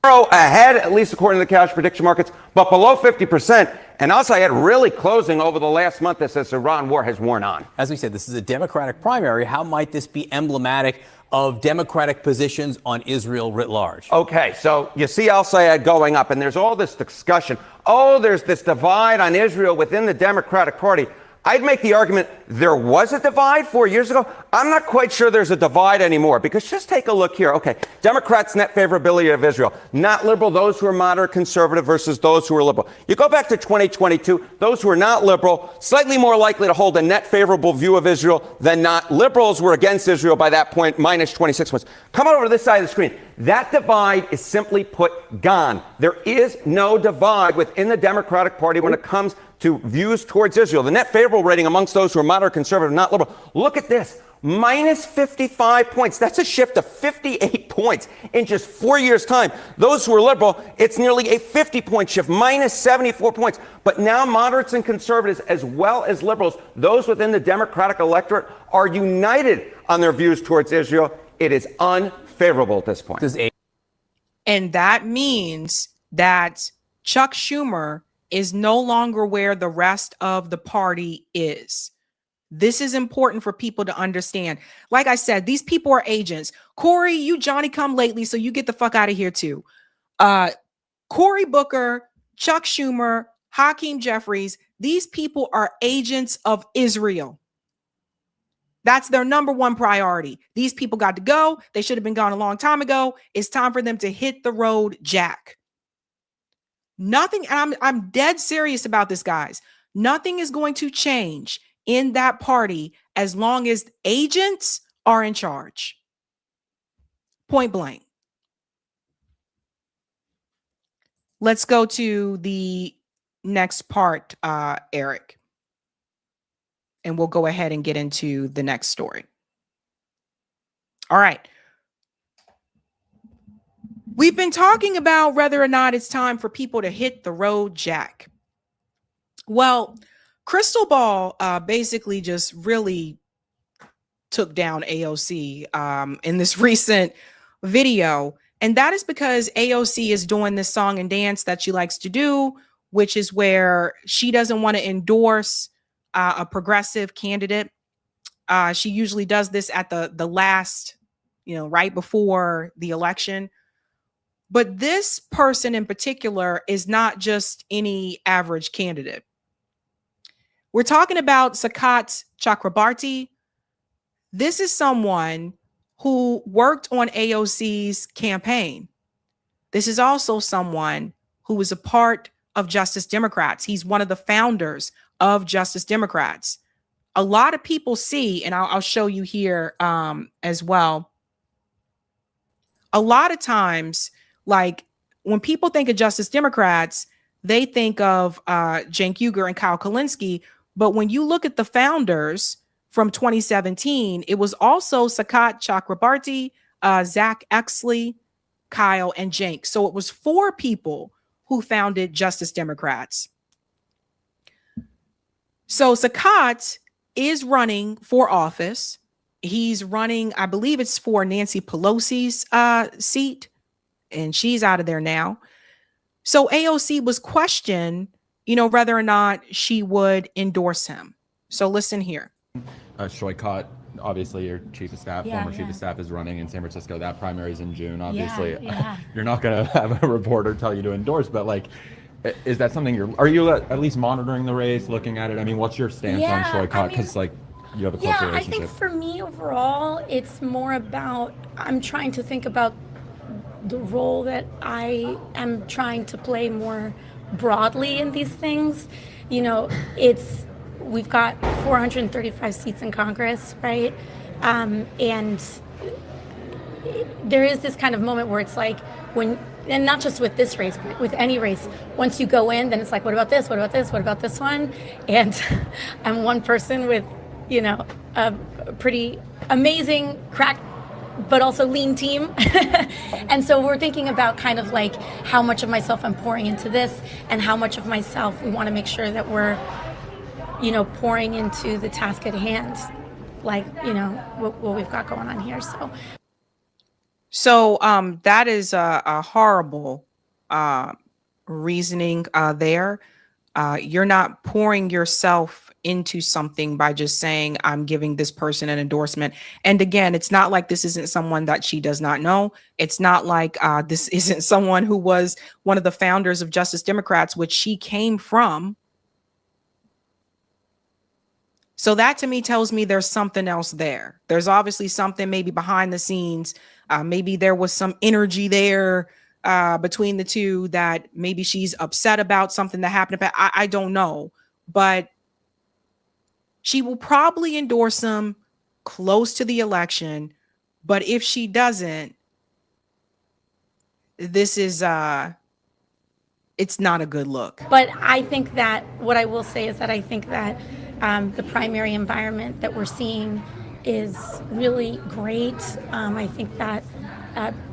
Ahead, at least according to the cash prediction markets, but below 50%. And I'll say it really closing over the last month as this Iran war has worn on. As we said, this is a Democratic primary. How might this be emblematic of Democratic positions on Israel writ large? Okay, so you see al-Sayed going up, and there's all this discussion. Oh, there's this divide on Israel within the Democratic Party. I'd make the argument there was a divide 4 years ago. I'm not quite sure there's a divide anymore, because just take a look here. Okay, Democrats' net favorability of Israel. Not liberal, those who are moderate conservative versus those who are liberal. You go back to 2022, those who are not liberal, slightly more likely to hold a net favorable view of Israel than not. Liberals were against Israel by that point, minus 26 points. Come over to this side of the screen. That divide is simply put gone. There is no divide within the Democratic Party when it comes to views towards Israel. The net favorable rating amongst those who are moderate conservative, not liberal. Look at this, minus 55 points. That's a shift of 58 points in just 4 years' time. Those who are liberal, it's nearly a 50-point shift, minus 74 points. But now moderates and conservatives, as well as liberals, those within the Democratic electorate, are united on their views towards Israel. It is unfavorable at this point. And that means that Chuck Schumer is no longer where the rest of the party is. This is important for people to understand. Like I said, these people are agents. Cory, you Johnny come lately, so you get the fuck out of here too. Cory Booker, Chuck Schumer, Hakeem Jeffries, these people are agents of Israel. That's their number one priority. These people got to go. They should have been gone a long time ago. It's time for them to hit the road, Jack. Nothing, and I'm dead serious about this, guys. Nothing is going to change in that party as long as agents are in charge. Point blank. Let's go to the next part, Eric. And we'll go ahead and get into the next story. All right. We've been talking about whether or not it's time for people to hit the road, Jack. Well, Crystal Ball basically just really took down AOC in this recent video. And that is because AOC is doing this song and dance that she likes to do, which is where she doesn't want to endorse a progressive candidate. She usually does this at the last, right before the election. But this person in particular is not just any average candidate. We're talking about Sakat Chakrabarti. This is someone who worked on AOC's campaign. This is also someone who was a part of Justice Democrats. He's one of the founders of Justice Democrats. A lot of people see, and I'll show you here as well. A lot of times, like when people think of Justice Democrats, they think of Cenk Uygur and Kyle Kulinski. But when you look at the founders from 2017, it was also Sakat Chakrabarti, Zach Exley, Kyle, and Cenk. So it was 4 people who founded Justice Democrats. So Sakat is running for office. He's running, I believe it's for Nancy Pelosi's seat, and she's out of there now. So AOC was questioned, whether or not she would endorse him. So listen here. Shoykot, obviously your chief of staff, former chief of staff, is running in San Francisco. That primary is in June. Obviously, you're not going to have a reporter tell you to endorse, but like, is that something are you at least monitoring the race, looking at it? I mean, what's your stance on Shoykot? Because you have a close relationship. I think for me overall, it's more about, I'm trying to think about the role that I am trying to play more broadly in these things. We've got 435 seats in Congress, right? And there is this kind of moment where it's like and not just with this race, but with any race, once you go in, then it's like, what about this? What about this? What about this one? And I'm one person with, a pretty amazing crack, but also lean team. And so we're thinking about kind of like how much of myself I'm pouring into this and how much of myself we want to make sure that we're, pouring into the task at hand, like, what we've got going on here. So that is a horrible reasoning there. You're not pouring yourself into something by just saying, I'm giving this person an endorsement. And again, it's not like this isn't someone that she does not know. It's not like this isn't someone who was one of the founders of Justice Democrats, which she came from. So that to me tells me there's something else there. There's obviously something maybe behind the scenes. Maybe there was some energy there between the two that maybe she's upset about something that happened. I don't know. But she will probably endorse him close to the election. But if she doesn't, this is it's not a good look. But I think that what I will say is that I think that the primary environment that we're seeing is really great. I think that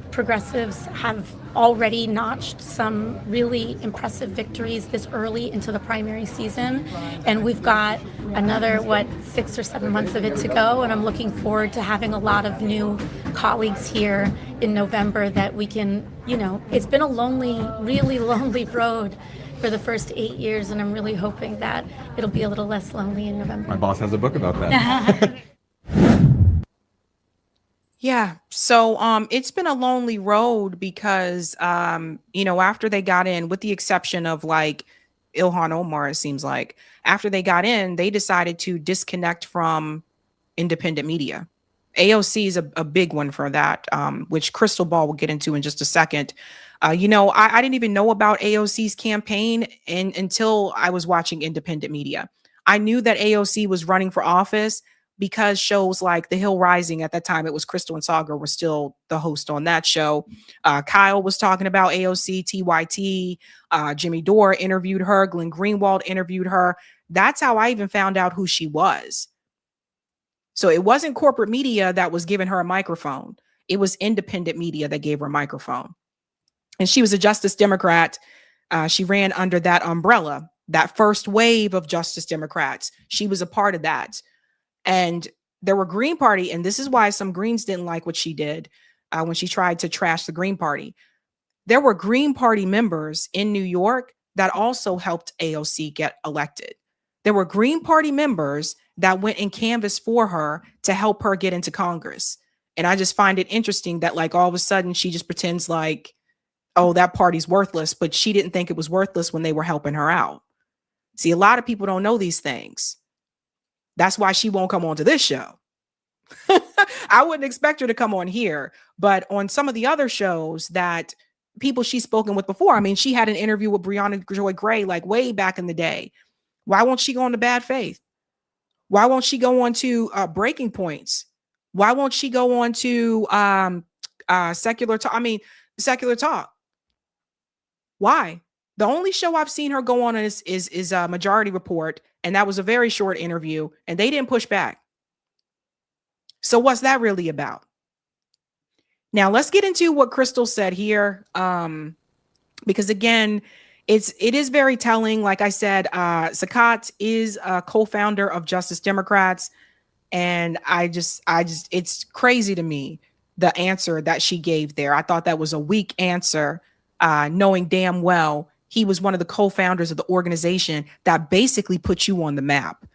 progressives have already notched some really impressive victories this early into the primary season. And we've got another, 6 or 7 months of it to go. And I'm looking forward to having a lot of new colleagues here in November that we can, it's been a lonely, really lonely road for the first 8 years. And I'm really hoping that it'll be a little less lonely in November. My boss has a book about that. Yeah. So it's been a lonely road because, after they got in, with the exception of like Ilhan Omar, it seems like after they got in, they decided to disconnect from independent media. AOC is a big one for that, which Crystal Ball will get into in just a second. I didn't even know about AOC's campaign until I was watching independent media. I knew that AOC was running for office because shows like The Hill Rising, at that time, it was Crystal and Sagar were still the host on that show. Kyle was talking about AOC, TYT, Jimmy Dore interviewed her, Glenn Greenwald interviewed her. That's how I even found out who she was. So it wasn't corporate media that was giving her a microphone. It was independent media that gave her a microphone. And she was a Justice Democrat. She ran under that umbrella, that first wave of Justice Democrats. She was a part of that. And there were Green Party, and this is why some Greens didn't like what she did when she tried to trash the Green Party. There were Green Party members in New York that also helped AOC get elected. There were Green Party members that went and canvassed for her to help her get into Congress. And I just find it interesting that like all of a sudden she just pretends like, oh, that party's worthless, but she didn't think it was worthless when they were helping her out. See, a lot of people don't know these things. That's why she won't come onto this show. I wouldn't expect her to come on here, but on some of the other shows that people she's spoken with before, I mean, she had an interview with Brianna Joy Gray, like way back in the day. Why won't she go on to Bad Faith? Why won't she go on to Breaking Points? Why won't she go on to Secular Talk? Why? The only show I've seen her go on is Majority Report, and that was a very short interview, and they didn't push back. So what's that really about? Now let's get into what Crystal said here, because again, it is very telling. Like I said, Sakat is a co-founder of Justice Democrats, and I just, it's crazy to me the answer that she gave there. I thought that was a weak answer, knowing damn well he was one of the co-founders of the organization that basically put you on the map.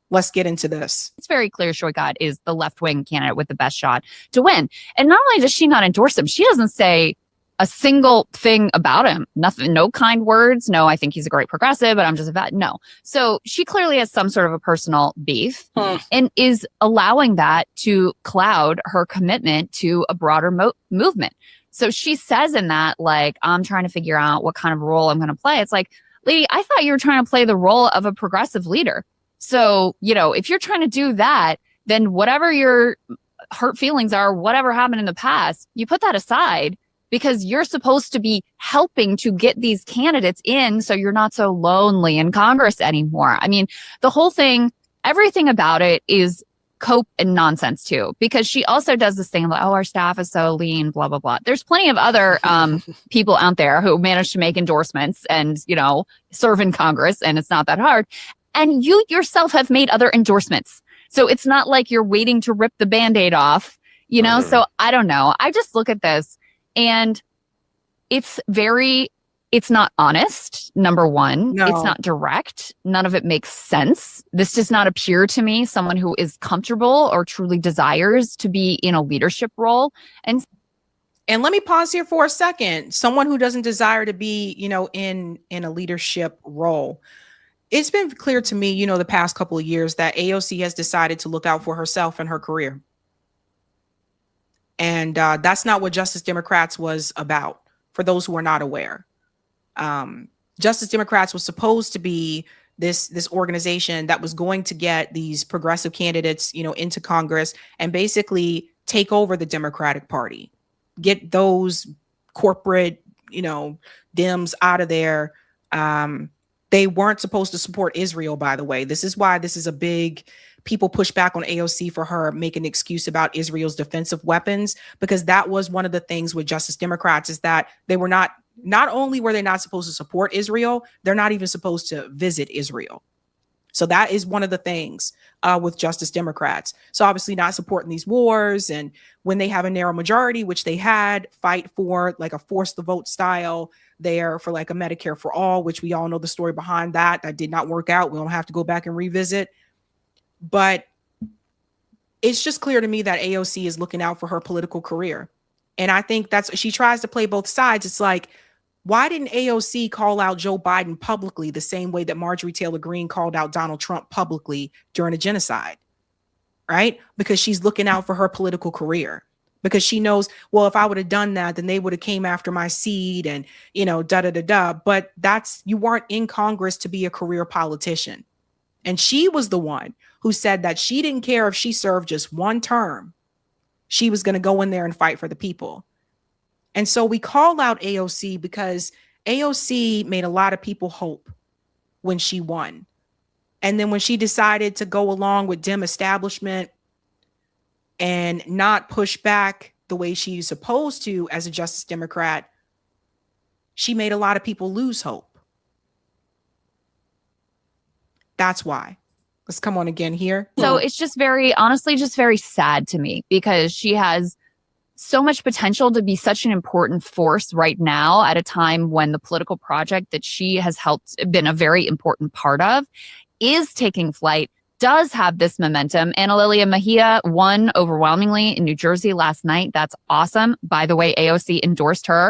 Let's get into this. It's very clear Shoigat is the left-wing candidate with the best shot to win. And not only does she not endorse him, she doesn't say a single thing about him. Nothing, no kind words. No, I think he's a great progressive, but I'm just about no. So she clearly has some sort of a personal beef and is allowing that to cloud her commitment to a broader movement. So she says in that, like, I'm trying to figure out what kind of role I'm going to play. It's like, lady, I thought you were trying to play the role of a progressive leader. So, you know, if you're trying to do that, then whatever your hurt feelings are, whatever happened in the past, you put that aside because you're supposed to be helping to get these candidates in so you're not so lonely in Congress anymore. I mean, the whole thing, everything about it is cope and nonsense too, because she also does this thing like, oh, our staff is so lean, blah, blah, blah. There's plenty of other people out there who manage to make endorsements and, you know, serve in Congress, and it's not that hard. And you yourself have made other endorsements. So it's not like you're waiting to rip the Band-Aid off, you know? So I don't know. I just look at this and it's not honest, number one. No. It's not direct. None of it makes sense. This does not appear to me someone who is comfortable or truly desires to be in a leadership role. And let me pause here for a second. Someone who doesn't desire to be, you know, in a leadership role. It's been clear to me, you know, the past couple of years that AOC has decided to look out for herself and her career. And that's not what Justice Democrats was about, for those who are not aware. Justice Democrats was supposed to be this organization that was going to get these progressive candidates, you know, into Congress and basically take over the Democratic Party, get those corporate, you know, Dems out of there. They weren't supposed to support Israel, by the way. This is why this is a big, people push back on AOC for her making an excuse about Israel's defensive weapons, because that was one of the things with Justice Democrats is that they were not only were they not supposed to support Israel, they're not even supposed to visit Israel. So that is one of the things with Justice Democrats. So obviously not supporting these wars, and when they have a narrow majority, which they had, fight for like a force the vote style there for like a Medicare for all, which we all know the story behind that. That did not work out. We don't have to go back and revisit. But it's just clear to me that AOC is looking out for her political career. And I think she tries to play both sides. It's like, why didn't AOC call out Joe Biden publicly the same way that Marjorie Taylor Greene called out Donald Trump publicly during a genocide? Right? Because she's looking out for her political career. Because she knows, well, if I would have done that, then they would have came after my seed and, you know, da-da-da-da. But you weren't in Congress to be a career politician. And she was the one who said that she didn't care if she served just one term. She was going to go in there and fight for the people. And so we call out AOC because AOC made a lot of people hope when she won. And then when she decided to go along with Dem establishment and not push back the way she's supposed to as a Justice Democrat, she made a lot of people lose hope. That's why. Let's come on again here. So it's just honestly very sad to me, because she has so much potential to be such an important force right now at a time when the political project that she has been a very important part of is taking flight does have this momentum. Ana Lilia Mejia won overwhelmingly in New Jersey last night. That's awesome. By the way, AOC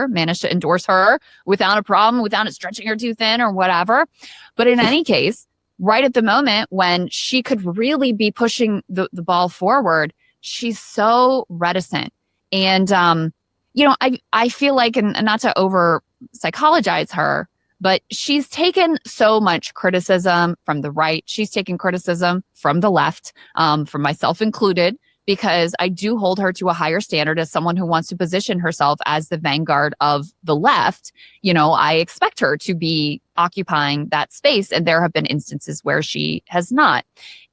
managed to endorse her without a problem, without it stretching her too thin or whatever. But in any case, right at the moment when she could really be pushing the ball forward, she's so reticent. And, I feel like, and not to over psychologize her, but she's taken so much criticism from the right. She's taken criticism from the left, from myself included, because I do hold her to a higher standard as someone who wants to position herself as the vanguard of the left. I expect her to be occupying that space. And there have been instances where she has not.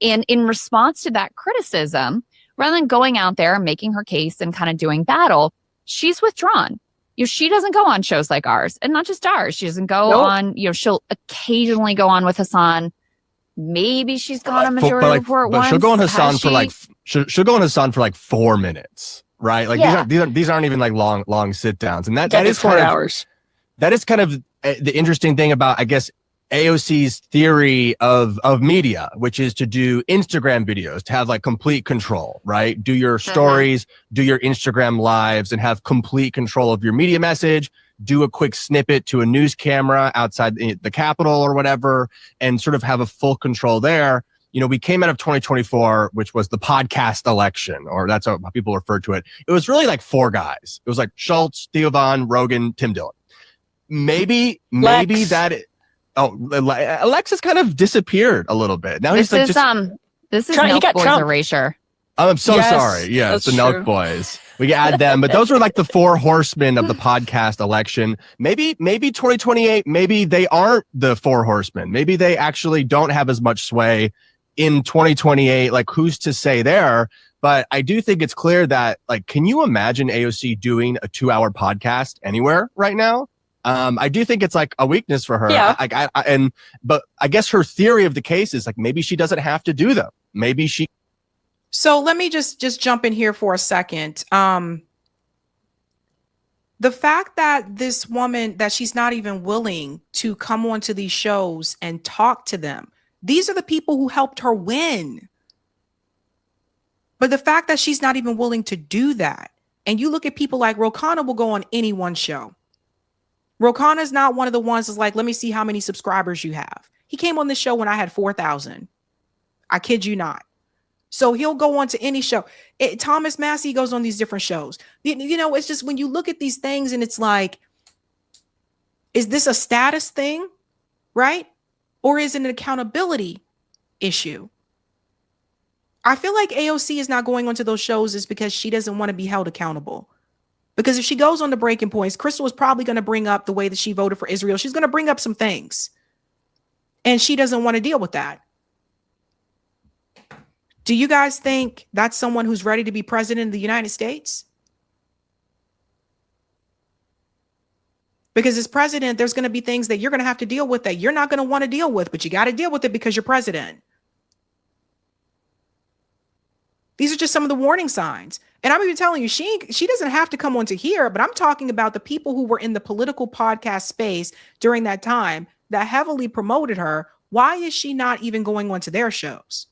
And in response to that criticism, rather than going out there and making her case and kind of doing battle, she's withdrawn. She doesn't go on shows like ours, and not just ours. She doesn't go on, she'll occasionally go on with Hassan. Maybe she's gone on Majority Report once. She'll go on Hassan for she'll go on Hassan for 4 minutes, right? These aren't even long sit downs, and that is 4 hours. That is kind of the interesting thing about, I guess, AOC's theory of media, which is to do Instagram videos, to have complete control, right? Do your stories, do your Instagram lives, and have complete control of your media message. Do a quick snippet to a news camera outside the Capitol or whatever, and sort of have a full control there. We came out of 2024, which was the podcast election, or that's how people refer to it. It was really 4 guys. It was Schultz, Theo Von, Rogan, Tim Dillon. Maybe that. Alexis kind of disappeared a little bit. Now this is Nelk Boys erasure. I'm so sorry. Yes, the Nelk Boys. We can add them, but those were the 4 horsemen of the podcast election. Maybe 2028. Maybe they aren't the 4 horsemen. Maybe they actually don't have as much sway in 2028. Who's to say there? But I do think it's clear that can you imagine AOC doing a 2-hour podcast anywhere right now? I do think it's a weakness for her. Yeah. But I guess her theory of the case is maybe she doesn't have to do them. Maybe she. So let me just jump in here for a second. The fact that this woman, that she's not even willing to come onto these shows and talk to them. These are the people who helped her win. But the fact that she's not even willing to do that. And you look at people like Ro Khanna will go on any one show. Ro Khanna is not one of the ones that's let me see how many subscribers you have. He came on this show when I had 4,000. I kid you not. So he'll go on to any show. Thomas Massey goes on these different shows. It's just when you look at these things and it's is this a status thing, right? Or is it an accountability issue? I feel like AOC is not going onto those shows is because she doesn't want to be held accountable. Because if she goes on the breaking points, Crystal is probably going to bring up the way that she voted for Israel. She's going to bring up some things. And she doesn't want to deal with that. Do you guys think that's someone who's ready to be president of the United States? Because as president, there's going to be things that you're going to have to deal with that you're not going to want to deal with, but you got to deal with it because you're president. These are just some of the warning signs. And I'm even telling you, she doesn't have to come onto here, but I'm talking about the people who were in the political podcast space during that time that heavily promoted her. Why is she not even going onto their shows?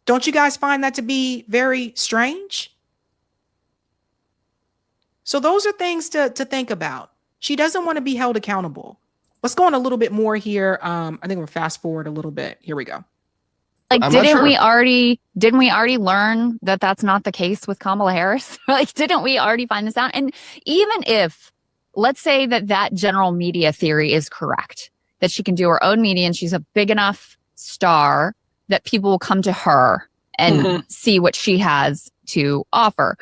Don't you guys find that to be very strange? So those are things to think about. She doesn't want to be held accountable. Let's go on a little bit more here. I think we'll fast forward a little bit. Here we go. Didn't we already learn that that's not the case with Kamala Harris? Didn't we already find this out? And even if, let's say that general media theory is correct, that she can do her own media and she's a big enough star that people will come to her and see what she has to offer.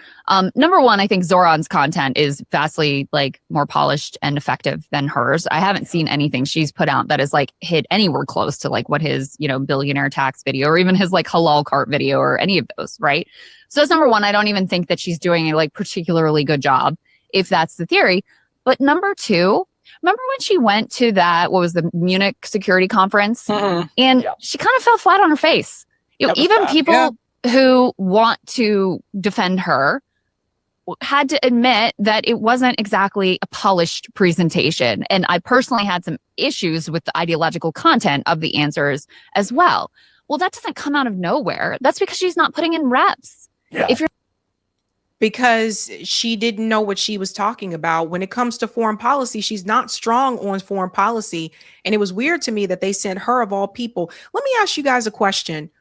Number one, I think Zoran's content is vastly more polished and effective than hers. I haven't seen anything she's put out that is hit anywhere close to what his, billionaire tax video or even his halal cart video or any of those. Right. So that's number one. I don't even think that she's doing a particularly good job if that's the theory. But number two, remember when she went to that, what was the Munich security conference and she kind of fell flat on her face. Even people who want to defend her had to admit that it wasn't exactly a polished presentation. And I personally had some issues with the ideological content of the answers as well. Well, that doesn't come out of nowhere. That's because she's not putting in reps. Yeah. If you're because she didn't know what she was talking about. When it comes to foreign policy, she's not strong on foreign policy. And it was weird to me that they sent her of all people. Let me ask you guys a question.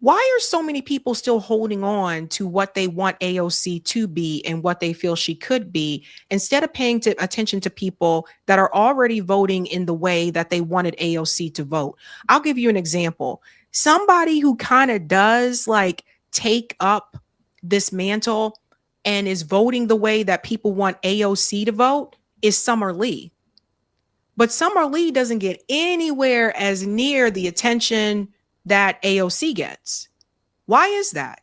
Why are so many people still holding on to what they want AOC to be and what they feel she could be, instead of paying attention to people that are already voting in the way that they wanted AOC to vote? I'll give you an example. Somebody who kind of does like take up this mantle and is voting the way that people want AOC to vote is Summer Lee. But Summer Lee doesn't get anywhere as near the attention that AOC gets. Why is that?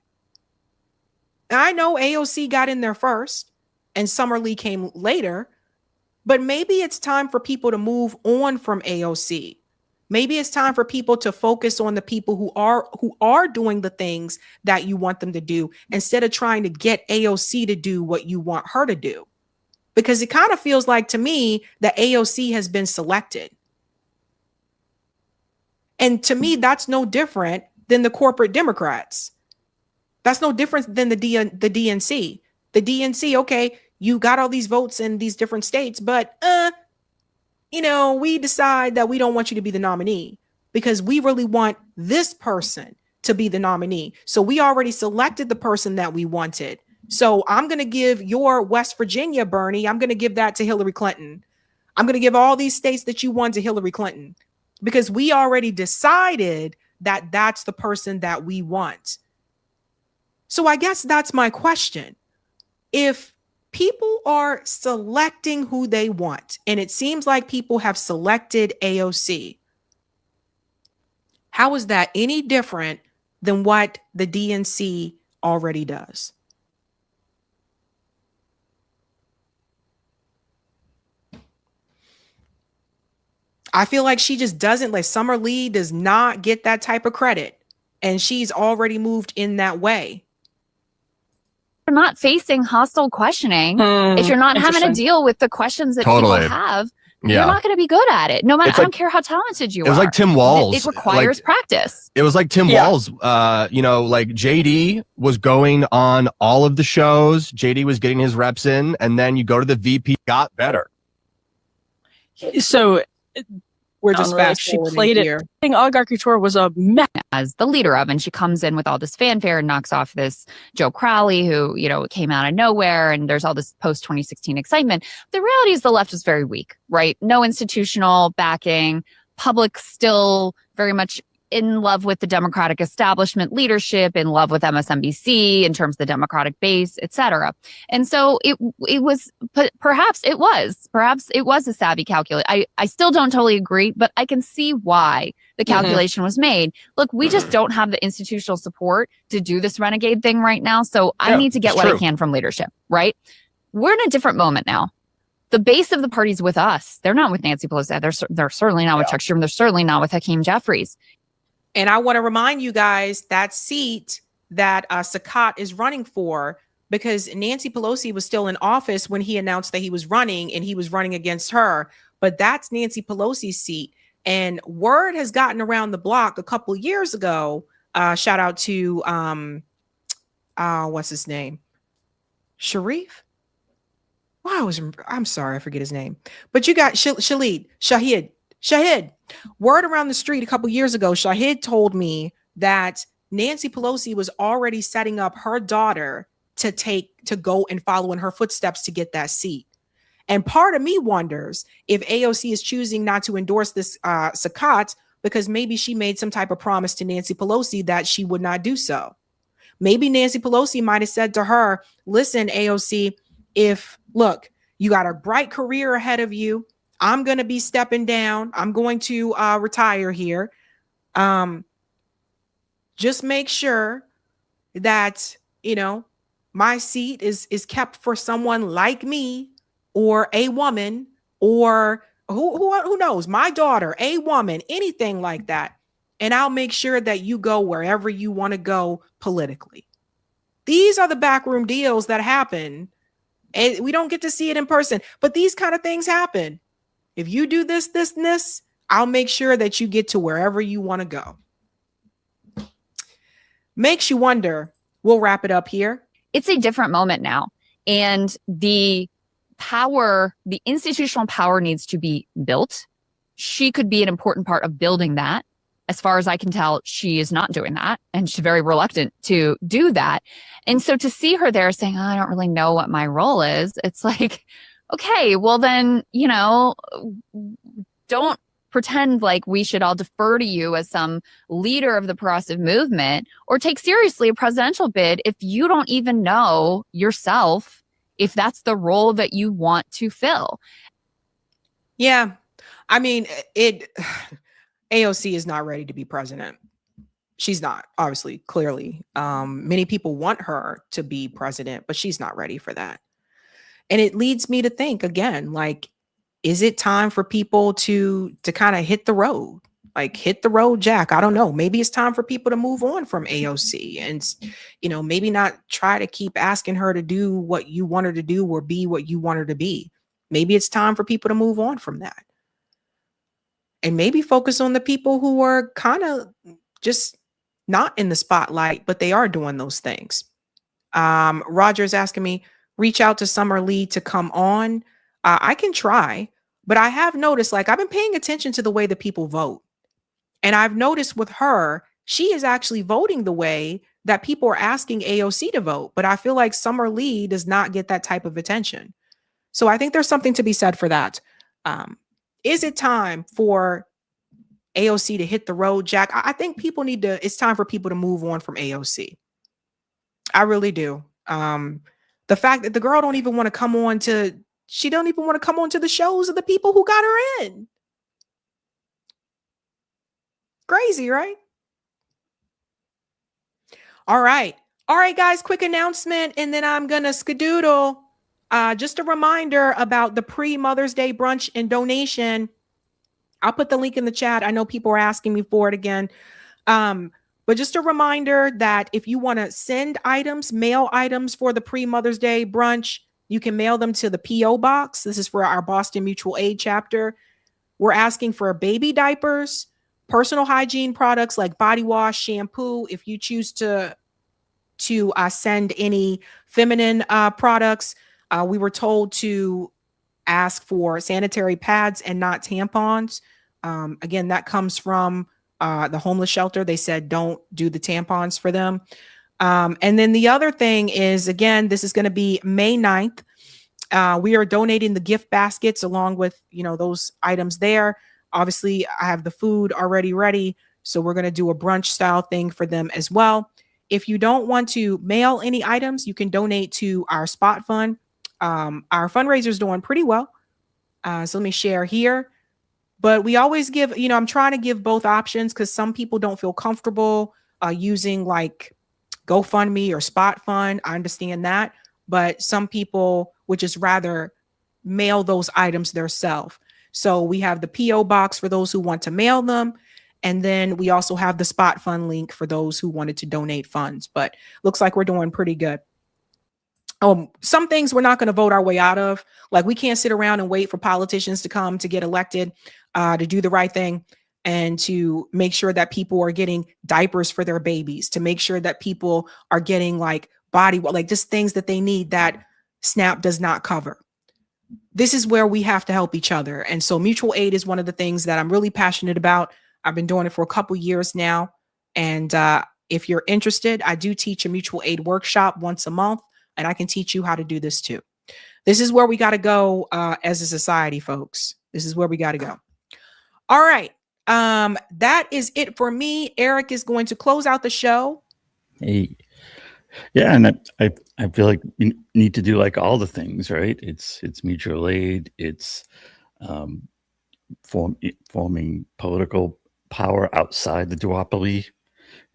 I know AOC got in there first and Summer Lee came later, but maybe it's time for people to move on from AOC. Maybe it's time for people to focus on the people who are doing the things that you want them to do, instead of trying to get AOC to do what you want her to do. Because it kind of feels like to me that AOC has been selected. And to me, that's no different than the corporate Democrats. That's no different than the DNC. The DNC, okay, you got all these votes in these different states, but we decide that we don't want you to be the nominee because we really want this person to be the nominee. So we already selected the person that we wanted. So I'm going to give your West Virginia, Bernie, I'm going to give that to Hillary Clinton. I'm going to give all these states that you want to Hillary Clinton because we already decided that that's the person that we want. So I guess that's my question. If people are selecting who they want, and it seems like people have selected AOC, how is that any different than what the DNC already does? I feel like she just doesn't, like Summer Lee does not get that type of credit, and she's already moved in that way. You're not facing hostile questioning, if you're not having to deal with the questions that people have, you're not going to be good at it. No matter, I don't care how talented you are. It was like Tim Walz. It requires practice. It was like Tim Walz. Like JD was going on all of the shows. JD was getting his reps in, and then you go to the VP, got better. So we're just fast she played it. I think Oligarchy Tour was a mess. As the leader of, and she comes in with all this fanfare and knocks off this Joe Crowley, who, came out of nowhere, and there's all this post 2016 excitement. The reality is the left is very weak, right? No institutional backing, public still very much in love with the Democratic establishment leadership, in love with MSNBC in terms of the Democratic base, etc. And so it was, perhaps it was a savvy calculation. I still don't totally agree, but I can see why the calculation was made. Look, we just don't have the institutional support to do this renegade thing right now. So I need to get what I can from leadership, right? We're in a different moment now. The base of the party's with us. They're not with Nancy Pelosi. They're certainly not with Chuck Schumer. They're certainly not with Hakeem Jeffries. And I want to remind you guys that seat that Sakat is running for, because Nancy Pelosi was still in office when he announced that he was running, and he was running against her. But that's Nancy Pelosi's seat. And word has gotten around the block a couple of years ago. Shout out to what's his name? Sharif? Wow, I'm sorry, I forget his name. But you got Shahid. Word around the street a couple years ago, Shahid told me that Nancy Pelosi was already setting up her daughter to go and follow in her footsteps to get that seat. And part of me wonders if AOC is choosing not to endorse this Sakat because maybe she made some type of promise to Nancy Pelosi that she would not do so. Maybe Nancy Pelosi might have said to her, listen, AOC, look, you got a bright career ahead of you. I'm going to be stepping down. I'm going to retire here. Just make sure that, my seat is kept for someone like me, or a woman, or who knows, my daughter, a woman, anything like that. And I'll make sure that you go wherever you want to go politically. These are the backroom deals that happen. And we don't get to see it in person, but these kind of things happen. If you do this, this, and this, I'll make sure that you get to wherever you want to go. Makes you wonder. We'll wrap it up here. It's a different moment now. And the power, the institutional power needs to be built. She could be an important part of building that. As far as I can tell, she is not doing that. And she's very reluctant to do that. And so to see her there saying, oh, I don't really know what my role is. It's like, okay, well then, you know, don't pretend like we should all defer to you as some leader of the progressive movement or take seriously a presidential bid if you don't even know yourself if that's the role that you want to fill. Yeah. I mean, AOC is not ready to be president. She's not, obviously, clearly. Many people want her to be president, but she's not ready for that. And it leads me to think again, like, is it time for people to kind of hit the road? Like, hit the road, Jack. I don't know. Maybe it's time for people to move on from AOC and, you know, maybe not try to keep asking her to do what you want her to do or be what you want her to be. Maybe it's time for people to move on from that. And maybe focus on the people who are kind of just not in the spotlight, but they are doing those things. Roger is asking me, reach out to Summer Lee to come on. I can try, but I have noticed, like, I've been paying attention to the way that people vote. And I've noticed with her, she is actually voting the way that people are asking AOC to vote. But I feel like Summer Lee does not get that type of attention. So I think there's something to be said for that. Is it time for AOC to hit the road, Jack? I think people need to, it's time for people to move on from AOC. I really do. The fact that the girl don't even want to come on to, she don't even want to come on to the shows of the people who got her in. Crazy, right? All right. All right, guys, quick announcement, and then I'm going to skedoodle. Just a reminder about the pre-Mother's Day brunch and donation. I'll put the link in the chat. I know people are asking me for it again. But just a reminder that if you want to send items, mail items for the pre-Mother's Day brunch, you can mail them to the P.O. box. This is for our Boston Mutual Aid chapter. We're asking for baby diapers, personal hygiene products like body wash, shampoo. If you choose to send any feminine products, we were told to ask for sanitary pads and not tampons. Again, that comes from the homeless shelter. They said don't do the tampons for them. And then the other thing is, again, this is going to be May 9th. We are donating the gift baskets along with, you know, those items there. Obviously, I have the food already ready. So we're going to do a brunch style thing for them as well. If you don't want to mail any items, you can donate to our spot fund. Our fundraiser is doing pretty well. So let me share here. But we always give, you know, I'm trying to give both options because some people don't feel comfortable using like GoFundMe or Spot Fund. I understand that. But some people would just rather mail those items themselves. So we have the P.O. box for those who want to mail them. And then we also have the Spot Fund link for those who wanted to donate funds. But looks like we're doing pretty good. Some things we're not going to vote our way out of. Like, we can't sit around and wait for politicians to come to get elected, to do the right thing and to make sure that people are getting diapers for their babies, to make sure that people are getting like like just things that they need that SNAP does not cover. This is where we have to help each other. And so mutual aid is one of the things that I'm really passionate about. I've been doing it for a couple years now. And if you're interested, I do teach a mutual aid workshop once a month. And I can teach you how to do this too. This is where we got to go as a society, folks. This is where we got to go. All right. That is it for me. Eric is going to close out the show. Hey. Yeah, and I feel like we need to do like all the things, right? It's mutual aid. It's forming political power outside the duopoly,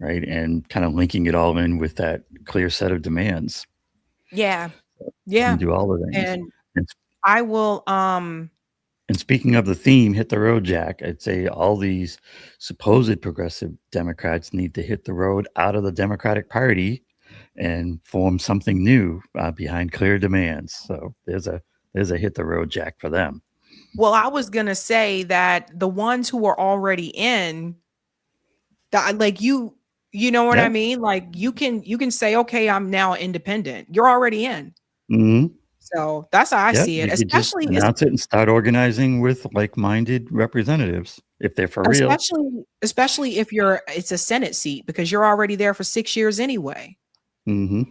right? And kind of linking it all in with that clear set of demands. Yeah. Yeah. And do all the things. And I will and speaking of the theme, hit the road, Jack, I'd say all these supposed progressive Democrats need to hit the road out of the Democratic Party and form something new behind clear demands. So there's a hit the road jack for them. Well, I was gonna say that the ones who are already in, that like you know what I mean? Like you can say, okay, I'm now independent. You're already in. Mm-hmm. So that's how I see it. You could just Especially announce it and start organizing with like-minded representatives if they're for real. especially if it's a Senate seat, because you're already there for 6 years anyway. Mm-hmm.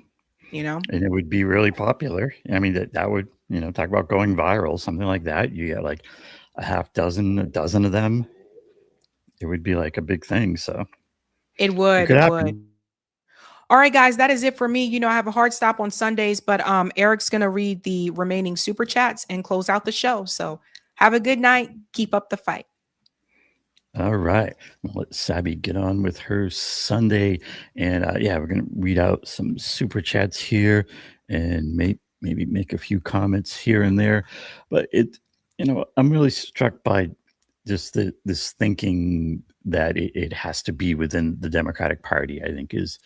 You know, and it would be really popular. I mean, that would, talk about going viral, something like that. You get like a dozen of them. It would be like a big thing. So it would. All right, guys, that is it for me. I have a hard stop on Sundays, but Eric's going to read the remaining super chats and close out the show. So have a good night. Keep up the fight. All right. Well, let Sabby get on with her Sunday. And we're going to read out some super chats here and maybe make a few comments here and there. But I'm really struck by just this thinking that it has to be within the Democratic Party. I think is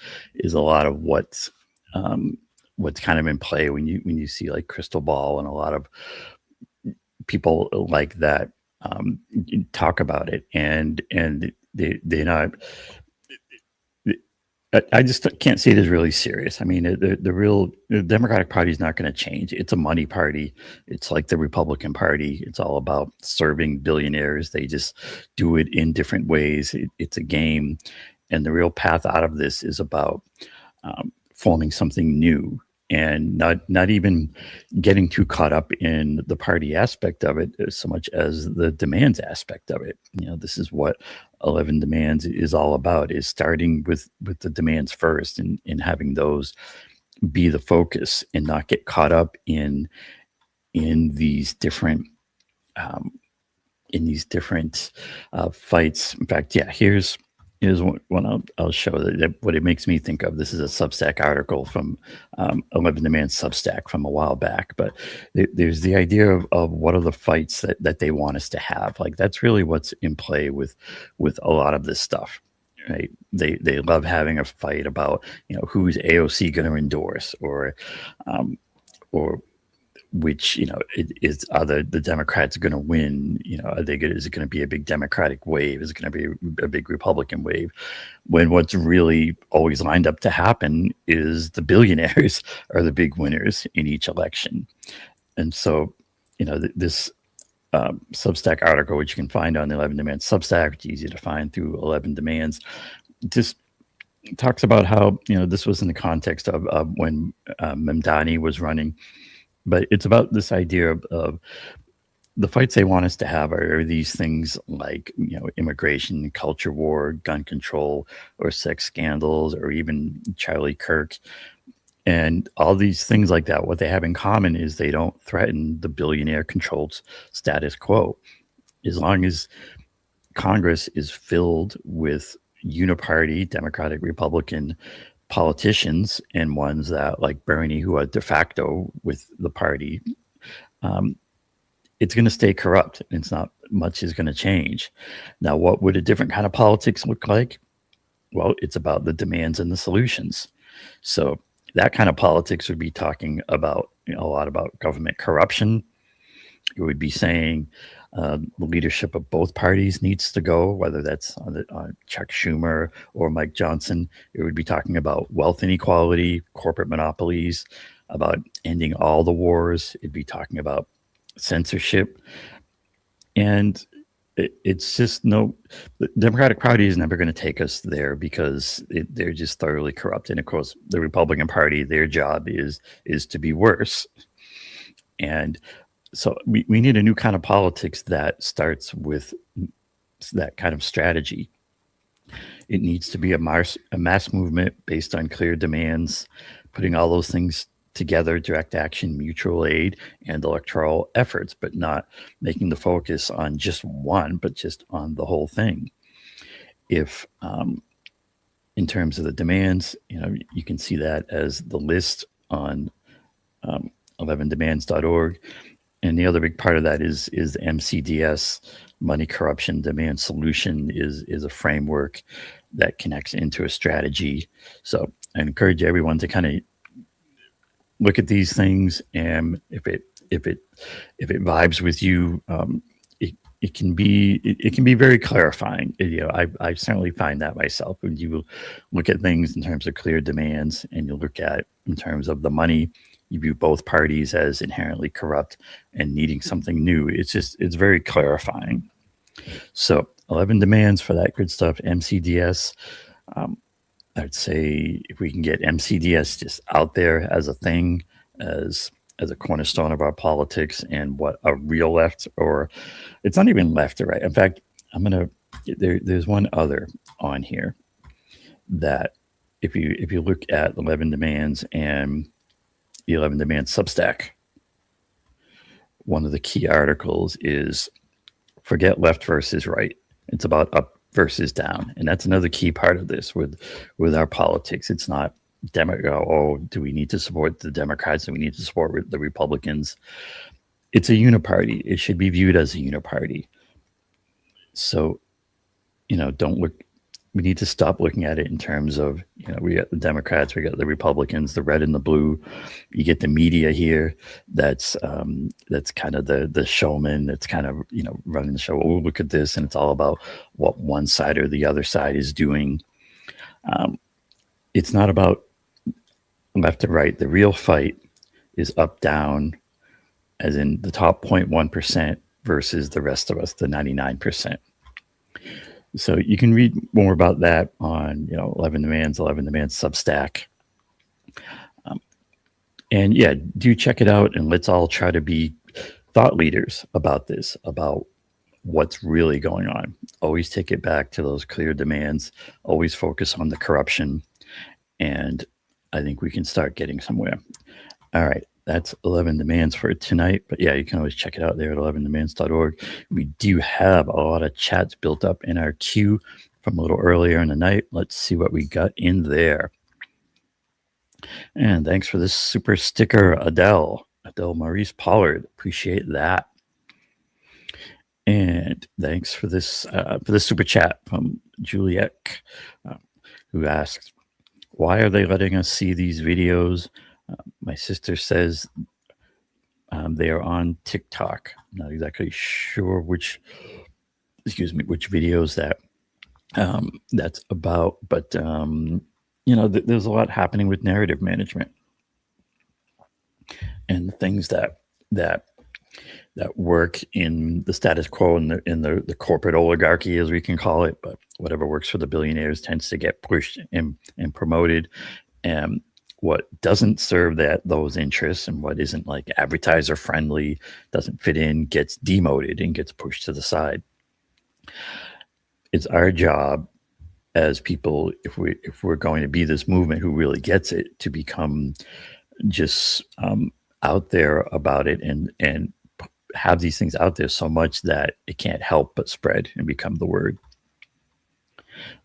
a lot of what's kind of in play when you see like Crystal Ball and a lot of people like that talk about it, and they're not. I just can't see it as really serious. I mean, the Democratic Party is not going to change. It's a money party. It's like the Republican Party. It's all about serving billionaires. They just do it in different ways. It's a game. And the real path out of this is about forming something new and not even getting too caught up in the party aspect of it so much as the demands aspect of it. This is what 11 Demands is all about, is starting with the demands first and having those be the focus and not get caught up in these different fights. In fact, here's one I'll show that what it makes me think of. This is a Substack article from 11 Demands Substack from a while back, but there's the idea of what are the fights that they want us to have. Like that's really what's in play with a lot of this stuff, right? They love having a fight about who's AOC going to endorse or which are the Democrats going to win? Is it going to be a big Democratic wave? Is it going to be a big Republican wave? When what's really always lined up to happen is the billionaires are the big winners in each election. And so, this Substack article, which you can find on the 11 Demands Substack, it's easy to find through 11 Demands, just talks about how this was in the context of when Mamdani was running. But it's about this idea of the fights they want us to have are these things like, immigration, culture war, gun control, or sex scandals, or even Charlie Kirk. And all these things like that, what they have in common is they don't threaten the billionaire-controlled status quo. As long as Congress is filled with uniparty, Democratic, Republican politicians and ones that like Bernie, who are de facto with the party, it's going to stay corrupt. It's not much is going to change. Now, what would a different kind of politics look like? Well, it's about the demands and the solutions. So that kind of politics would be talking about a lot about government corruption. It would be saying the leadership of both parties needs to go, whether that's on Chuck Schumer or Mike Johnson. It would be talking about wealth inequality, corporate monopolies, about ending all the wars. It'd be talking about censorship. And it's just the Democratic Party is never going to take us there because they're just thoroughly corrupt. And of course, the Republican Party, their job is to be worse. And so we need a new kind of politics that starts with that kind of strategy. It needs to be a mass movement based on clear demands, putting all those things together, direct action, mutual aid, and electoral efforts, but not making the focus on just one, but just on the whole thing. If in terms of the demands, you can see that as the list on 11demands.org. And the other big part of that is MCDS, Money Corruption Demand Solution, is a framework that connects into a strategy. So I encourage everyone to kind of look at these things, and if it vibes with you, it can be very clarifying. I certainly find that myself. When you look at things in terms of clear demands, and you look at in terms of the money, you view both parties as inherently corrupt and needing something new. It's very clarifying. So 11 demands for that good stuff. MCDS. I'd say if we can get MCDS just out there as a thing, as a cornerstone of our politics, and what a real left, or it's not even left or right. In fact, there's one other on here that if you look at 11 demands and the 11 demands Substack, one of the key articles is forget left versus right. It's about up versus down, and that's another key part of this with our politics. It's not do we need to support the Democrats? Do we need to support the Republicans? It's a uniparty. It should be viewed as a uniparty. So, don't look. We need to stop looking at it in terms of, we got the Democrats, we got the Republicans, the red and the blue. You get the media here. That's kind of the showman. That's kind of, running the show. Oh, look at this. And it's all about what one side or the other side is doing. It's not about left to right. The real fight is up, down, as in the top 0.1% versus the rest of us, the 99%. So you can read more about that on 11 Demands Substack. And yeah, do check it out, and let's all try to be thought leaders about this, about what's really going on. Always take it back to those clear demands, always focus on the corruption, and I think we can start getting somewhere. All right. That's 11 demands for tonight. But yeah, you can always check it out there at 11demands.org. We do have a lot of chats built up in our queue from a little earlier in the night. Let's see what we got in there. And thanks for this super sticker, Adele Maurice Pollard. Appreciate that. And thanks for this super chat from Juliet, who asks, why are they letting us see these videos? My sister says they are on TikTok. I'm not exactly sure which videos that's about, but there's a lot happening with narrative management and things that work in the status quo in the corporate oligarchy, as we can call it. But whatever works for the billionaires tends to get pushed and promoted. And what doesn't serve those interests, and what isn't like advertiser friendly, doesn't fit in, gets demoted and gets pushed to the side. It's our job as people, if we're going to be this movement who really gets it, to become just out there about it and have these things out there so much that it can't help but spread and become the word.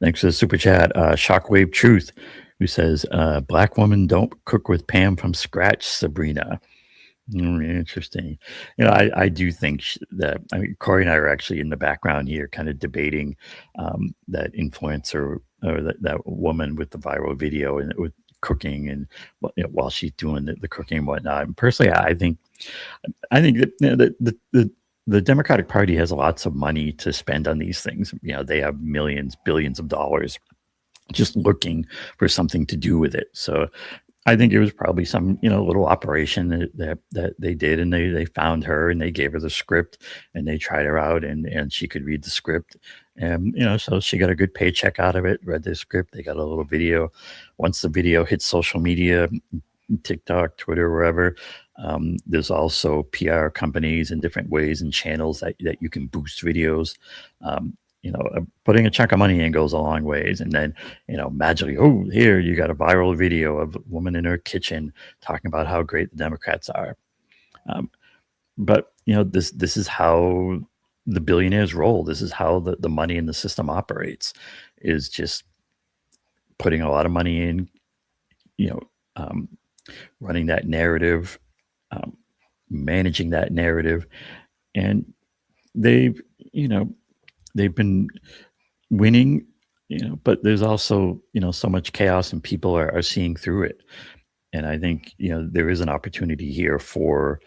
Thanks for the super chat, Shockwave Truth, who says, Black woman don't cook with Pam from scratch, Sabrina. Interesting. I do think that, Cory and I are actually in the background here kind of debating that influencer, or that woman with the viral video and with cooking, and while she's doing the cooking and whatnot. And personally, I think that the Democratic Party has lots of money to spend on these things. They have millions, billions of dollars just looking for something to do with it. So I think it was probably some, little operation that they did, and they found her and they gave her the script and they tried her out, and she could read the script. And, so she got a good paycheck out of it, read the script. They got a little video. Once the video hits social media, TikTok, Twitter, wherever, there's also PR companies and different ways and channels that you can boost videos. Putting a chunk of money in goes a long ways. And then, magically, here you got a viral video of a woman in her kitchen talking about how great the Democrats are. But this is how the billionaires roll. This is how the money in the system operates, is just putting a lot of money in, running that narrative, managing that narrative. And they've been winning, but there's also, so much chaos and people are seeing through it. And I think, there is an opportunity here for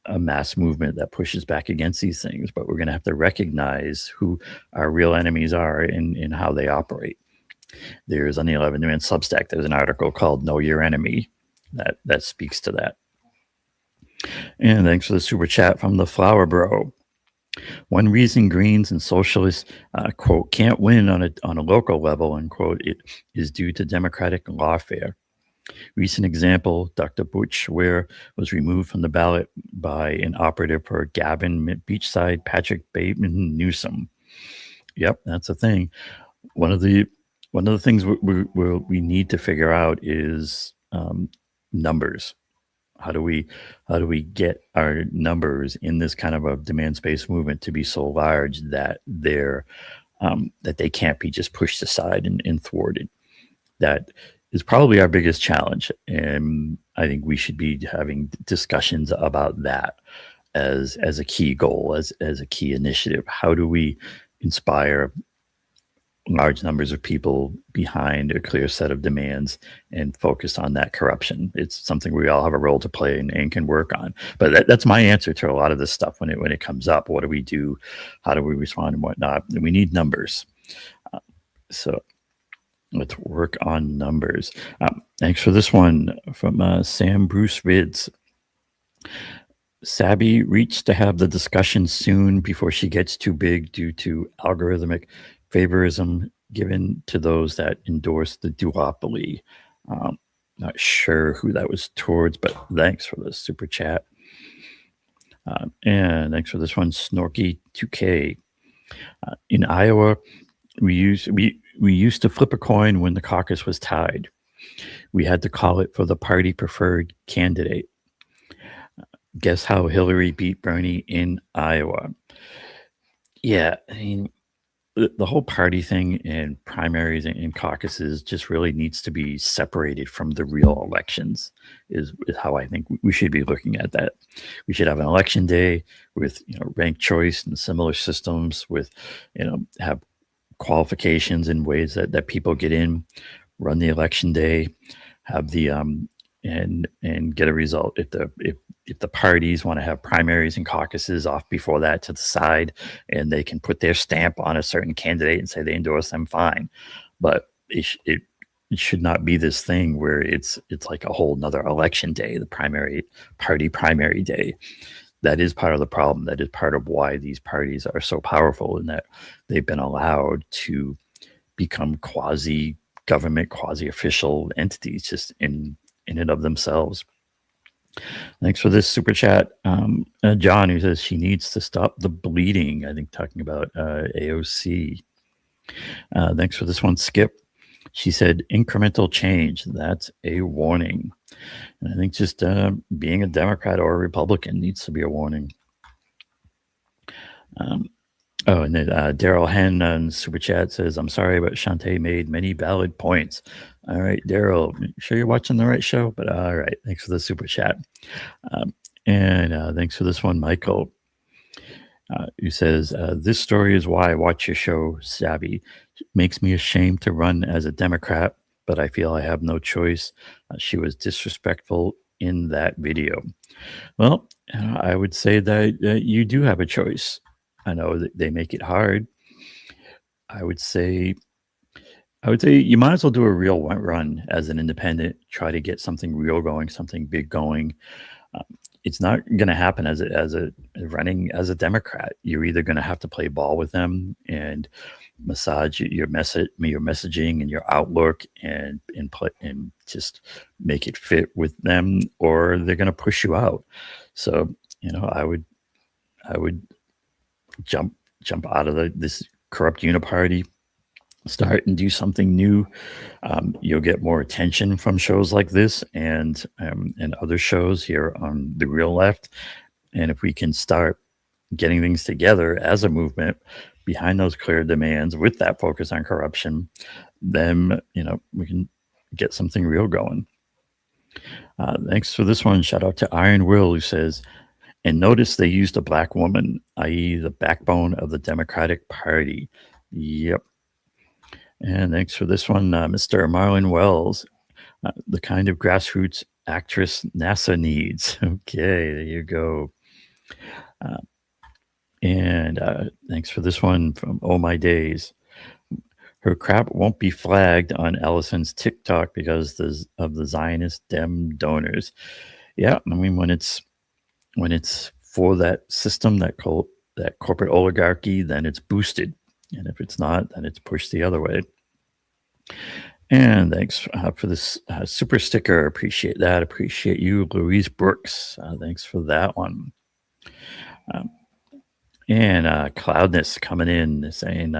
a mass movement that pushes back against these things, but we're going to have to recognize who our real enemies are and how they operate. There's on the 11 Man Substack, there's an article called Know Your Enemy that speaks to that. And thanks for the super chat from the Flower Bro. One reason Greens and socialists, quote, can't win on a local level, unquote, it is due to democratic lawfare. Recent example, Dr. Butch Ware was removed from the ballot by an operative for Gavin Beachside Patrick Bateman Newsom. Yep, that's a thing. One of the things we need to figure out is numbers. How do we get our numbers in this kind of a demand-based movement to be so large that that they can't be just pushed aside and thwarted? That is probably our biggest challenge, and I think we should be having discussions about that as a key goal, as a key initiative. How do we inspire large numbers of people behind a clear set of demands and focus on that corruption? It's something we all have a role to play and can work on. But that's my answer to a lot of this stuff when it comes up. What do we do? How do we respond and whatnot? We need numbers. So let's work on numbers. Thanks for this one from Sam Bruce Vids. Sabby reached to have the discussion soon before she gets too big due to algorithmic favorism given to those that endorse the duopoly. Not sure who that was towards, but thanks for the super chat. And thanks for this one, Snorky 2K. In Iowa, we used to flip a coin when the caucus was tied. We had to call it for the party preferred candidate. Guess how Hillary beat Bernie in Iowa? Yeah, I mean, the whole party thing and primaries and caucuses just really needs to be separated from the real elections is how I think we should be looking at that. We should have an election day with ranked choice and similar systems with have qualifications and ways that people get in, run the election day, have the and get a result. If the parties want to have primaries and caucuses off before that to the side, and they can put their stamp on a certain candidate and say they endorse them, fine. But it should not be this thing where it's like a whole nother election day, the primary day. That is part of the problem. That is part of why these parties are so powerful, in that they've been allowed to become quasi-government, quasi-official entities just in and of themselves. Thanks for this super chat. John, who says she needs to stop the bleeding. I think talking about AOC. Thanks for this one, Skip. She said incremental change. That's a warning. And I think just being a Democrat or a Republican needs to be a warning. And then Daryl Hen on Super Chat says, I'm sorry, but Shantae made many valid points. All right, Daryl, sure you're watching the right show? But all right, thanks for the Super Chat. And thanks for this one, Michael, who says, this story is why I watch your show, Sabby. It makes me ashamed to run as a Democrat, but I feel I have no choice. She was disrespectful in that video. Well, I would say that you do have a choice. I know that they make it hard. I would say you might as well do a real run as an independent. Try to get something real going, something big going. It's not going to happen as a running as a Democrat. You're either going to have to play ball with them and massage your messaging and your outlook and just make it fit with them, or they're going to push you out. So I would jump out of this corrupt uniparty, start and do something new. You'll get more attention from shows like this and other shows here on the real left. And if we can start getting things together as a movement behind those clear demands with that focus on corruption, then we can get something real going. Thanks for this one. Shout out to Iron Will, who says, and notice they used a black woman, i.e. the backbone of the Democratic Party. Yep. And thanks for this one, Mr. Marlon Wells. The kind of grassroots actress NASA needs. Okay, there you go. And thanks for this one from Oh My Days. Her crap won't be flagged on Allison's TikTok because of the Zionist Dem donors. Yeah, I mean when it's for that system, that corporate oligarchy, then it's boosted, and if it's not, then it's pushed the other way. And thanks for this super sticker. Appreciate that. Appreciate you, Louise Brooks. Thanks for that one. And Cloudness coming in saying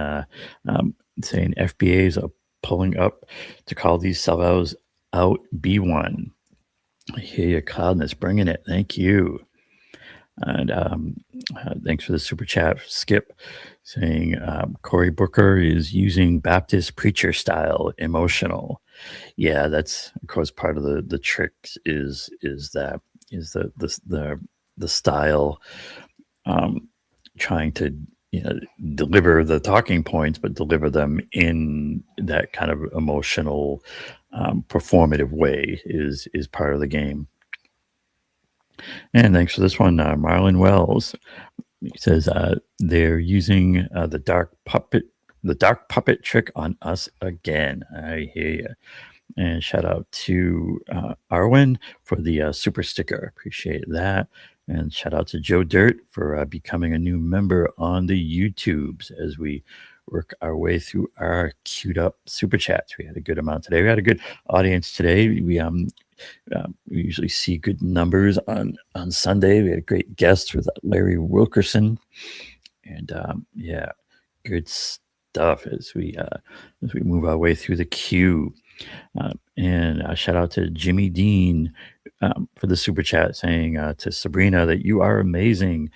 FBAs are pulling up to call these sellouts out B1. I hear you, Cloudness, bringing it. Thank you. And thanks for the super chat, Skip, saying Cory Booker is using Baptist preacher style emotional. Yeah, that's of course part of the trick is the style, trying to deliver the talking points, but deliver them in that kind of emotional, performative way is part of the game. And thanks for this one, Marlon Wells. He says they're using the dark puppet trick on us again. I hear you. And shout out to Arwen for the super sticker. Appreciate that. And shout out to Joe Dirt for becoming a new member on the YouTubes as we work our way through our queued up super chats. We had a good amount today. We had a good audience today. We usually see good numbers on Sunday. We had a great guest with Larry Wilkerson, and yeah, good stuff as we move our way through the queue. And shout out to Jimmy Dean for the super chat, saying to Sabrina that you are amazing.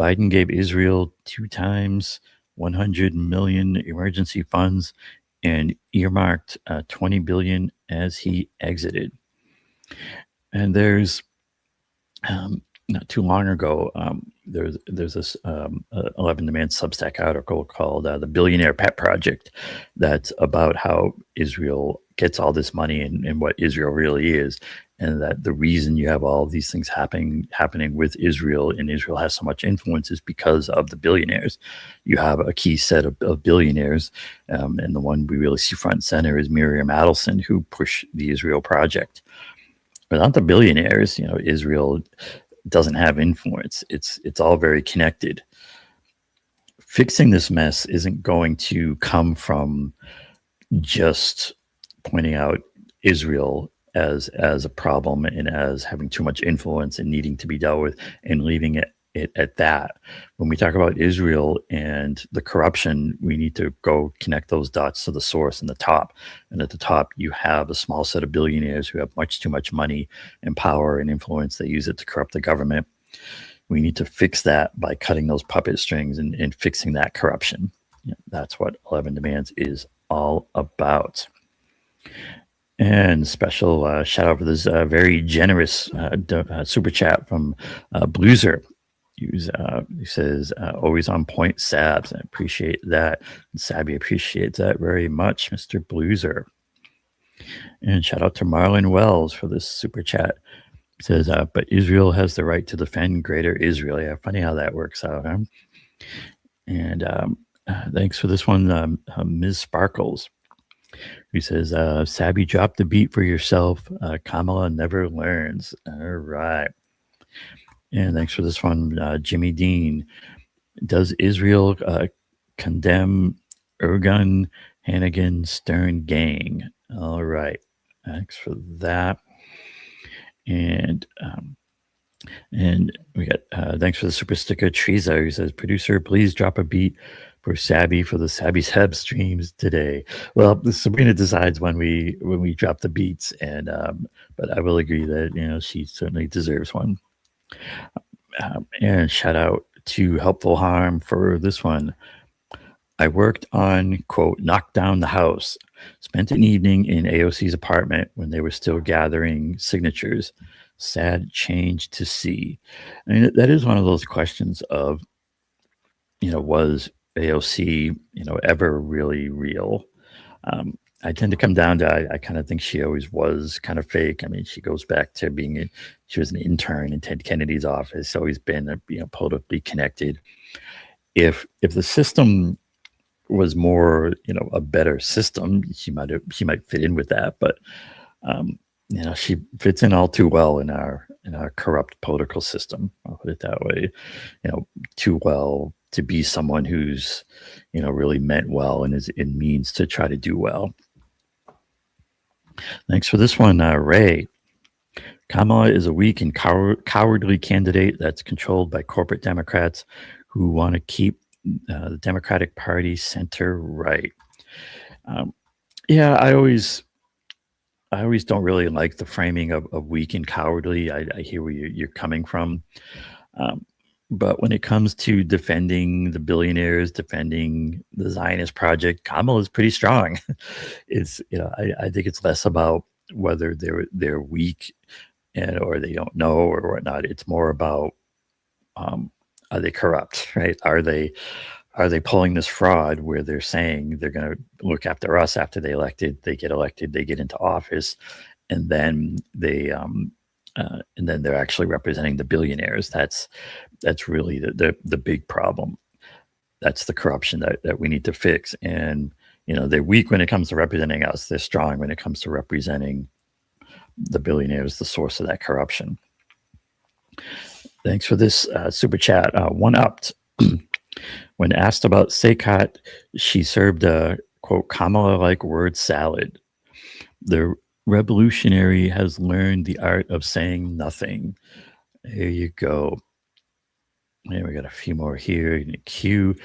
Biden gave Israel 2 times 100 million emergency funds and earmarked 20 billion as he exited. And there's not too long ago, there's this 11 Demand Substack article called The Billionaire Pet Project that's about how Israel gets all this money and what Israel really is, and that the reason you have all of these things happening with Israel, and Israel has so much influence, is because of the billionaires. You have a key set of billionaires, and the one we really see front and center is Miriam Adelson, who pushed the Israel project. Without the billionaires, Israel doesn't have influence. It's all very connected. Fixing this mess isn't going to come from just pointing out Israel as a problem and as having too much influence and needing to be dealt with and leaving it at that. When we talk about Israel and the corruption, we need to go connect those dots to the source and the top. And at the top, you have a small set of billionaires who have much too much money and power and influence. They use it to corrupt the government. We need to fix that by cutting those puppet strings and fixing that corruption. That's what 11 Demands is all about. And special shout out for this very generous super chat from Blueser. He says, always on point, Sabs. I appreciate that. And Sabby appreciates that very much, Mr. Blueser. And shout out to Marlon Wells for this super chat. He says, but Israel has the right to defend greater Israel. Yeah, funny how that works out, huh? And thanks for this one, Ms. Sparkles. He says, Sabby, drop the beat for yourself. Kamala never learns. All right. And thanks for this one, Jimmy Dean. Does Israel condemn Ergun, Hannigan, Stern gang? All right. Thanks for that. And we got thanks for the super sticker, Teresa, who says, producer, please drop a beat for Sabby for the Sabby's Heb streams today. Well, Sabrina decides when we drop the beats, and but I will agree that she certainly deserves one. And shout out to Helpful Harm for this one. I worked on, quote, Knock Down the House. Spent an evening in AOC's apartment when they were still gathering signatures. Sad change to see. I mean, that is one of those questions of, was AOC, ever really real? I tend to come down to I kind of think she always was kind of fake. I mean, she goes back to she was an intern in Ted Kennedy's office, always been politically connected. If the system was more a better system, she might fit in with that, but she fits in all too well in our corrupt political system. I'll put it that way, too well to be someone who's really meant well and is in means to try to do well. Thanks for this one, Ray. Kamala is a weak and cowardly candidate that's controlled by corporate Democrats who want to keep the Democratic Party center right. I always don't really like the framing of weak and cowardly. I hear where you're coming from. But when it comes to defending the billionaires, defending the Zionist project, Kamala is pretty strong. It's I think it's less about whether they're weak or they don't know or whatnot. It's more about are they corrupt, right? Are they pulling this fraud where they're saying they're going to look after us after they get elected, they get into office, and then they're actually representing the billionaires. That's really the big problem. That's the corruption that we need to fix. And they're weak when it comes to representing us. They're strong when it comes to representing the billionaires, the source of that corruption. Thanks for this super chat. One upped. When asked about Sakat, she served a quote Kamala-like word salad. The revolutionary has learned the art of saying nothing. There you go. And we got a few more here in the queue.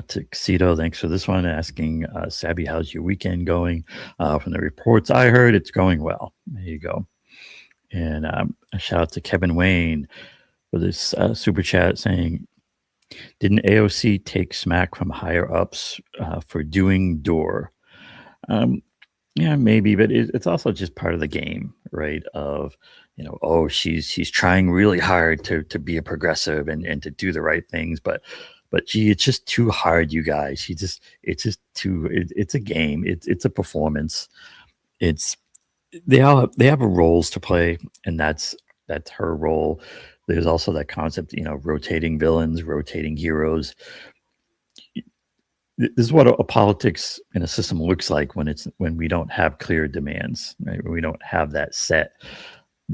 Tuxedo, thanks for this one. Asking Sabby, how's your weekend going? From the reports I heard, it's going well. There you go. And a shout out to Kevin Wayne for this super chat saying, didn't AOC take smack from higher ups for doing door? Yeah, maybe, but it's also just part of the game, right? Of she's trying really hard to be a progressive and to do the right things, but gee, it's just too hard, you guys. It's a game. It's a performance. They have roles to play, and that's her role. There's also that concept, rotating villains, rotating heroes. This is what a politics in a system looks like when we don't have clear demands, right? When we don't have that set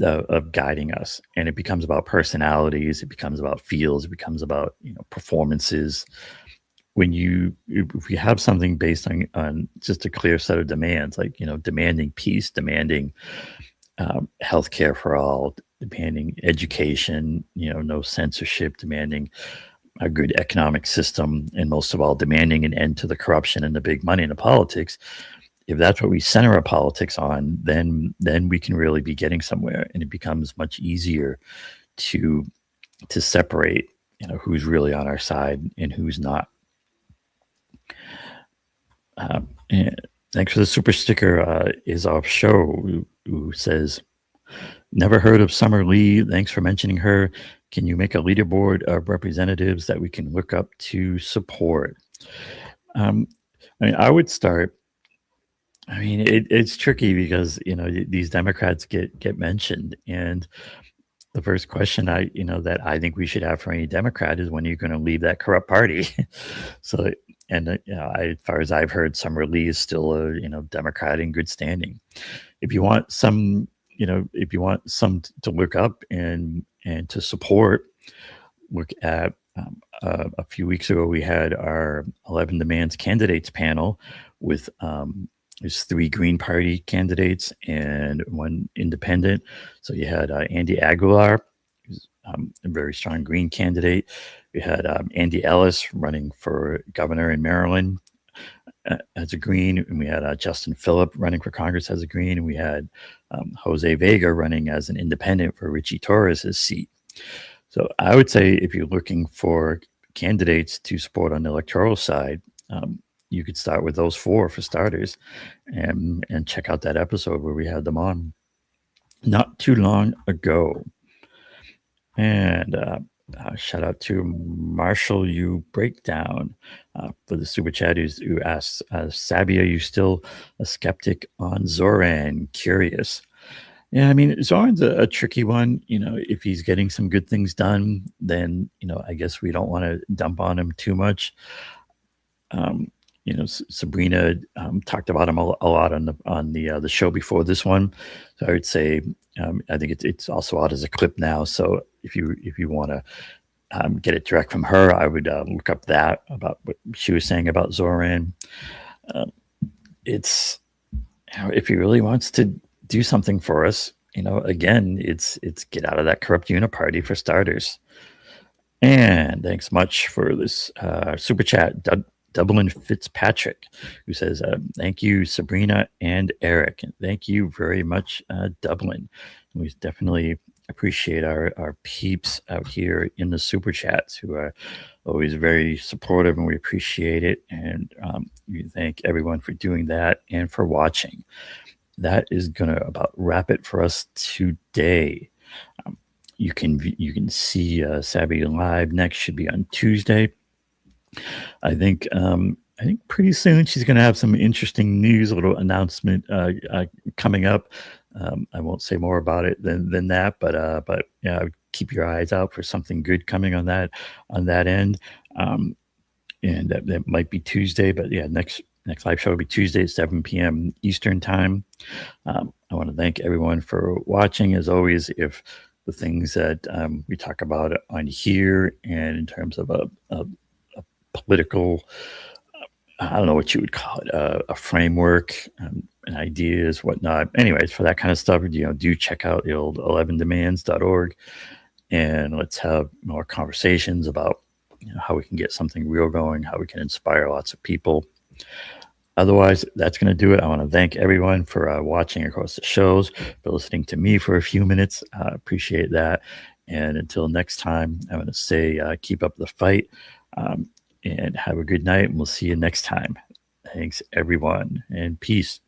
of guiding us, and it becomes about personalities, it becomes about feels, it becomes about performances. If we have something based on just a clear set of demands, like demanding peace, demanding healthcare for all, demanding education, no censorship, demanding a good economic system, and most of all, demanding an end to the corruption and the big money in the politics. If that's what we center our politics on, then we can really be getting somewhere, and it becomes much easier to separate, who's really on our side and who's not. And thanks for the super sticker. Is our show who says, never heard of Summer Lee. Thanks for mentioning her. Can you make a leaderboard of representatives that we can look up to support? I would start. It's tricky because these Democrats get mentioned, and the first question that I think we should have for any Democrat is, when are you going to leave that corrupt party? So, as far as I've heard, Summer Lee is still a Democrat in good standing. If you want some to look up and to support, look at a few weeks ago we had our 11 Demands candidates panel with there's 3 Green Party candidates and 1 independent. So you had Andy Aguilar, who's a very strong Green candidate. We had Andy Ellis running for governor in Maryland as a Green, and we had Justin Phillip running for Congress as a Green, and we had Jose Vega running as an independent for Richie Torres' seat. So I would say if you're looking for candidates to support on the electoral side, you could start with those 4 for starters, and check out that episode where we had them on not too long ago. And Shout out to Marshall U Breakdown for the super chat who asks, Sabby, are you still a skeptic on Zoran? Curious. Yeah, I mean, Zoran's a tricky one. You know, if he's getting some good things done, then, you know, I guess we don't want to dump on him too much. You know, Sabrina talked about him a lot on the show before this one. So I would say I think it's also out as a clip now. So if you want to get it direct from her, I would look up that about what she was saying about Zoran. It's, you know, if he really wants to do something for us, you know, again, it's get out of that corrupt uniparty for starters. And thanks much for this super chat, Dublin Fitzpatrick, who says, thank you, Sabrina and Eric. And thank you very much, Dublin. We definitely appreciate our peeps out here in the super chats who are always very supportive, and we appreciate it. And we thank everyone for doing that and for watching. That is going to about wrap it for us today. You can see Sabby live next, should be on Tuesday. I think pretty soon she's going to have some interesting news, a little announcement coming up. I won't say more about it than that, but yeah, keep your eyes out for something good coming on that end. And that might be Tuesday, but yeah, next live show will be Tuesday at 7 p.m. Eastern time. I want to thank everyone for watching. As always, if the things that we talk about on here and in terms of a political, I don't know what you would call it, a framework and ideas, whatnot. Anyways, for that kind of stuff, you know, do check out the old 11demands.org, and let's have more conversations about, you know, how we can get something real going, how we can inspire lots of people. Otherwise, that's going to do it. I want to thank everyone for watching across the shows, for listening to me for a few minutes. Appreciate that. And until next time, I'm going to say keep up the fight and have a good night. And we'll see you next time. Thanks, everyone, and peace.